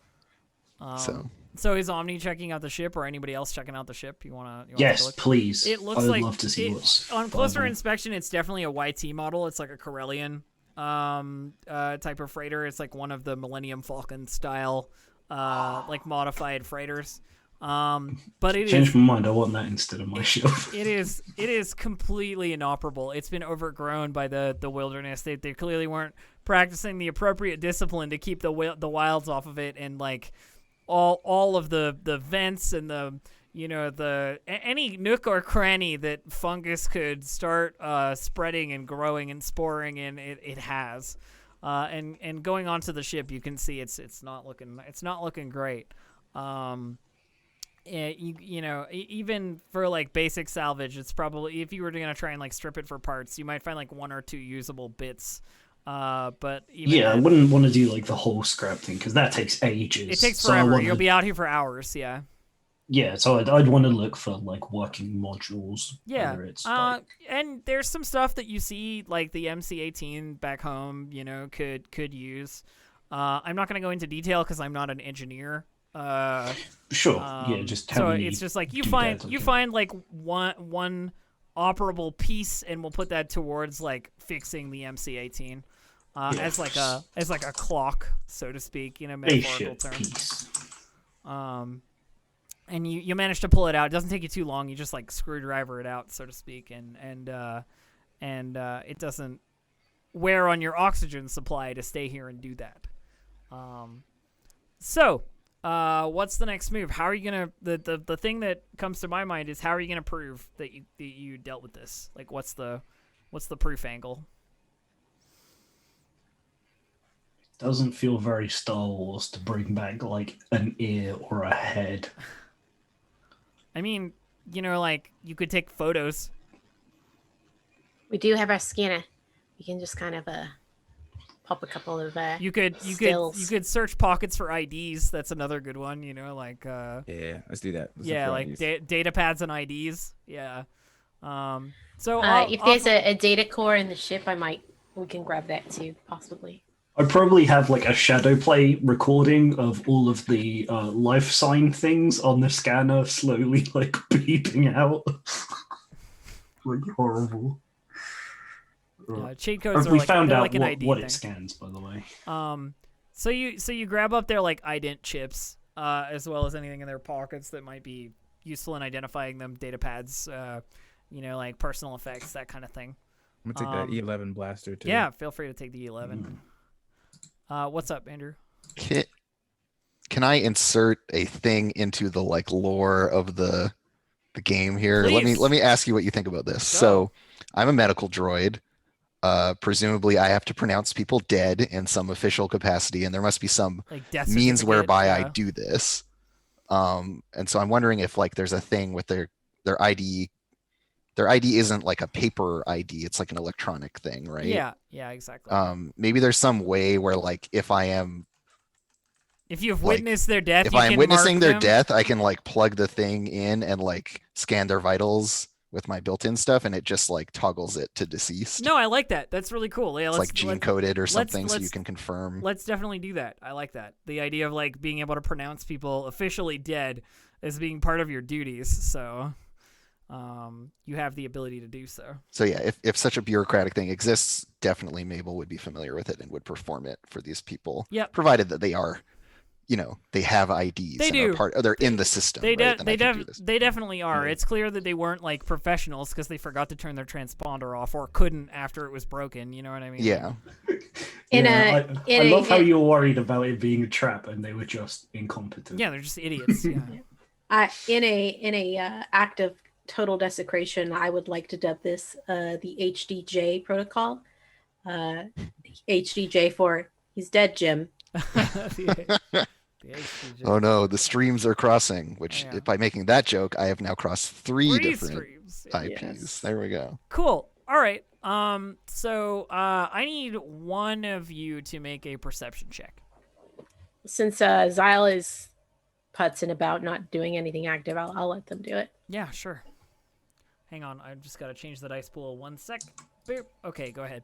So is Omni checking out the ship, or anybody else checking out the ship? You wanna yes, take a look? please. It looks I'd like love to see what's on closer inspection. It's definitely a YT model. It's like a Corellian type of freighter. It's like one of the Millennium Falcon style like modified freighters. But it changed my mind. I want that instead of my ship. It is completely inoperable. It's been overgrown by the wilderness. They clearly weren't practicing the appropriate discipline to keep the wilds off of it, and like all of the vents and the any nook or cranny that fungus could start spreading and growing and sporing in, it has. And going onto the ship, you can see it's not looking great. Even for like basic salvage, it's probably, if you were gonna try and like strip it for parts, you might find like one or two usable bits. But even I wouldn't want to do like the whole scrap thing because that takes ages. It takes forever. You'll be out here for hours. Yeah. Yeah, so I'd want to look for like working modules. Yeah. It's and there's some stuff that you see like the MC-18 back home, could use. I'm not gonna go into detail because I'm not an engineer. Sure. Just tell me. So it's just like you find like one operable piece, and we'll put that towards like fixing the MC-18 as like a clock, so to speak, metaphorical term. Piece. And you manage to pull it out. It doesn't take you too long. You just like screwdriver it out, so to speak, and it doesn't wear on your oxygen supply to stay here and do that. So. What's the next move? How are you gonna the thing that comes to my mind is, how are you gonna prove that you dealt with this? Like, what's the proof angle? Doesn't feel very Star Wars to bring back like an ear or a head. I mean, like you could take photos. We do have our scanner. We can just kind of pop a couple of you could search pockets for IDs. That's another good one. Yeah, let's do that. Data pads and IDs. Yeah. So if there's a data core in the ship, we can grab that too, possibly. I probably have like a shadow play recording of all of the life sign things on the scanner slowly like beeping out. Like horrible. Cheat codes we found out like an ID what thing. It scans, by the way. So you grab up their like ident chips, as well as anything in their pockets that might be useful in identifying them, data pads, like personal effects, that kind of thing. I'm gonna take that E11 blaster too. Yeah, feel free to take the E11. What's up, Andrew? Can I insert a thing into the like lore of the game here? Please. Let me ask you what you think about this. Go. So, I'm a medical droid. Presumably I have to pronounce people dead in some official capacity, and there must be some like death means certificate, whereby I do this. And so I'm wondering if like there's a thing with their ID their ID isn't like a paper ID, it's like an electronic thing, right? Yeah, exactly. Maybe there's some way where like if you've like, witnessed their death, if you I'm can witnessing mark their them. death, I can like plug the thing in and like scan their vitals with my built-in stuff, and it just like toggles it to deceased. No, I like that. That's really cool. Yeah, It's like gene coded or something, so you can confirm. Let's definitely do that. I like that. The idea of like being able to pronounce people officially dead as being part of your duties. So, you have the ability to do so. So yeah, if such a bureaucratic thing exists, definitely Mabel would be familiar with it and would perform it for these people. Yep. Provided that they are, they have IDs. They and do. They're in the system. They right? they definitely are. Yeah. It's clear that they weren't like professionals because they forgot to turn their transponder off or couldn't after it was broken. You know what I mean? Yeah. I love how you're worried about it being a trap and they were just incompetent. Yeah, they're just idiots. Yeah. In a act of total desecration, I would like to dub this the HDJ protocol. HDJ for he's dead, Jim. Oh no, the streams are crossing, which Yeah. by making that joke, I have now crossed three different streams. IPs. Yes. There we go. Cool. All right. So I need one of you to make a perception check. Since Zyle is putzing about not doing anything active, I'll let them do it. Yeah, sure. Hang on. I just got to change the dice pool 1 sec. Boop. Okay, go ahead.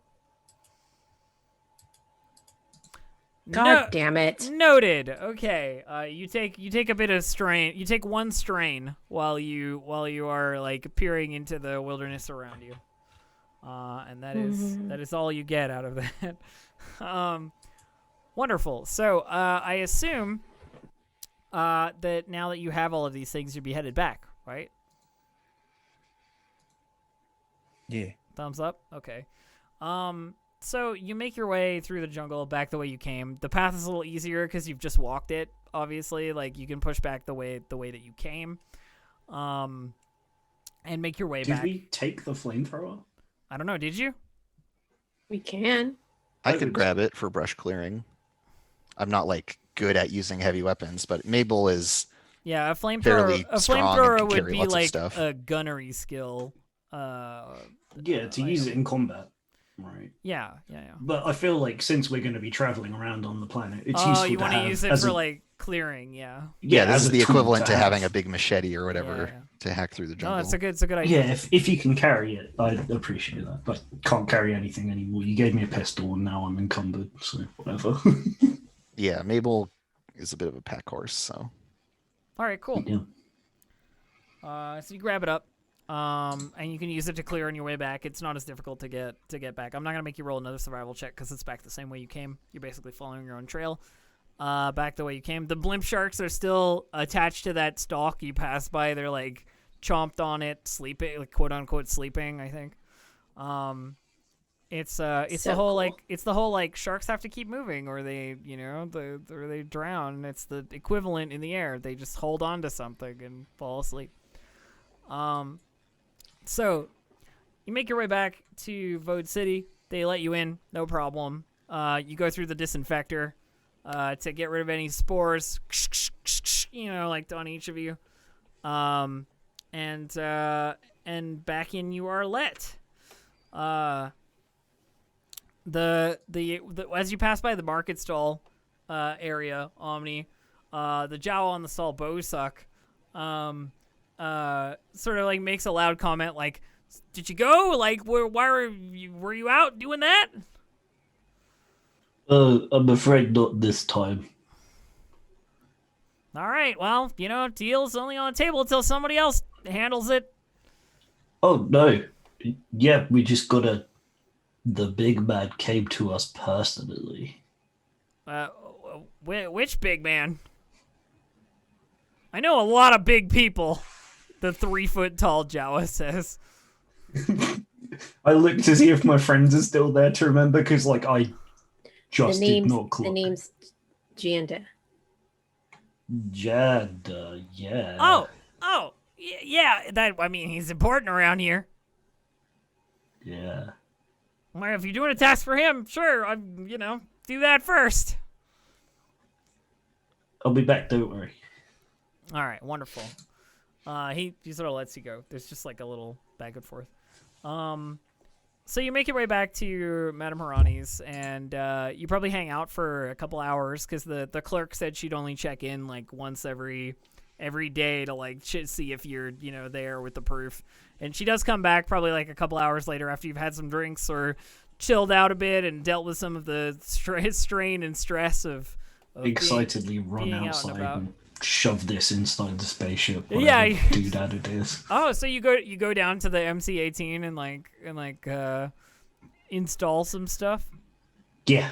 God damn it. Noted. Okay. You take a bit of strain. You take one strain while you are like peering into the wilderness around you. And that is all you get out of that. Wonderful. So, I assume that now that you have all of these things, you'll be headed back, right? Yeah. Thumbs up. Okay. So you make your way through the jungle back the way you came. The path is a little easier because you've just walked it. Obviously, like you can push back the way that you came, and make your way Did back. we take the flamethrower? I don't know. Did you? We can. I could grab it for brush clearing. I'm not like good at using heavy weapons, but Mabel is. Yeah, a flamethrower. Fairly A strong and flamethrower can would carry be lots of like stuff. a gunnery skill. Yeah, to use it in combat. Right. Yeah. But I feel like since we're going to be traveling around on the planet, it's Oh, useful you to want to have use it as for a- like clearing? Yeah. Yeah, this as is a the tool equivalent to have. having a big machete or whatever Yeah. to hack through the jungle. Oh, it's a good idea. Yeah, if you can carry it, I'd appreciate that. But can't carry anything anymore. You gave me a pistol and now I'm encumbered, so whatever. Yeah, Mabel is a bit of a pack horse, so. All right. Cool. Yeah. So you grab it up, and you can use it to clear on your way back. It's not as difficult to get back. I'm not gonna make you roll another survival check because it's back the same way you came. You're basically following your own trail, back the way you came. The blimp sharks are still attached to that stalk you passed by. They're like chomped on it, sleeping, like quote unquote sleeping. I think. It's So the whole cool. it's the whole like sharks have to keep moving or they or they drown. It's the equivalent in the air. They just hold on to something and fall asleep. So you make your way back to Vode City. They let you in, no problem. You go through the disinfector to get rid of any spores, like on each of you. And back in you are let. The as you pass by the market stall area, Omni, the jowl on the stall Bosuck, sort of like makes a loud comment like, "Did you go? Like, why were you out doing that?" I'm afraid not this time. All right, well, deal's only on the table until somebody else handles it. Oh no. Yeah, we just the big man came to us personally. Which big man? I know a lot of big people. The 3-foot-tall Jawa says. I looked to see if my friends are still there to remember because, like, I just did not The clock. name's Janda. Jada, yeah. Oh, yeah. He's important around here. Yeah. Well, if you're doing a task for him, sure, do that first. I'll be back, don't worry. All right, wonderful. He sort of lets you go. There's just like a little back and forth. So you make your way back to Madame Harani's, and you probably hang out for a couple hours because the clerk said she'd only check in like once every day to like see if you're there with the proof. And she does come back probably like a couple hours later after you've had some drinks or chilled out a bit and dealt with some of the strain and stress of excitedly run being outside out and shove this inside the spaceship. Yeah. Doodad it is. Oh, so you go down to the MC-18 and install some stuff? Yeah.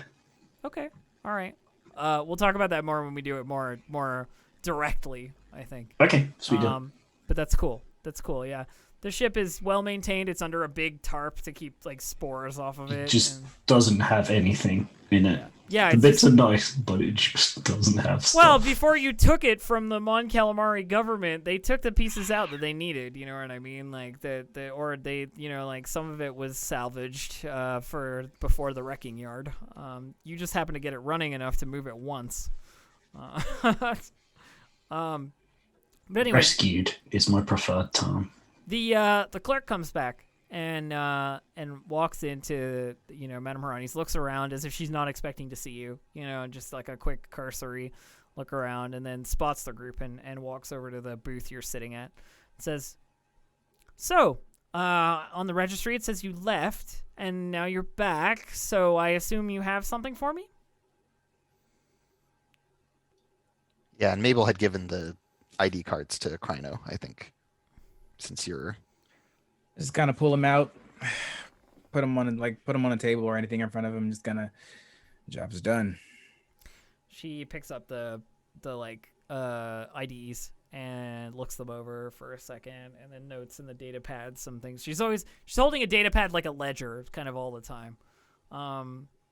Okay. All right. We'll talk about that more when we do it more directly, I think. Okay, sweet. But that's cool. That's cool, yeah. The ship is well maintained. It's under a big tarp to keep like spores off of it. It just doesn't have anything in it. Yeah, the bits are nice, but it just doesn't have stuff. Well, before you took it from the Mon Calamari government, they took the pieces out that they needed. You know what I mean? Like some of it was salvaged for before the wrecking yard. You just happened to get it running enough to move it once. But anyway, rescued is my preferred term. The clerk comes back and walks into Madame Harani's, looks around as if she's not expecting to see you, just like a quick cursory look around, and then spots the group and walks over to the booth you're sitting at. It says, "So, on the registry it says you left and now you're back, so I assume you have something for me?" Yeah, and Mabel had given the ID cards to Kryno, I think, since you're... Just kind of pull him out, put him on a table or anything in front of him. Just kind of, job's done. She picks up the IDs and looks them over for a second, and then notes in the data pad some things. She's holding a data pad like a ledger, kind of all the time.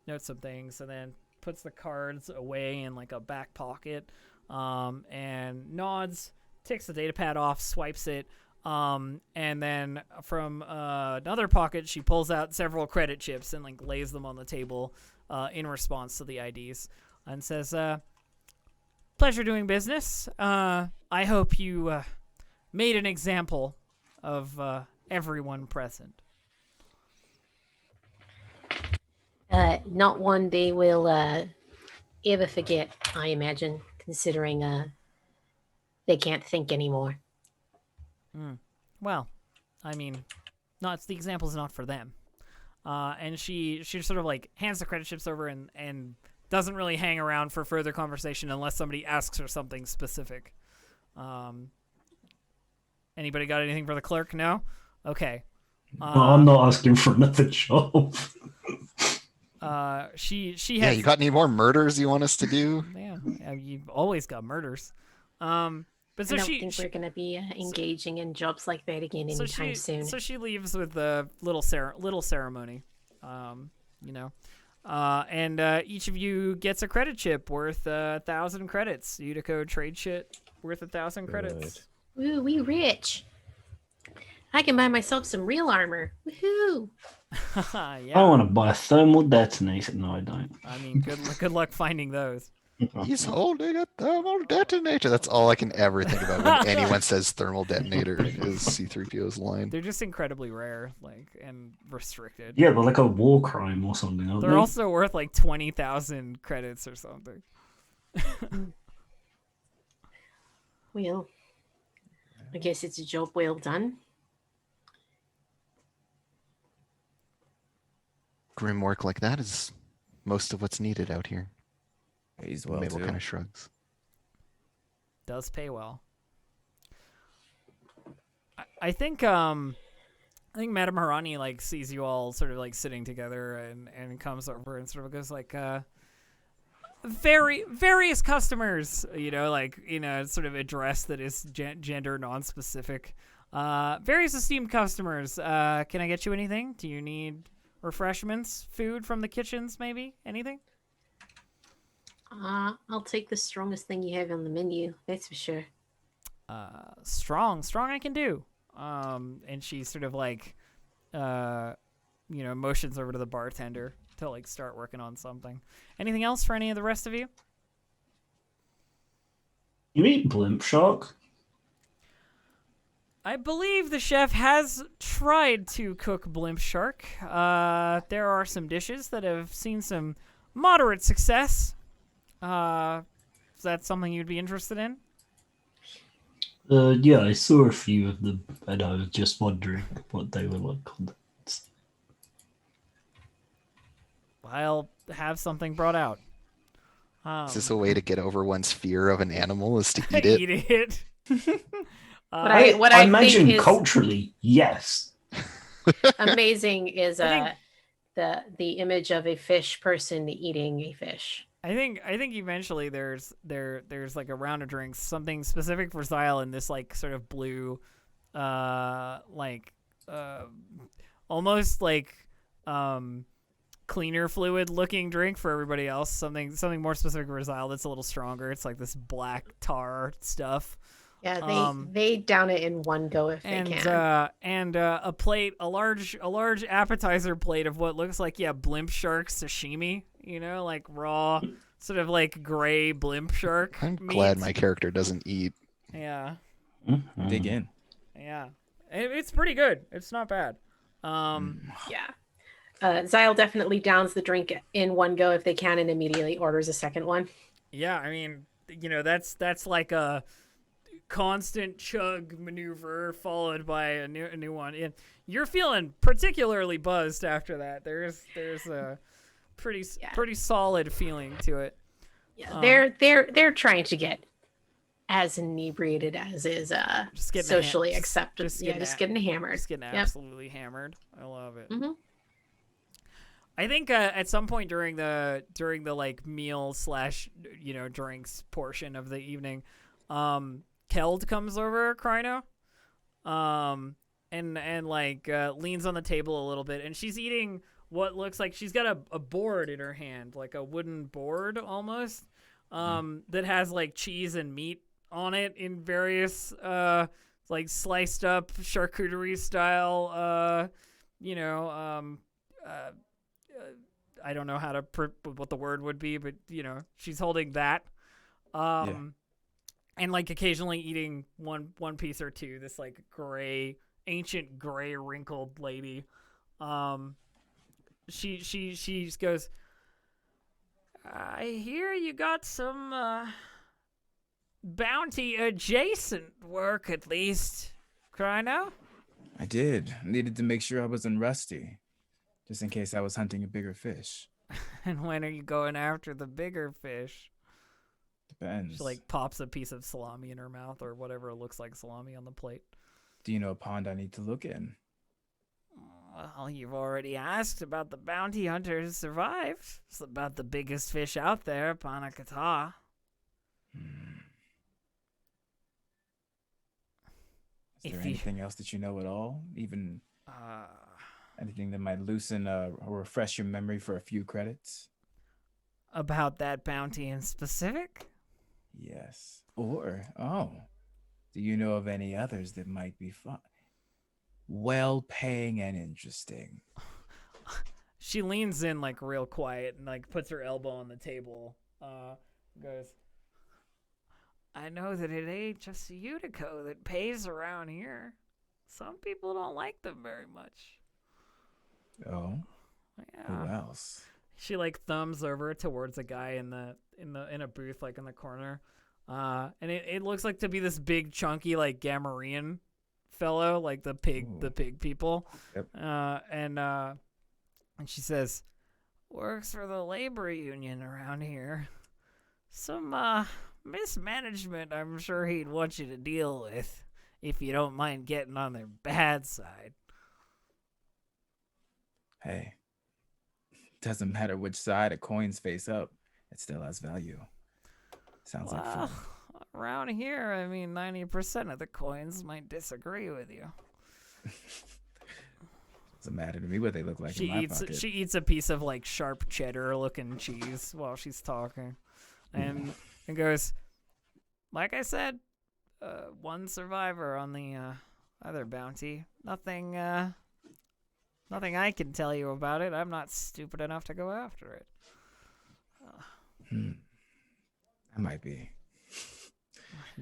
Notes some things, and then puts the cards away in like a back pocket, and nods, takes the data pad off, swipes it. And then from another pocket, she pulls out several credit chips and like lays them on the table in response to the IDs, and says, "Pleasure doing business. I hope you made an example of everyone present." Not one they will ever forget, I imagine, considering they can't think anymore. Well, I mean, the example's not for them. And she sort of like hands the credit chips over and doesn't really hang around for further conversation unless somebody asks her something specific. Anybody got anything for the clerk? No? Okay. I'm not asking for another job. She has... Yeah, you got any more murders you want us to do? Yeah, you've always got murders. But so I don't think we're going to be engaging in jobs like that again anytime soon. So she leaves with a little ceremony, and each of you gets a credit chip worth 1,000 credits. Utico trade shit worth 1,000 credits. Ooh, we rich. I can buy myself some real armor. Woohoo! Yeah. I want to buy a thermal detonator. No, I don't. I mean, good luck finding those. He's holding a thermal detonator. That's all I can ever think about when anyone says thermal detonator is C-3PO's line. They're just incredibly rare, and restricted. Yeah, but like a war crime or something. They're also worth like 20,000 credits or something. Well, I guess it's a job well done. Grim work like that is most of what's needed out here. Pays well, Mabel too. kind of shrugs. Does pay well. I think Madame Harani sees you all sort of sitting together and comes over and sort of goes various customers, sort of address that is gender non-specific. Various esteemed customers. Can I get you anything? Do you need refreshments, food from the kitchens, maybe? Anything? I'll take the strongest thing you have on the menu. That's for sure. Strong I can do. And she sort of motions over to the bartender to start working on something. Anything else for any of the rest of you? You eat blimp shark? I believe the chef has tried to cook blimp shark. There are some dishes that have seen some moderate success. Is that something you'd be interested in? Yeah, I saw a few of them, and I was just wondering what they were like on that. I'll have something brought out. Is this a way to get over one's fear of an animal? Is to eat it? Eat it. What I I imagine think is culturally, yes. amazing is I the image of a fish person eating a fish. I think eventually there's like a round of drinks, something specific for Xyle in this like sort of blue, almost like cleaner fluid looking drink for everybody else. Something more specific for Xyle that's a little stronger. It's like this black tar stuff. Yeah, they down it in one go if they can. And a plate, a large appetizer plate of what looks like blimp shark sashimi. You know, like raw, sort of like gray blimp shark. I'm meat. glad my character doesn't eat. Yeah. Mm-hmm. Dig in. Yeah. It's pretty good. It's not bad. Yeah. Xyle definitely downs the drink in one go if they can and immediately orders a second one. Yeah, I mean, that's like a constant chug maneuver followed by a new one. And you're feeling particularly buzzed after that. There's a pretty solid feeling to it. Yeah, they're trying to get as inebriated as is socially acceptable. Just getting hammered. Just getting absolutely hammered. I love it. Mm-hmm. I think at some point during the like meal / drinks portion of the evening, Keld comes over, Kryno, and leans on the table a little bit, and she's eating what looks like she's got a board in her hand, like a wooden board almost, that has like cheese and meat on it in various like sliced up charcuterie style, I don't know how to what the word would be, but she's holding that, and like occasionally eating one piece or two. This like ancient gray wrinkled lady, she goes, I hear you got some bounty adjacent work at least, Kryno. I did. Needed to make sure I wasn't rusty, just in case I was hunting a bigger fish. And when are you going after the bigger fish? Depends. She like pops a piece of salami in her mouth or whatever looks like salami on the plate. Do you know a pond I need to look in? Well, you've already asked about the bounty hunter who survived. It's about the biggest fish out there, Panakata. Is there anything else that you know at all? Even anything that might loosen or refresh your memory for a few credits? About that bounty in specific? Yes. Or, do you know of any others that might be fun? Well-paying and interesting. She leans in like real quiet and like puts her elbow on the table. Goes, I know that it ain't just Utico that pays around here. Some people don't like them very much. Oh? Yeah. Who else? She like thumbs over towards a guy in a booth like in the corner. And it looks like to be this big chunky like Gamorrean fellow, like the pig people. Yep. And she says, works for the labor union around here. Some mismanagement I'm sure he'd want you to deal with if you don't mind getting on their bad side. Hey, doesn't matter which side a coin's face up, it still has value. Sounds like fun. Around here, I mean, 90% of the coins might disagree with you. Doesn't matter to me what they look like in my pocket. She eats a piece of like sharp cheddar-looking cheese while she's talking, and goes, like I said, one survivor on the other bounty. Nothing I can tell you about it. I'm not stupid enough to go after it. I might be.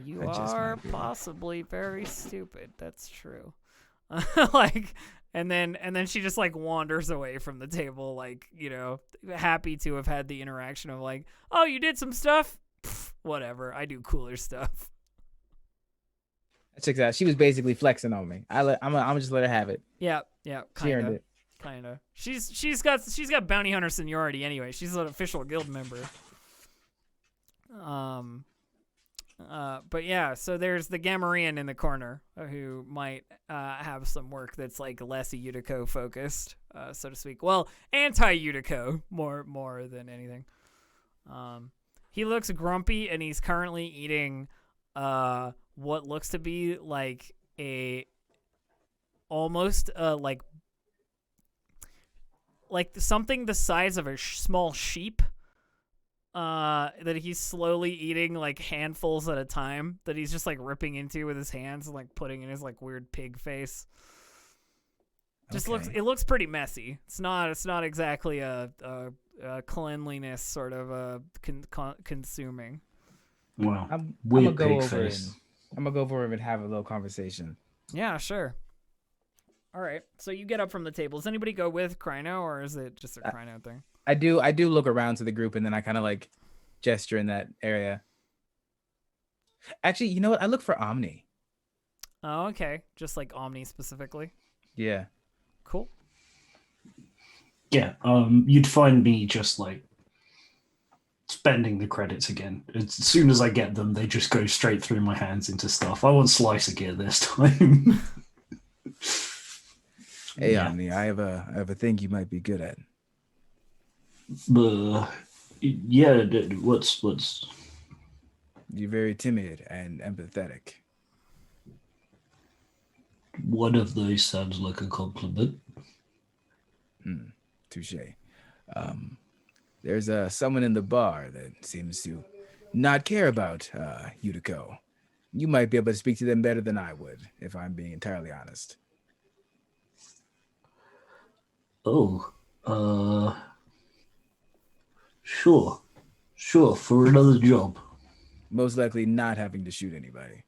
You I just are might be. possibly very stupid. That's true. And then she just like wanders away from the table, like, happy to have had the interaction of like, oh, you did some stuff. Pfft, whatever. I do cooler stuff. Check that out. She was basically flexing on me. I'm just let her have it. Yeah, She earned kinda. it. Kinda. She's got bounty hunter seniority anyway. She's an official guild member. But yeah, so there's the Gamorrean in the corner who might have some work that's like less Utica focused, so to speak. Well, anti-Utica more than anything. He looks grumpy and he's currently eating what looks to be like almost like something the size of a small sheep that he's slowly eating like handfuls at a time, that he's just like ripping into with his hands and like putting in his like weird pig face. It looks pretty messy. It's not exactly a cleanliness sort of consuming. Wow. I'm Weird gonna go pig over face. I'm gonna go over and have a little conversation. Yeah, sure. All right, so you get up from the table. Does anybody go with Kryno, or is it just a Kryno thing? I do look around to the group and then I kind of like gesture in that area. Actually, you know what? I look for Omni. Oh, okay. Just like Omni specifically. Yeah. Cool. Yeah, you'd find me just like spending the credits again. As soon as I get them, they just go straight through my hands into stuff. I want Slicer gear this time. Hey, Yeah. Omni, I have a thing you might be good at. Yeah, what's You're very timid and empathetic. one of those sounds like a compliment? Touche. There's someone in the bar that seems to not care about Utico. You might be able to speak to them better than I would, if I'm being entirely honest. Oh, sure, for another job. Most likely not having to shoot anybody.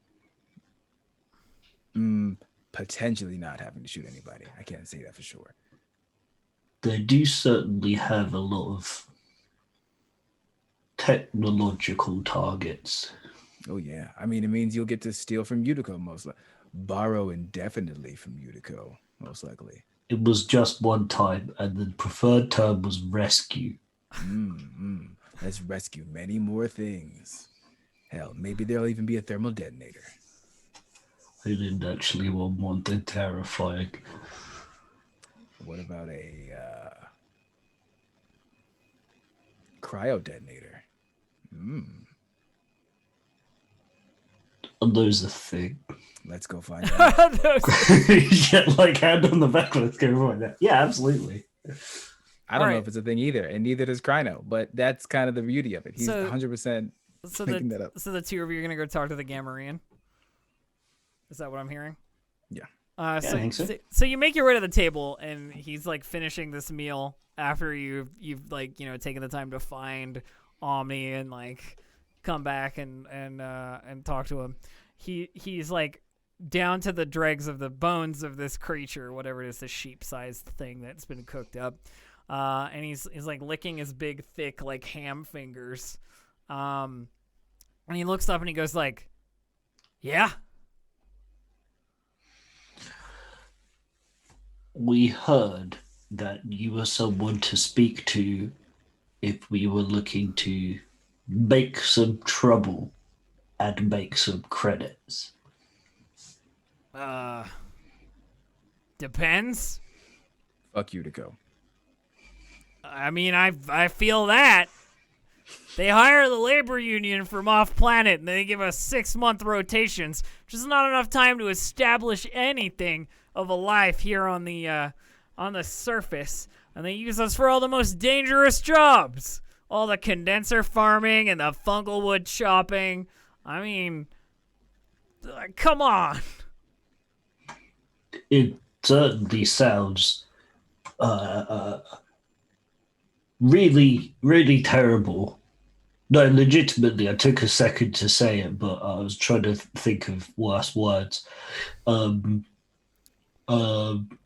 Potentially not having to shoot anybody. I can't say that for sure. They do certainly have a lot of technological targets. Oh yeah, I mean it means you'll get to steal from Utico most likely, borrow indefinitely from Utico most likely. It was just one time, and the preferred term was rescue. Let's rescue many more things. Hell, maybe there'll even be a thermal detonator. I didn't actually want one thing terrifying. What about a cryo detonator? Are those a thing? Let's go find out. Yeah, like hand on the back, let's go find that. Yeah, absolutely. I don't know Alright. if it's a thing either, and neither does Kryno, but that's kind of the beauty of it. He's So- 100% So making that up. the two of you are gonna go talk to the Gamorrean. Is that what I'm hearing? Yeah. I think so. So you make your way to the table, and he's like finishing this meal after you've like taken the time to find Omni and like come back and talk to him. He's like down to the dregs of the bones of this creature, whatever it is, this sheep-sized thing that's been cooked up, and he's like licking his big thick like ham fingers, and he looks up and he goes like, "Yeah." We heard that you were someone to speak to if we were looking to make some trouble and make some credits. Depends. Fuck Utico. I mean, I feel that. They hire the labor union from off planet and they give us 6-month rotations, which is not enough time to establish anything of a life here on the surface. And they use us for all the most dangerous jobs. All the condenser farming and the fungal wood chopping. I mean, come on. It certainly sounds really, really terrible. No, legitimately, I took a second to say it, but I was trying to think of worse words. Um, um,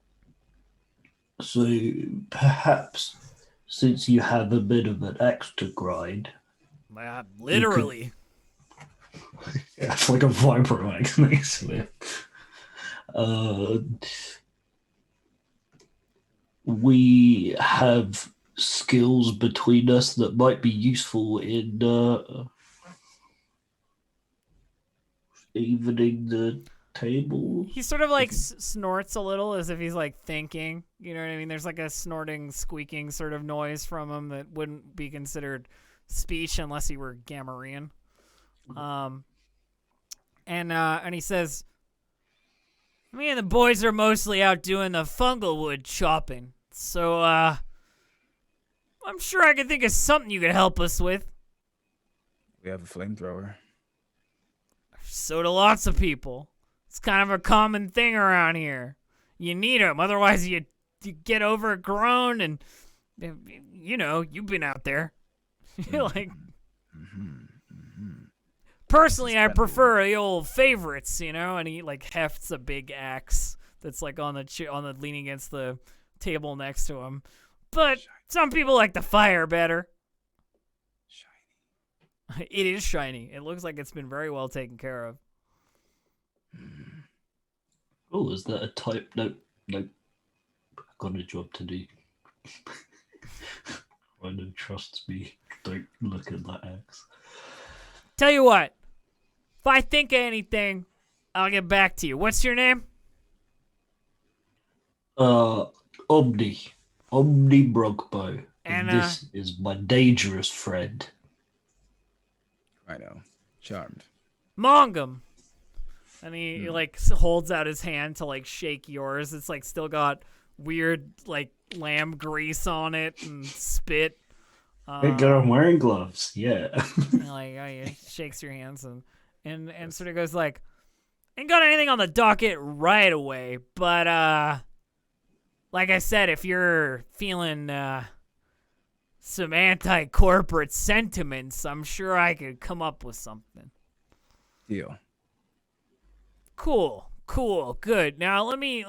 so perhaps since you have a bit of an axe to grind, Literally. yeah, it's like a vibro axe next to it. We have skills between us that might be useful in evening the table. He sort of like snorts a little as if he's like thinking. You know what I mean? There's like a snorting, squeaking sort of noise from him that wouldn't be considered speech unless he were Gamorrean. And he says, "Me and the boys are mostly out doing the fungal wood chopping, so I'm sure I can think of something you could help us with." We have a flamethrower. So do lots of people. It's kind of a common thing around here. You need them, otherwise you get overgrown, and you know, you've been out there. Like, personally, I prefer the old favorites, you know. And he like hefts a big axe that's like on the leaning against the table next to him. But some people like the fire better. Shiny. It is shiny. It looks like it's been very well taken care of. Oh, is that a type? Nope. I've got a job to do. Rhino trusts me. Don't look at that axe. Tell you what, if I think of anything, I'll get back to you. What's your name? Omni Brogbo. And, this is my dangerous friend. I know. Charmed. Mongum. And he like holds out his hand to like shake yours. It's like still got weird like lamb grease on it and spit. Hey girl, I'm wearing gloves. Yeah. And like he shakes your hands and sort of goes like, "Ain't got anything on the docket right away, but like I said, if you're feeling some anti-corporate sentiments, I'm sure I could come up with something." Deal. Cool, good. Now let me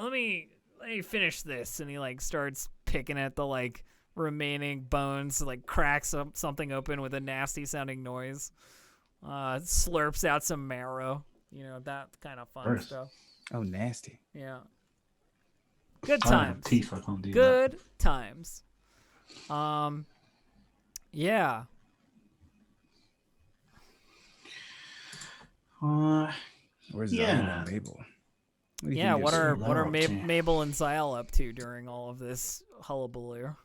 finish this. And he like starts picking at the like remaining bones, like cracks something open with a nasty sounding noise. Slurps out some marrow. You know, that kind of fun stuff. Oh, nasty. Yeah. Good I don't have times. teeth, I can't do Good times. Yeah. Where's Yeah. and Mabel? Yeah, what are up to? Mabel and Zyle up to during all of this hullabaloo?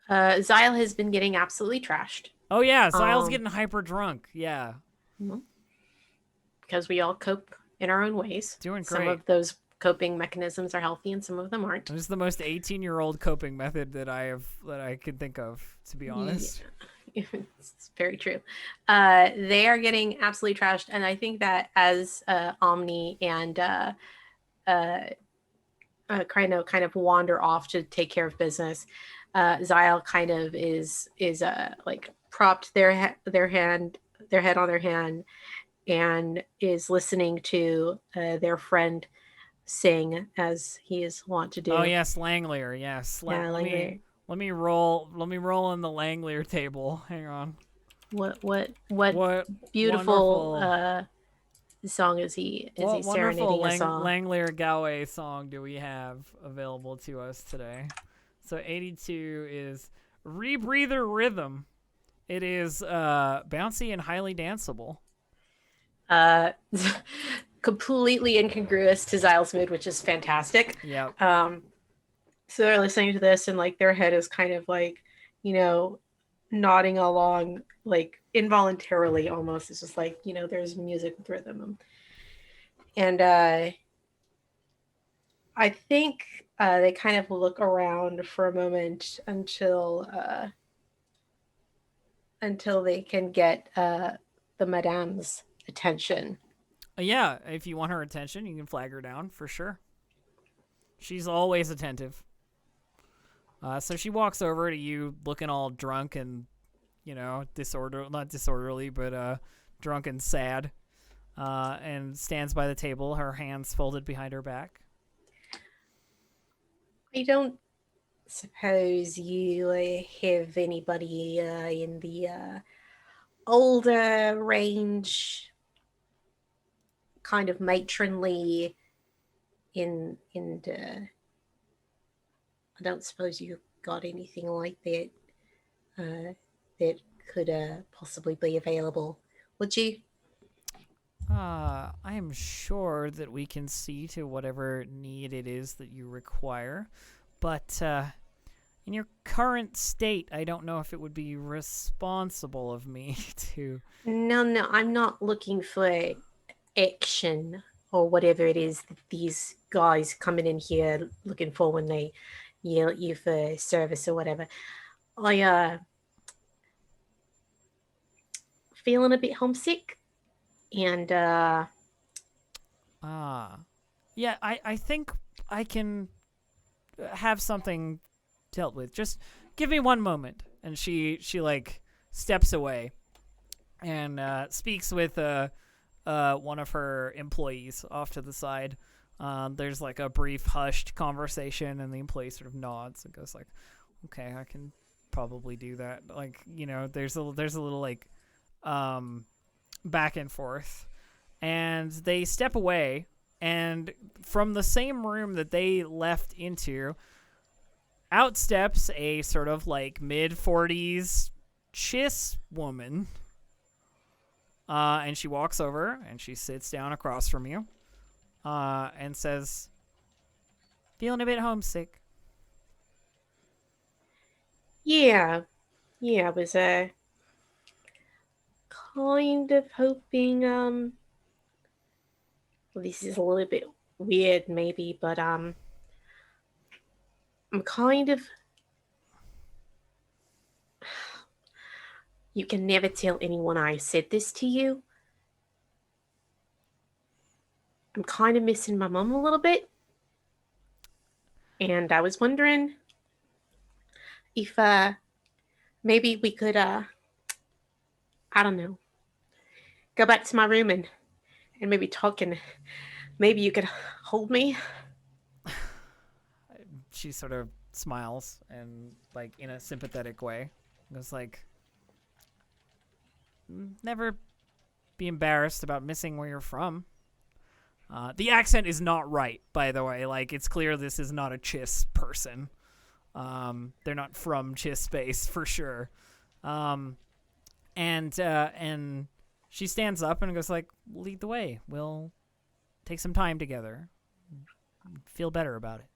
Zyle has been getting absolutely trashed. Oh yeah, Zyle's getting hyper drunk. Yeah. Because we all cope in our own ways. Doing Some great. of those coping mechanisms are healthy and some of them aren't. This is the most 18-year-old coping method that I could think of, to be honest. Yeah. It's very true. They are getting absolutely trashed, and I think that as Omni and kind of wander off to take care of business, Zyle kind of is like propped their head on their hand and is listening to their friend sing as he is wont to do. Oh yes, Langlier. Yes. Langlier. Let me roll on the Langlier table. Hang on. What beautiful wonderful- song is he What serenading wonderful us on? Langlier Galway song do we have available to us today? So 82 is Rebreather Rhythm. It is bouncy and highly danceable. Completely incongruous to Zyle's mood, which is fantastic. Yeah. So they're listening to this and like their head is kind of like, you know, nodding along like involuntarily almost. It's just like, you know, there's music with rhythm. And I think they kind of look around for a moment until they can get the madame's attention. Yeah, if you want her attention, you can flag her down for sure. She's always attentive. So she walks over to you, looking all drunk and, not disorderly, but drunk and sad, and stands by the table, her hands folded behind her back. I don't suppose you have anybody in the older range, kind of matronly I don't suppose you've got anything like that that could possibly be available, would you? I am sure that we can see to whatever need it is that you require, but in your current state, I don't know if it would be responsible of me to... No, I'm not looking for action or whatever it is that these guys coming in here looking for when they yell at you for service or whatever. I feeling a bit homesick, and yeah, I think I can have something dealt with. Just give me one moment. And she like steps away and speaks with one of her employees off to the side. There's like a brief hushed conversation, and the employee sort of nods and goes like, okay, I can probably do that. Like, there's a little like back and forth, and they step away, and from the same room that they left into, out steps a sort of like mid-40s chiss woman, and she walks over and she sits down across from you, and says, feeling a bit homesick? yeah, I was kind of hoping well, this is a little bit weird maybe, but I'm kind of, you can never tell anyone I said this to you. I'm kind of missing my mom a little bit, and I was wondering if maybe we could I don't know, go back to my room and maybe talk, and maybe you could hold me. She sort of smiles and like in a sympathetic way goes like, never be embarrassed about missing where you're from. The accent is not right, by the way. Like, it's clear this is not a Chiss person. They're not from Chiss space for sure. And she stands up and goes like, lead the way. We'll take some time together. Feel better about it.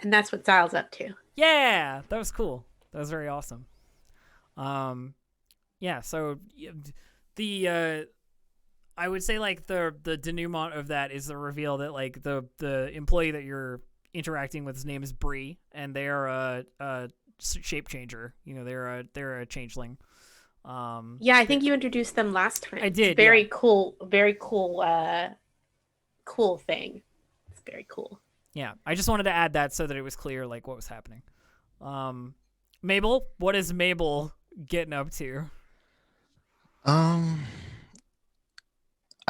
And that's what Zyle's up to. Yeah, that was cool. That was very awesome. Yeah, so the I would say like the denouement of that is the reveal that like the employee that you're interacting with, his name is Bree, and they are a shape changer. They're a changeling. Yeah, I think you introduced them last time. I did. It's very yeah. cool, very cool, cool thing. It's very cool. Yeah, I just wanted to add that so that it was clear like what was happening. Mabel, what is Mabel getting up to? I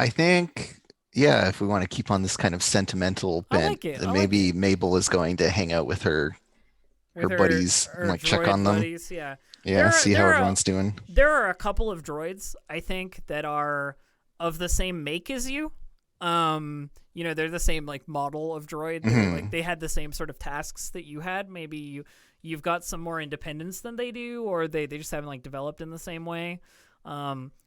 think, yeah, if we want to keep on this kind of sentimental I bent, like it, then I like maybe Mabel is going to hang out with her buddies and like check droid on them. buddies, yeah. Yeah, see how everyone's doing. There are a couple of droids, I think, that are of the same make as you. They're the same like model of droid. Like they had the same sort of tasks that you had. Maybe you've got some more independence than they do, or they just haven't like developed in the same way.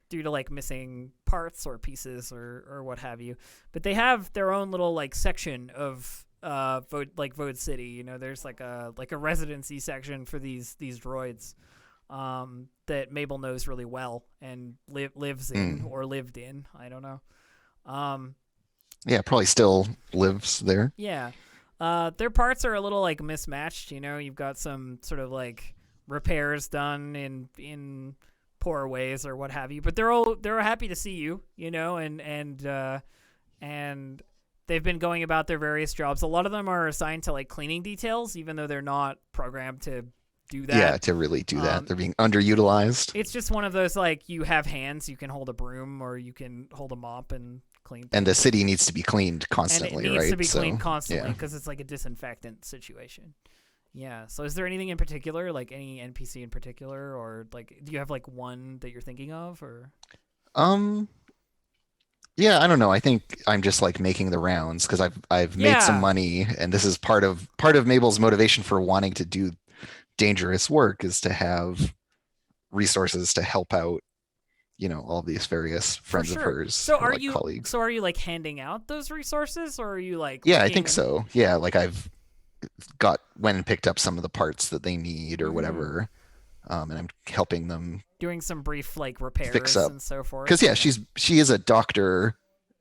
Due to like missing parts or pieces or what have you. But they have their own little like section of Vode City. There's like a residency section for these droids that Mabel knows really well and lives in or lived in. I don't know. Yeah, probably still lives there. Yeah. Their parts are a little like mismatched, you've got some sort of like repairs done in poor ways or what have you, but they're happy to see you, and they've been going about their various jobs. A lot of them are assigned to like cleaning details, even though they're not programmed to do that. Yeah, to really do that. They're being underutilized. It's just one of those like you have hands, you can hold a broom or you can hold a mop and clean things. And the city needs to be cleaned and constantly, it needs right? to be So, cleaned constantly yeah. because it's like a disinfectant situation. Yeah. So is there anything in particular, like any NPC in particular, or like do you have like one that you're thinking of, or? Yeah, I don't know. I think I'm just like making the rounds because I've made some Yeah. money, and this is part of Mabel's motivation for wanting to do dangerous work is to have resources to help out, all these various For friends of sure. hers, So or are like you colleagues. so are you like handing out those resources, or are you like Yeah, I looking think and so. Yeah, like I've went and picked up some of the parts that they need or whatever, and I'm helping them doing some brief like fix repairs up. and so forth? Because yeah, she is a doctor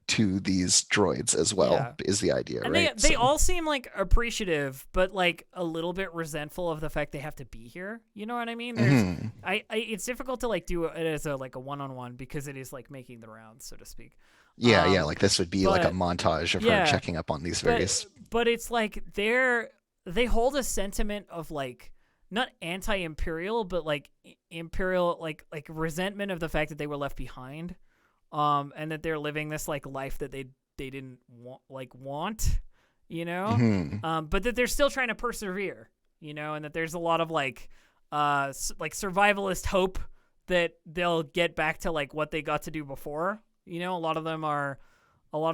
to these droids as well, Yeah. is the idea, And right? they So- all seem like appreciative, but like a little bit resentful of the fact they have to be here. You know what I mean? There's Mhm. it's difficult to like do it as a like a one-on-one because it is like making the rounds, so to speak. Yeah, Um, like this would be like a but- montage of yeah, her checking up on these various. But it's like they hold a sentiment of like not anti-imperial, but like imperial, like resentment of the fact that they were left behind, and that they're living this like life that they didn't want, Mhm. but that they're still trying to persevere, and that there's a lot of like like survivalist hope that they'll get back to like what they got to do before. A lot of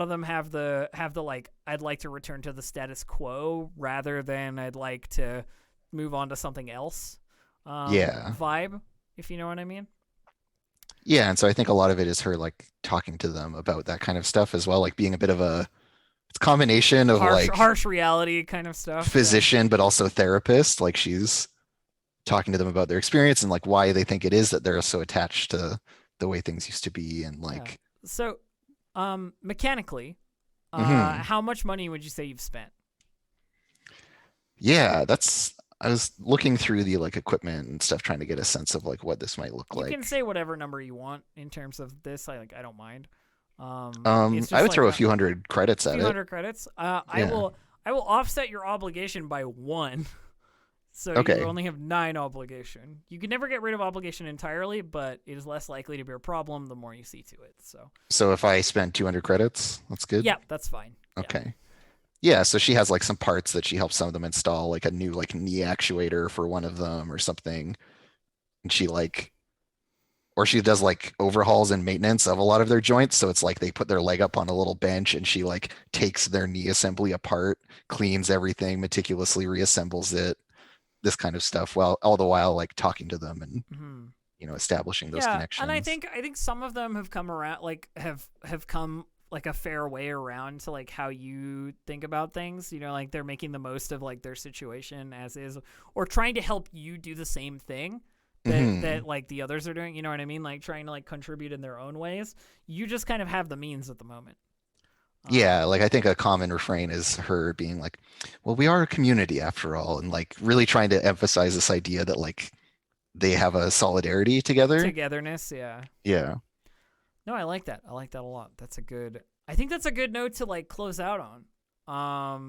them have the like I'd like to return to the status quo rather than I'd like to move on to something else Yeah. vibe, if you know what I mean. Yeah, and so I think a lot of it is her like talking to them about that kind of stuff as well, like being a bit of it's a combination of like Harsh reality kind of stuff. yeah. physician but also therapist. Like she's talking to them about their experience and like why they think it is that they're so attached to the way things used to be, and like So, mechanically, Mhm. how much money would you say you've spent? yeah, I was looking through the like equipment and stuff trying to get a sense of like what this might look You like. can say whatever number you want in terms of this. I don't mind. It's just I would like throw a few hundred credits at few it. hundred credits. I Yeah. will offset your obligation by 1. So Okay. you only have 9 obligation. You can never get rid of obligation entirely, but it is less likely to be a problem the more you see to it. So if I spend 200 credits, that's good. Yeah, that's fine. Yeah. Okay. Yeah, so she has like some parts that she helps some of them install, like a new like knee actuator for one of them or something. And she like or she does like overhauls and maintenance of a lot of their joints. So it's like they put their leg up on a little bench and she like takes their knee assembly apart, cleans everything, meticulously reassembles it, this kind of stuff, while all the while like talking to them and Mhm. establishing those Yeah, connections. and I think some of them have come around, like have come like a fair way around to like how you think about things. Like they're making the most of like their situation as is, or trying to help you do the same thing that like the others are doing. You know what I mean? Like trying to like contribute in their own ways. You just kind of have the means at the moment. Yeah, like I think a common refrain is her being like, well, we are a community after all, and like really trying to emphasize this idea that like they have a solidarity together. Togetherness, yeah. Yeah. No, I like that. I like that a lot. I think that's a good note to like close out on.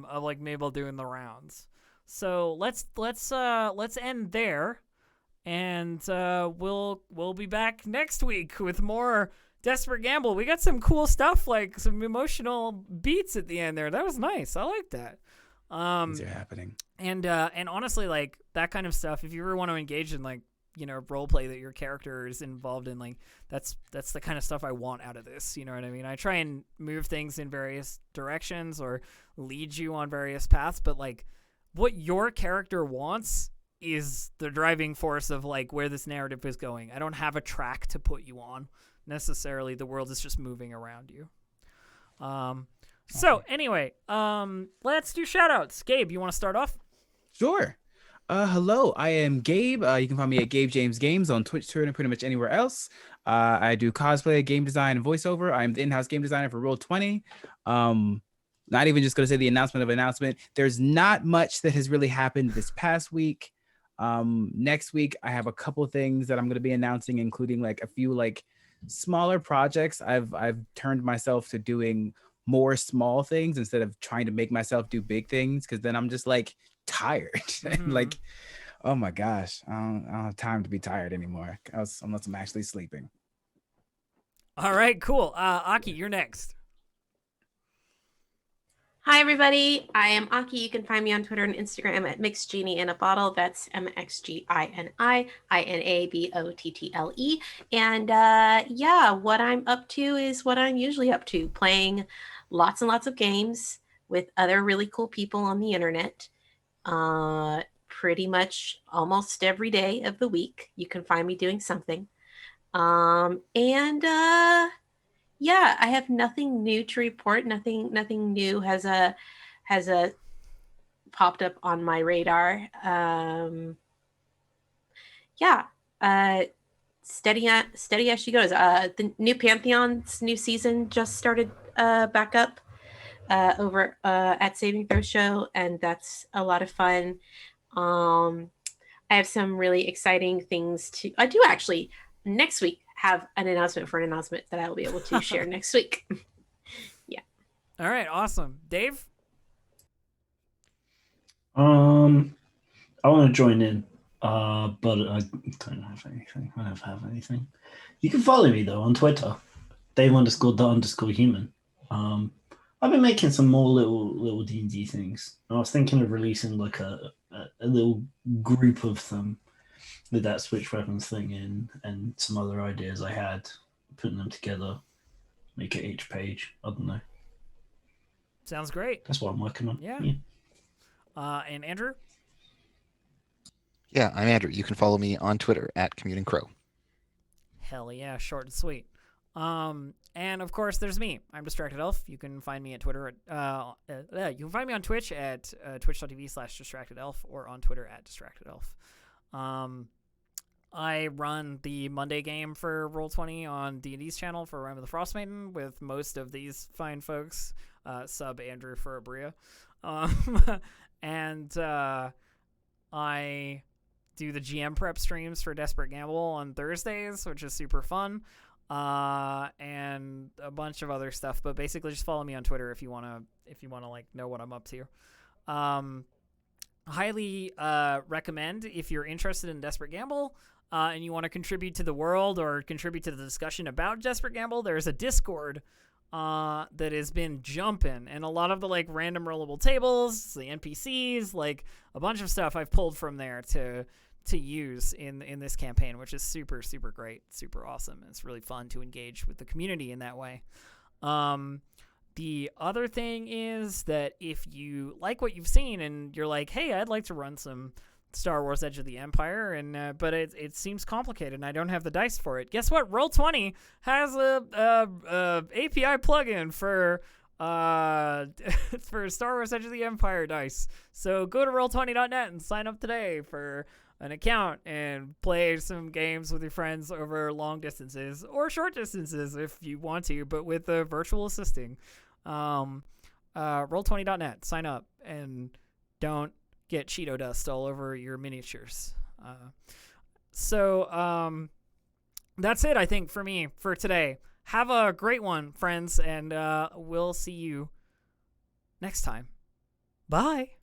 Of like Mabel doing the rounds. So let's end there, and we'll be back next week with more Desperate Gamble. We got some cool stuff, like some emotional beats at the end there. That was nice. I like that. Things are happening. And honestly, like that kind of stuff, if you ever want to engage in like role play that your character is involved in, like that's the kind of stuff I want out of this. You know what I mean? I try and move things in various directions or lead you on various paths, but like what your character wants is the driving force of like where this narrative is going. I don't have a track to put you on necessarily. The world is just moving around you. So anyway, let's do shout outs. Gabe, you want to start off? Sure. Hello, I am Gabe. You can find me at Gabe James Games on Twitch, Twitter, and pretty much anywhere else. I do cosplay, game design, and voiceover. I'm the in-house game designer for Roll20. Not even just going to say the announcement of an announcement. There's not much that has really happened this past week. Next week, I have a couple things that I'm going to be announcing, including like a few like smaller projects. I've turned myself to doing more small things instead of trying to make myself do big things, because then I'm just like tired. And like, oh my gosh, I don't have time to be tired anymore unless I'm actually sleeping. All right, cool. Aki, you're next. Hi, everybody. I am Aki. You can find me on Twitter and Instagram at MixGenie in a Bottle. That's MXGINI INABOTTLE. And yeah, what I'm up to is what I'm usually up to, playing lots and lots of games with other really cool people on the internet. Pretty much almost every day of the week, you can find me doing something. Yeah, I have nothing new to report. Nothing new has popped up on my radar. Steady as she goes. The new Pantheon's new season just started back up over at Saving Throw Show, and that's a lot of fun. I have some really exciting things I do actually next week have an announcement that I will be able to share next week. Yeah. All right, awesome. Dave? I want to join in, but I don't have anything. I don't have anything. You can follow me though on Twitter, Dave_the_human. I've been making some more little D&D things. I was thinking of releasing like a little group of them with that switch weapons thing in, and some other ideas I had, putting them together, make it each page. I don't know. Sounds great. That's what I'm working on. Yeah. And Andrew? Yeah, I'm Andrew. You can follow me on Twitter at Commuting Crow. Hell yeah, short and sweet. And of course, there's me. I'm DistractedElf. You can find me at Twitter. You can find me on Twitch at twitch.tv/DistractedElf or on Twitter at DistractedElf. I run the Monday game for Roll20 on D&D's channel for Rime of the Frostmaiden with most of these fine folks. Sub Andrew for Aabria. And I do the GM prep streams for Desperate Gamble on Thursdays, which is super fun. And a bunch of other stuff, but basically just follow me on Twitter if you wanna like know what I'm up to. Highly recommend if you're interested in Desperate Gamble and you want to contribute to the world or contribute to the discussion about Desperate Gamble. There's a Discord that has been jumping, and a lot of the like random rollable tables, the NPCs, like a bunch of stuff I've pulled from there to use in this campaign, which is super, super great, super awesome. It's really fun to engage with the community in that way. The other thing is that if you like what you've seen and you're like, hey, I'd like to run some Star Wars Edge of the Empire, and but it seems complicated and I don't have the dice for it. Guess what? Roll20 has a API plugin for for Star Wars Edge of the Empire dice. So go to roll20.net and sign up today for an account and play some games with your friends over long distances or short distances if you want to, but with a virtual assisting. Roll20.net, sign up and don't get Cheeto dust all over your miniatures. So that's it, I think, for me for today. Have a great one, friends, and we'll see you next time. Bye.